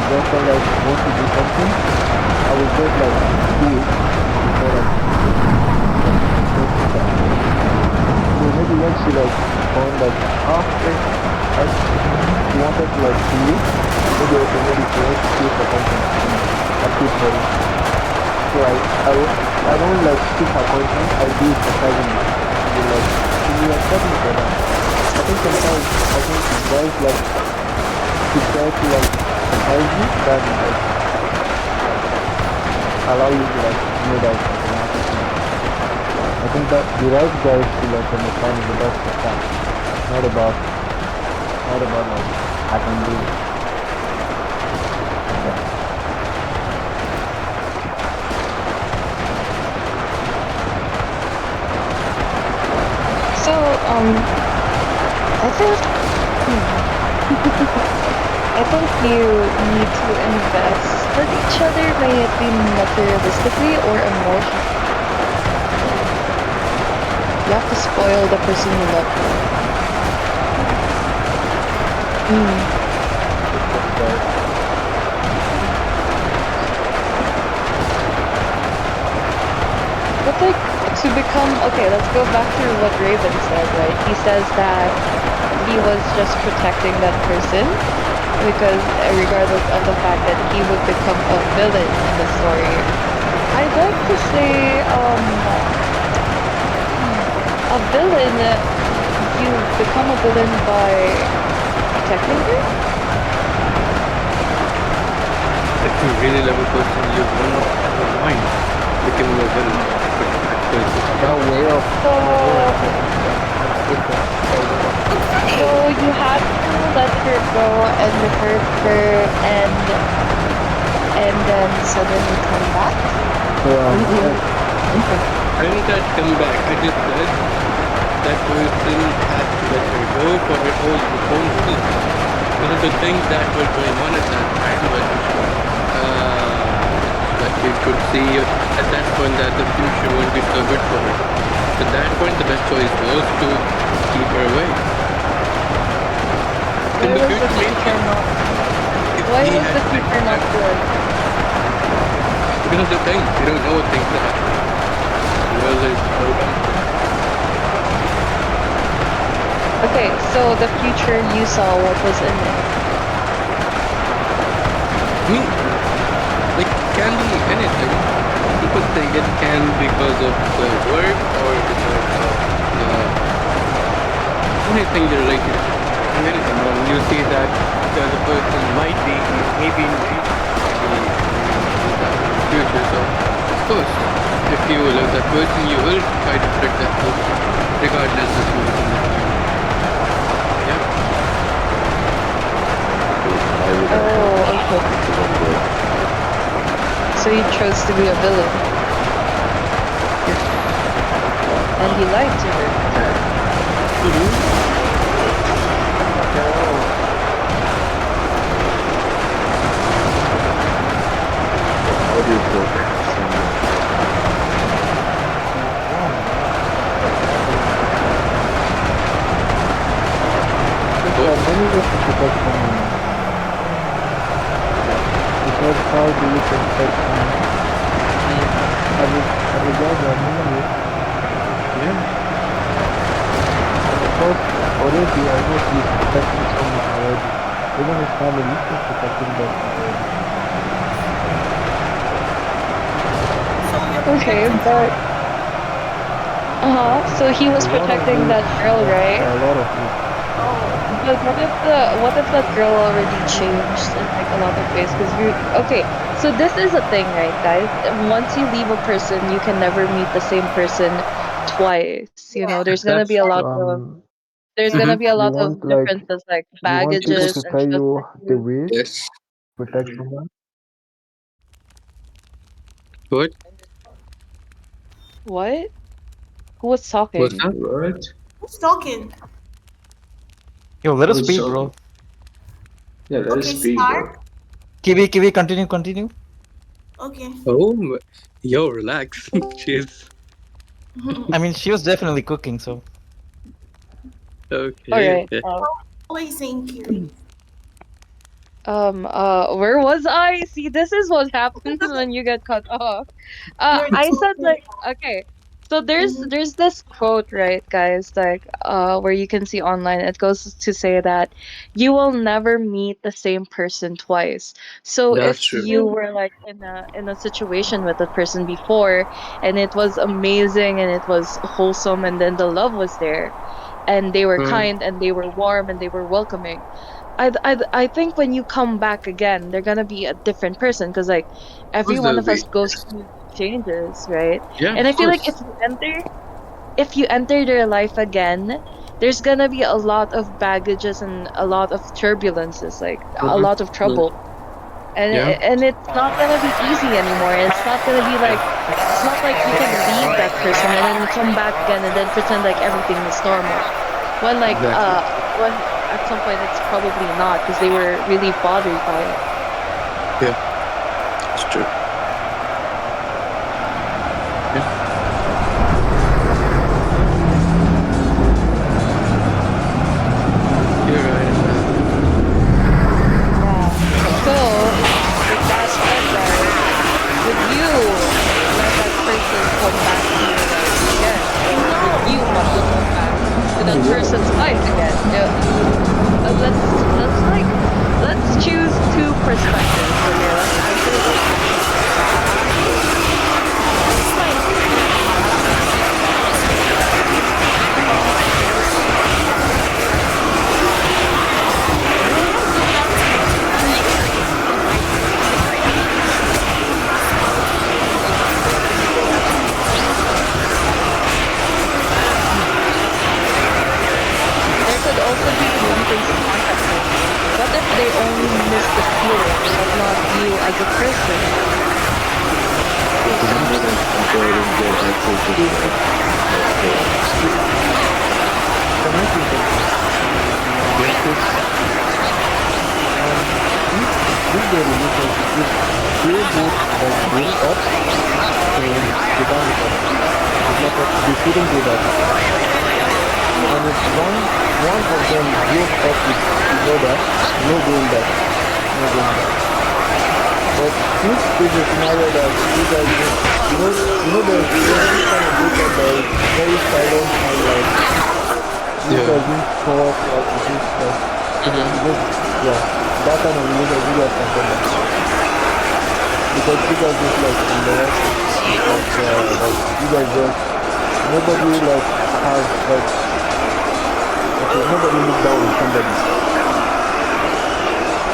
girlfriend like wants to do something, I will just like do it before like so maybe when she like found like okay, she wanted to like do it, maybe okay, maybe she wants to pay for something. I pay for it. So I don't like skip her conscience, I do it surprisingly. They like she will accept me for that. I think sometimes guys like to try to like surprise you than like allow you to like know that it's automatic. I think that the right guys to like understand is about surprise. Not about like I can do it. Yeah. So, I think I think you need to invest with each other, may it be materialistically or emotionally. You have to spoil the person you love. But like, to become okay, let's go back to what Raven said, right? He says that he was just protecting that person because regardless of the fact that he would become a villain in the story. I'd like to say a villain, you become a villain by protecting her? If you really love a person, you will not ever mind becoming a villain. The way of So you have to let her go and hurt her and then suddenly come back? I didn't that come back. I just said that person had to let her go for her own good. One of the things that were going on at that time was that you could see at that point that the future won't be so good for her. At that point, the best choice was to keep her away. Why was the future not good? Because of the things, you don't know what things are happening. Well, there's no Okay, so the future you saw, what was in it? It can be anything. People say it can because of the work or because of anything related. Anything. When you see that the other person might be maybe in the future. So, of course, if you love that person, you will try to protect that person, regardless of who is in the future. Oh, okay. So he chose to be a villain. And he lied to her. Because how do you protect someone? Every guy that memory. Yeah. Because already I know he's protecting someone already. Even his family is protecting them already. Okay, but so he was protecting that girl, right? A lot of you. But what if that girl already changed in like a lot of ways? Because okay, so this is a thing, right, guys? Once you leave a person, you can never meet the same person twice. You know, there's gonna be a lot of differences like baggages to and tell stuff stuff you like the that. ways protect someone. What? What? Who was talking? What's that? What? Who's talking? Yo, let us speak, bro. Yeah, let us speak, bro. Kiwi, continue. Okay. Oh, yo, relax. Cheers. I mean, she was definitely cooking, so. Okay. Alright. Always saying Kiri. Where was I? See, this is what happens when you get cut off. You're I said talking. like, okay, so there's this quote, right, guys, like where you can see online. It goes to say that you will never meet the same person twice. So That's if true. you were like in a situation with a person before and it was amazing and it was wholesome and then the love was there and they were kind and they were warm and they were welcoming. I think when you come back again, they're gonna be a different person because like every one of us goes through changes, right? Yeah, And I of feel like course. if you enter their life again, there's gonna be a lot of baggages and a lot of turbulences, like a lot of trouble. And Yeah. and it's not gonna be easy anymore. It's not gonna be like it's not like you can leave that person and then come back again and then pretend like everything is normal. When like when at some point it's probably not because they were really bothered by it. Yeah, it's true. You're right. So with that said, guys, would you let that person come back to your life? person's mind again. Let's choose two perspectives. Okay, let's there could also be one thing to contact them. What if they only miss the feeling, but not you as a person? If the relationship, if they both break up, so they can't they shouldn't do that. And if one of them broke up with the other, no doing that. No doing that. But if it's a scenario that you guys there's this kind of breakup that is very silent and like you doesn't talk or it is that kind of relationship you guys can come back. Because you guys just like in the rest like you guys just nobody like has like nobody look down on somebody.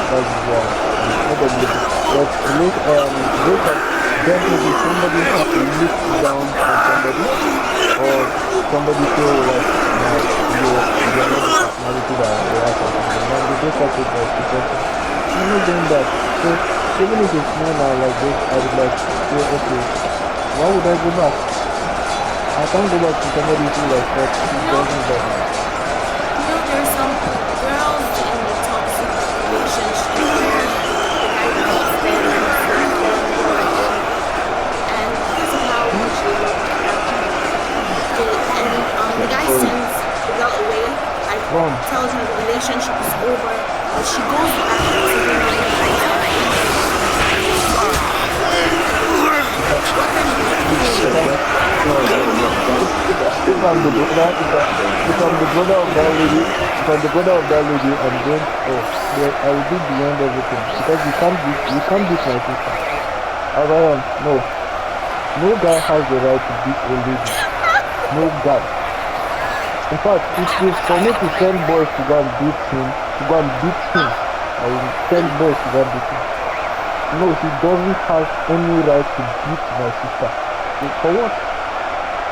That's wrong. Nobody look but look at definitely somebody has to look down on somebody or somebody feel like you're not the personality that they have or something. Now they break up with like the person. I'm not doing that. So even if it's more now like this, I would like say, okay, why would I go back? I can't go back to somebody who like that who doesn't love me. There's some girls in the toxic relationship where the guy loves them and serves them and because of how much they love them, the guy sends the girl away, like tells her the relationship is over, but she goes back to the If I'm the brother of that lady, I'm going, I will do beyond everything because you can't beat my sister. Abraham, no guy has the right to beat a lady. No guy. In fact, it is for me to send boys to go and beat him, I will send boys to go and beat him. No, he doesn't have any right to beat my sister. For what?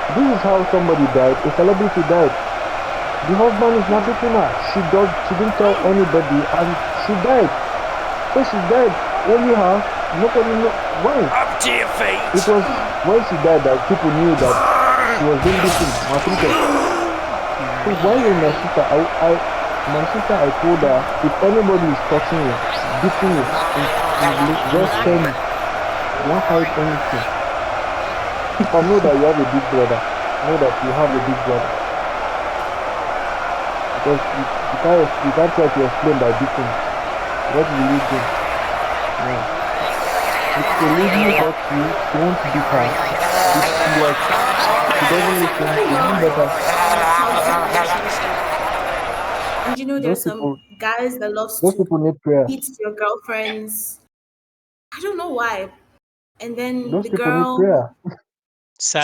This is how somebody died. A celebrity died. The husband is not beating her. She didn't tell anybody and she died. So she died. Only her. Nobody know why. Up to your feet. It was when she died that people knew that she was being beaten. My sister. So why is my sister? I told her if anybody is touching you, beating you, just tell me. Don't hide anything. If I know that you have a big brother, know that you have a big brother. Because you can't try to explain by beating. What will you do? No. If the lady hurts you, you won't beat her. If she doesn't listen, you do better. And you know there's some guys that loves Those people need prayer. beat their girlfriends. I don't know why. And then Those the people need girl prayer.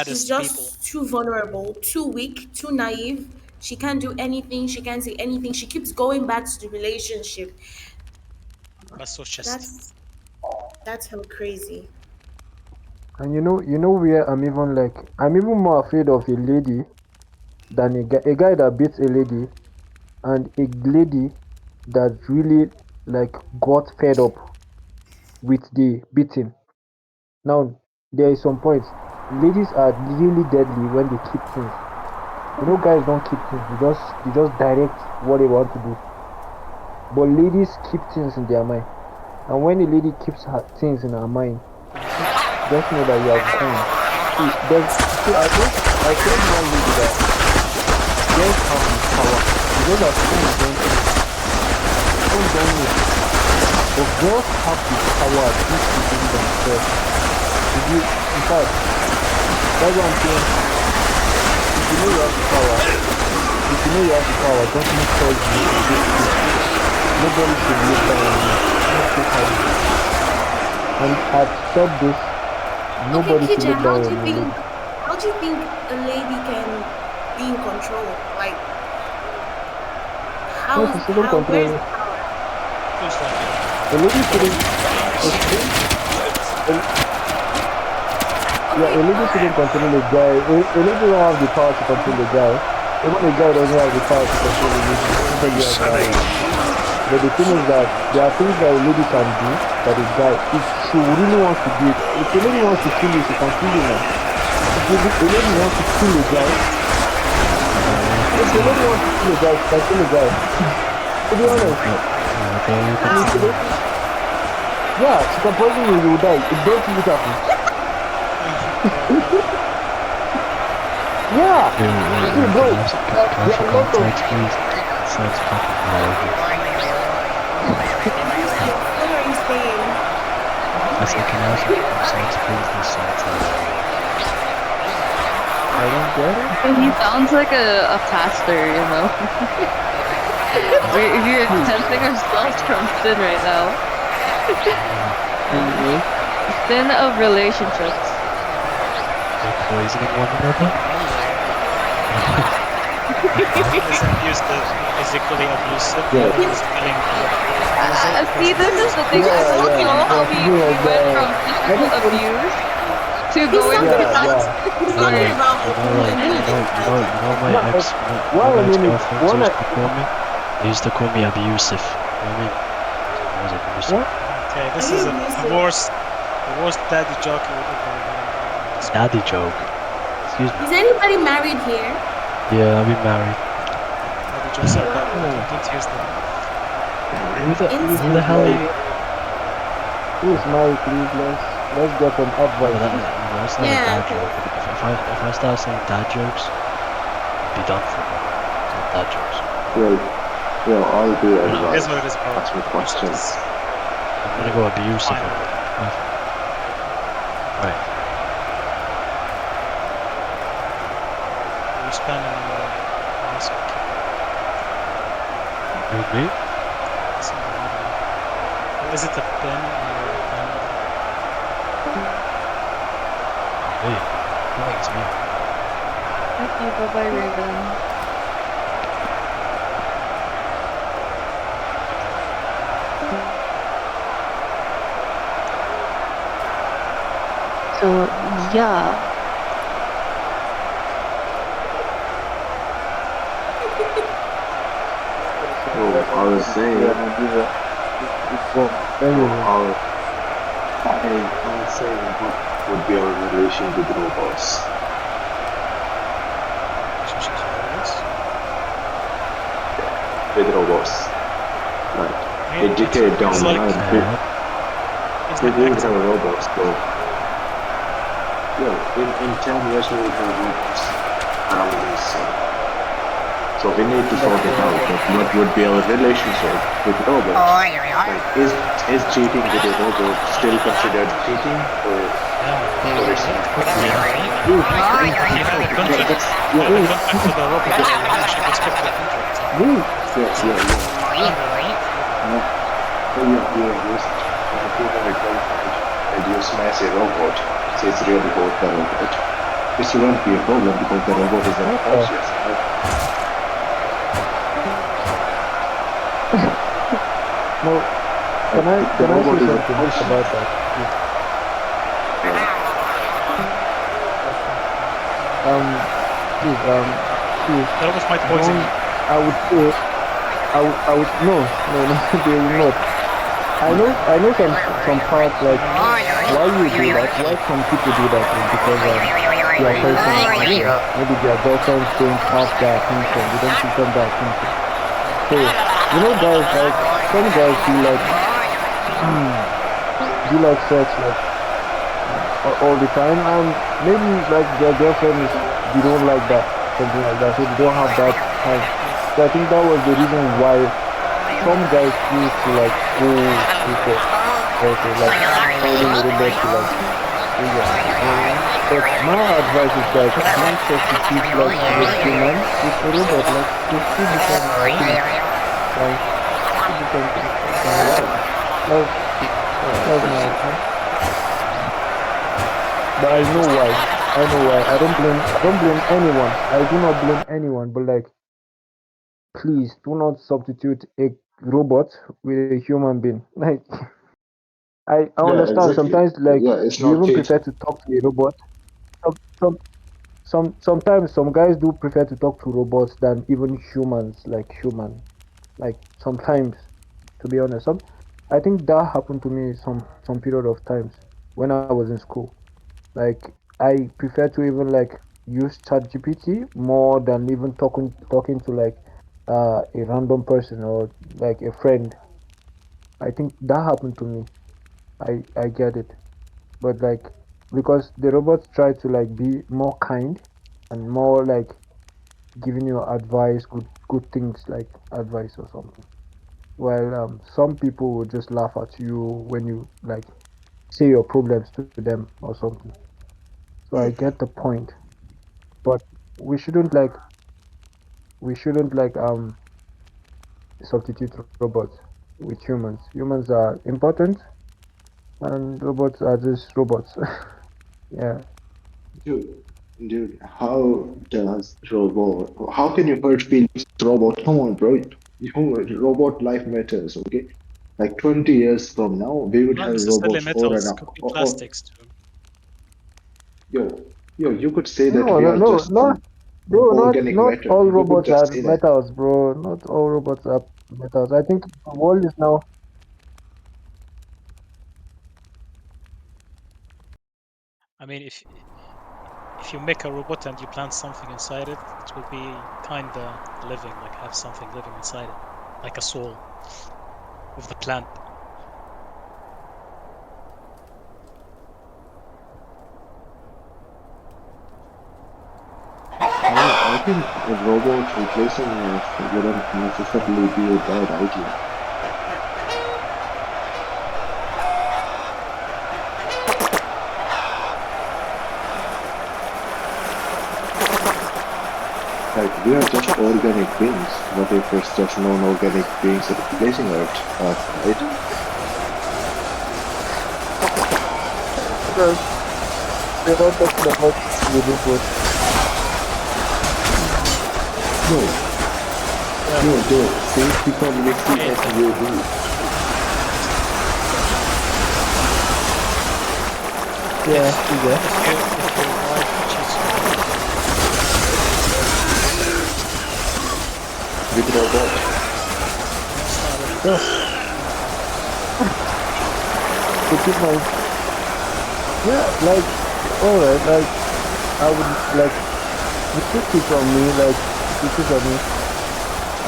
she's just too vulnerable, too weak, too naive. She can't do anything. She can't say anything. She keeps going back to the relationship. That's hell crazy. And you know where I'm even more afraid of a lady than a guy that beats a lady and a lady that really like got fed up with the beating. Now there is some points. Ladies are really deadly when they keep things. You know, guys don't keep things. They just direct what they want to do. But ladies keep things in their mind. And when a lady keeps her things in her mind, just know that you are gone. I told one lady that girls have power. Because of things don't know. But girls have the power to do themselves. In fact, that's what I'm saying. If you know you have the power, if you know you have the power, don't make sure you do it. Nobody should look down on you. Don't take how you do. And I've said this, nobody Okay, should KJ, look down on you. how do you think a lady can be in control? Like, how? No, she shouldn't How? control Where's it. The lady shouldn't. Yeah, a lady shouldn't control the guy. A lady don't have the power to control the guy. Even the guy doesn't have the power to control the lady. Nobody has power. But the thing is that there are things that a lady can do that a guy, if she really wants to do it, if a lady wants to kill you, she can kill you now. If a lady wants to kill a guy, if a lady wants to kill a guy, she can kill a guy. To be honest. Yeah, she can poison you, you will die. It don't see it happen. Yeah! See, bro, there are lots of... I don't get it. He sounds like a pastor, you know. We're tempting ourselves from sin right now. Sin of relationships. They're poisoning one another? Isn't used to physically abusive. See, this is the thing. I don't know how we went from physical abuse to going to You know my ex-girlfriend used to call me abusive. You know what I mean? I was abusive. Okay, this is the worst daddy joke you would ever. Daddy joke. Excuse me. Is anybody married here? Yeah, I've been married. Daddy jokes are bad. Don't use them. Who the hell are you? Please, Mary, please, let's get an advice. That's not a dad joke. If I start saying dad jokes, it'd be done for me. Not dad jokes. Well, I'll do it. Here's what it is, bro. Ask me questions. I'm gonna go abusive on it. Right. You're spamming last week. With me? Is it a pen or a pen? Hey, I think it's me. Okay, bye-bye, Raven. So, yeah. I was saying, I was saying, what would be our relation with robots? With robots, like a decade down the line, we won't have robots, so in 10 years we will have robots around us. So we need to sort it out. Like, what would be our relationship with robots? Like, is cheating with a robot still considered cheating, or is and you smash a robot, so it's really about the robot. This shouldn't be a problem because the robot is unconscious, right? No, can I say something about that? Please, That was my poison. I would say, no, they will not. I know some parts, like, why you do that, why some people do that is because their person, maybe their girlfriends don't have that attention, they don't give them that attention. So, you know guys, like, some guys do like sex, like, all the time, and maybe, like, their girlfriend they don't like that, something like that, so they don't have that time. So I think that was the reason why some guys choose to, like, go with it, also, like, finding a robot to, like, But my advice is that don't substitute like the human with a robot. Like there's two different things. Like two different things. That's my opinion. But I know why. I don't blame anyone. I do not blame anyone. But like, please do not substitute a robot with a human being. Like, I understand sometimes like it's you not even Kate. prefer to talk to a robot. Sometimes some guys do prefer to talk to robots than even humans, like human. Like sometimes, to be honest, I think that happened to me some period of times when I was in school. Like I prefer to even like use ChatGPT more than even talking to like a random person or like a friend. I think that happened to me. I get it, but like because the robots try to like be more kind and more like giving you advice, good things like advice or something. While some people will just laugh at you when you like say your problems to them or something. So I get the point, but we shouldn't like substitute robots with humans. Humans are important, and robots are just robots. Yeah. Dude, how does robot? How can you hurt feelings, robot? Come on, bro. Robot life matters, okay? Like 20 years from now, we would Not have necessarily robots or metals, could be plastics too. you could say that No, we no, are no, just no, bro. organic Not matter. all You could robots just are say that. metals, bro. Not all robots are metals. I think the world is now. I mean, if you make a robot and you plant something inside it, it will be kinda living, like have something living inside it, like a soul of the plant. I think a robot replacing us wouldn't necessarily be a bad idea. Like, we are just organic beings. What if it's just non-organic beings replacing us, right? Because we're not talking about the robot. No, the things become mixy as we do. Yeah, If your wife cheats on With robot. Yes. To keep my like alright, like I would like you took it from me, like you took it on me.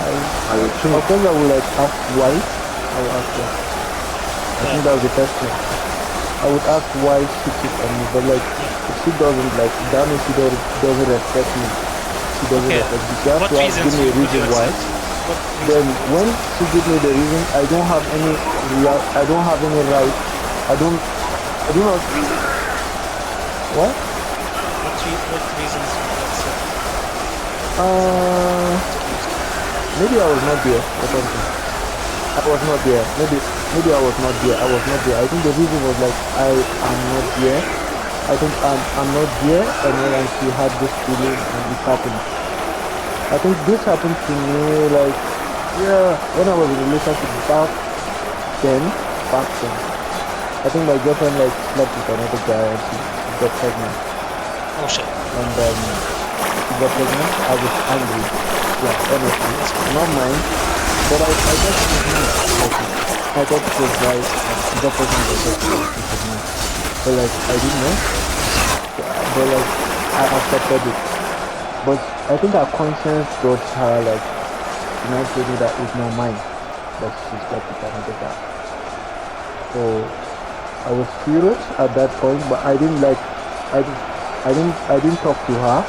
Of course I would like ask why. I will ask her. I think that was the first thing. I would ask why she took it on me, but like if she doesn't like that means she doesn't respect me. She doesn't respect me. She has to give me a reason why. Then when she gives me the reason, I don't have any right. I do not. What? what reasons would that say? Maybe I was not there or something. I was not there. Maybe I was not there. I was not there. I think the reason was like I am not there. I think I'm not there, and then she had this feeling and it happened. I think this happened to me like when I was in a relationship back then. I think my girlfriend like slept with another guy and she got pregnant. Oh shit. And she got pregnant. I was angry. Yeah, honestly. Not mine. But I thought it was me. I thought it was right. She got pregnant with it was me. But like I didn't know. But like I accepted it. But I think her conscience got her like she now told me that it's not mine. That she slept with another guy. So I was furious at that point, but I didn't talk to her.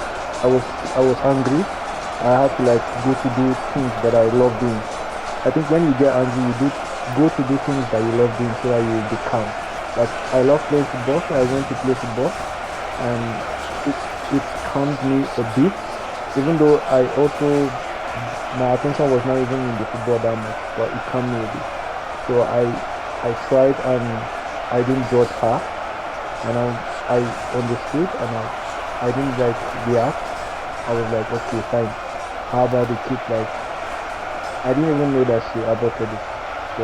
I was angry. I had to like go to do things that I love doing. I think when you get angry, you go to do things that you love doing so that you will be calm. Like I love playing football, so I went to play football, and it calmed me a bit. Even though my attention was not even in the football that much, but it calmed me a bit. So I tried and I didn't judge her, and I understood, and I didn't like react. I was like, okay, fine. How about the kid? Like, I didn't even know that she aborted it. So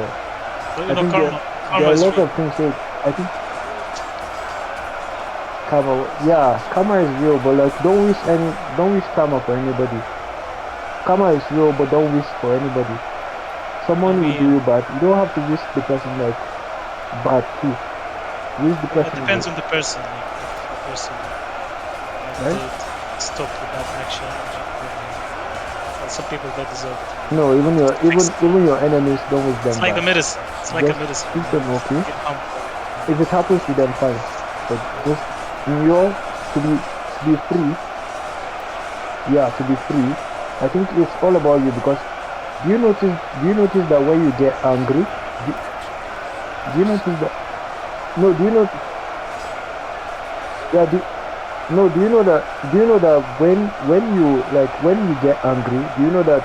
I think there are a lot of things. So I think karma is real, but like don't wish karma for anybody. Karma is real, but don't wish for anybody. Someone will do you bad. You don't have to wish the person like bad too. Wish the person. It depends on the person. Like, if the person did stop the bad action, some people that deserve it. No, even your enemies don't wish them It's like bad. the medicine. It's like a Just medicine. treat them okay. If it happens to them, fine. But just to be free. Yeah, to be free. I think it's all about you, because do you notice that when you get angry, do you notice that? No, do you know? Yeah, do you know that when you get angry, do you know that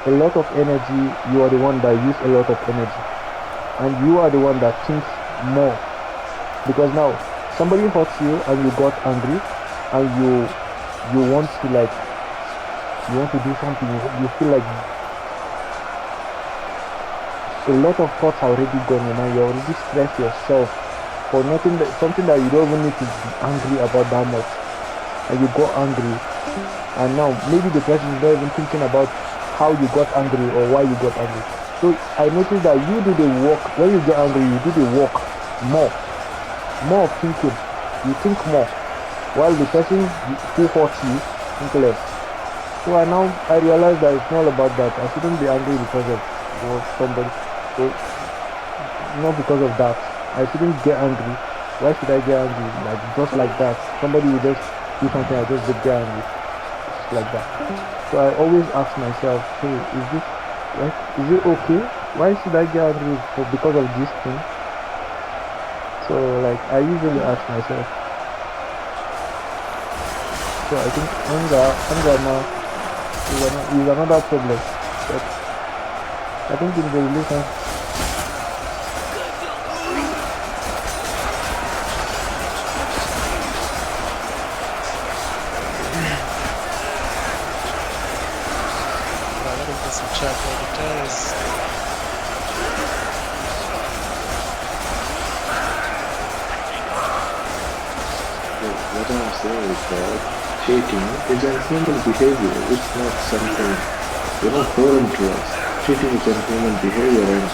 a lot of energy, you are the one that use a lot of energy, and you are the one that thinks more, because now somebody hurts you and you got angry and you want to do something, you feel like a lot of thoughts are already gone, and you already stressed yourself for something that you don't even need to be angry about that much, and you got angry, and now maybe the person is not even thinking about how you got angry or why you got angry. So I noticed that you do the work. When you get angry, you do the work more of thinking. You think more, while the person who hurts you think less. So I realized that it's not about that. I shouldn't be angry because of somebody. So not because of that. I shouldn't get angry. Why should I get angry? Like just like that. Somebody will just do something, I just get angry. Just like that. So I always ask myself, hey, is it okay? Why should I get angry because of this thing? So like I usually ask myself. So I think anger now is another problem. But I think in the relationship, Some chat for the terrorists. What I'm saying is that cheating is a human behavior. It's not something, foreign to us. Cheating is a human behavior, and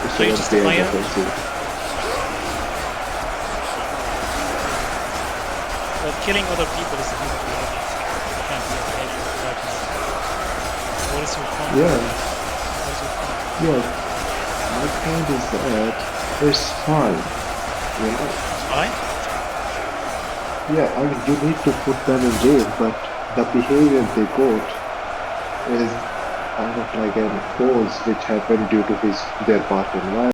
it's So you not justify it? offensive. Well, killing other people is a human behavior. It can't be a behavior. What is your point? Yeah. What is your point? Yeah. My point is that it's fine. Fine? Yeah, I mean, you need to put them in jail, but the behavior they got is kind of like an cause which happened due to their part in life.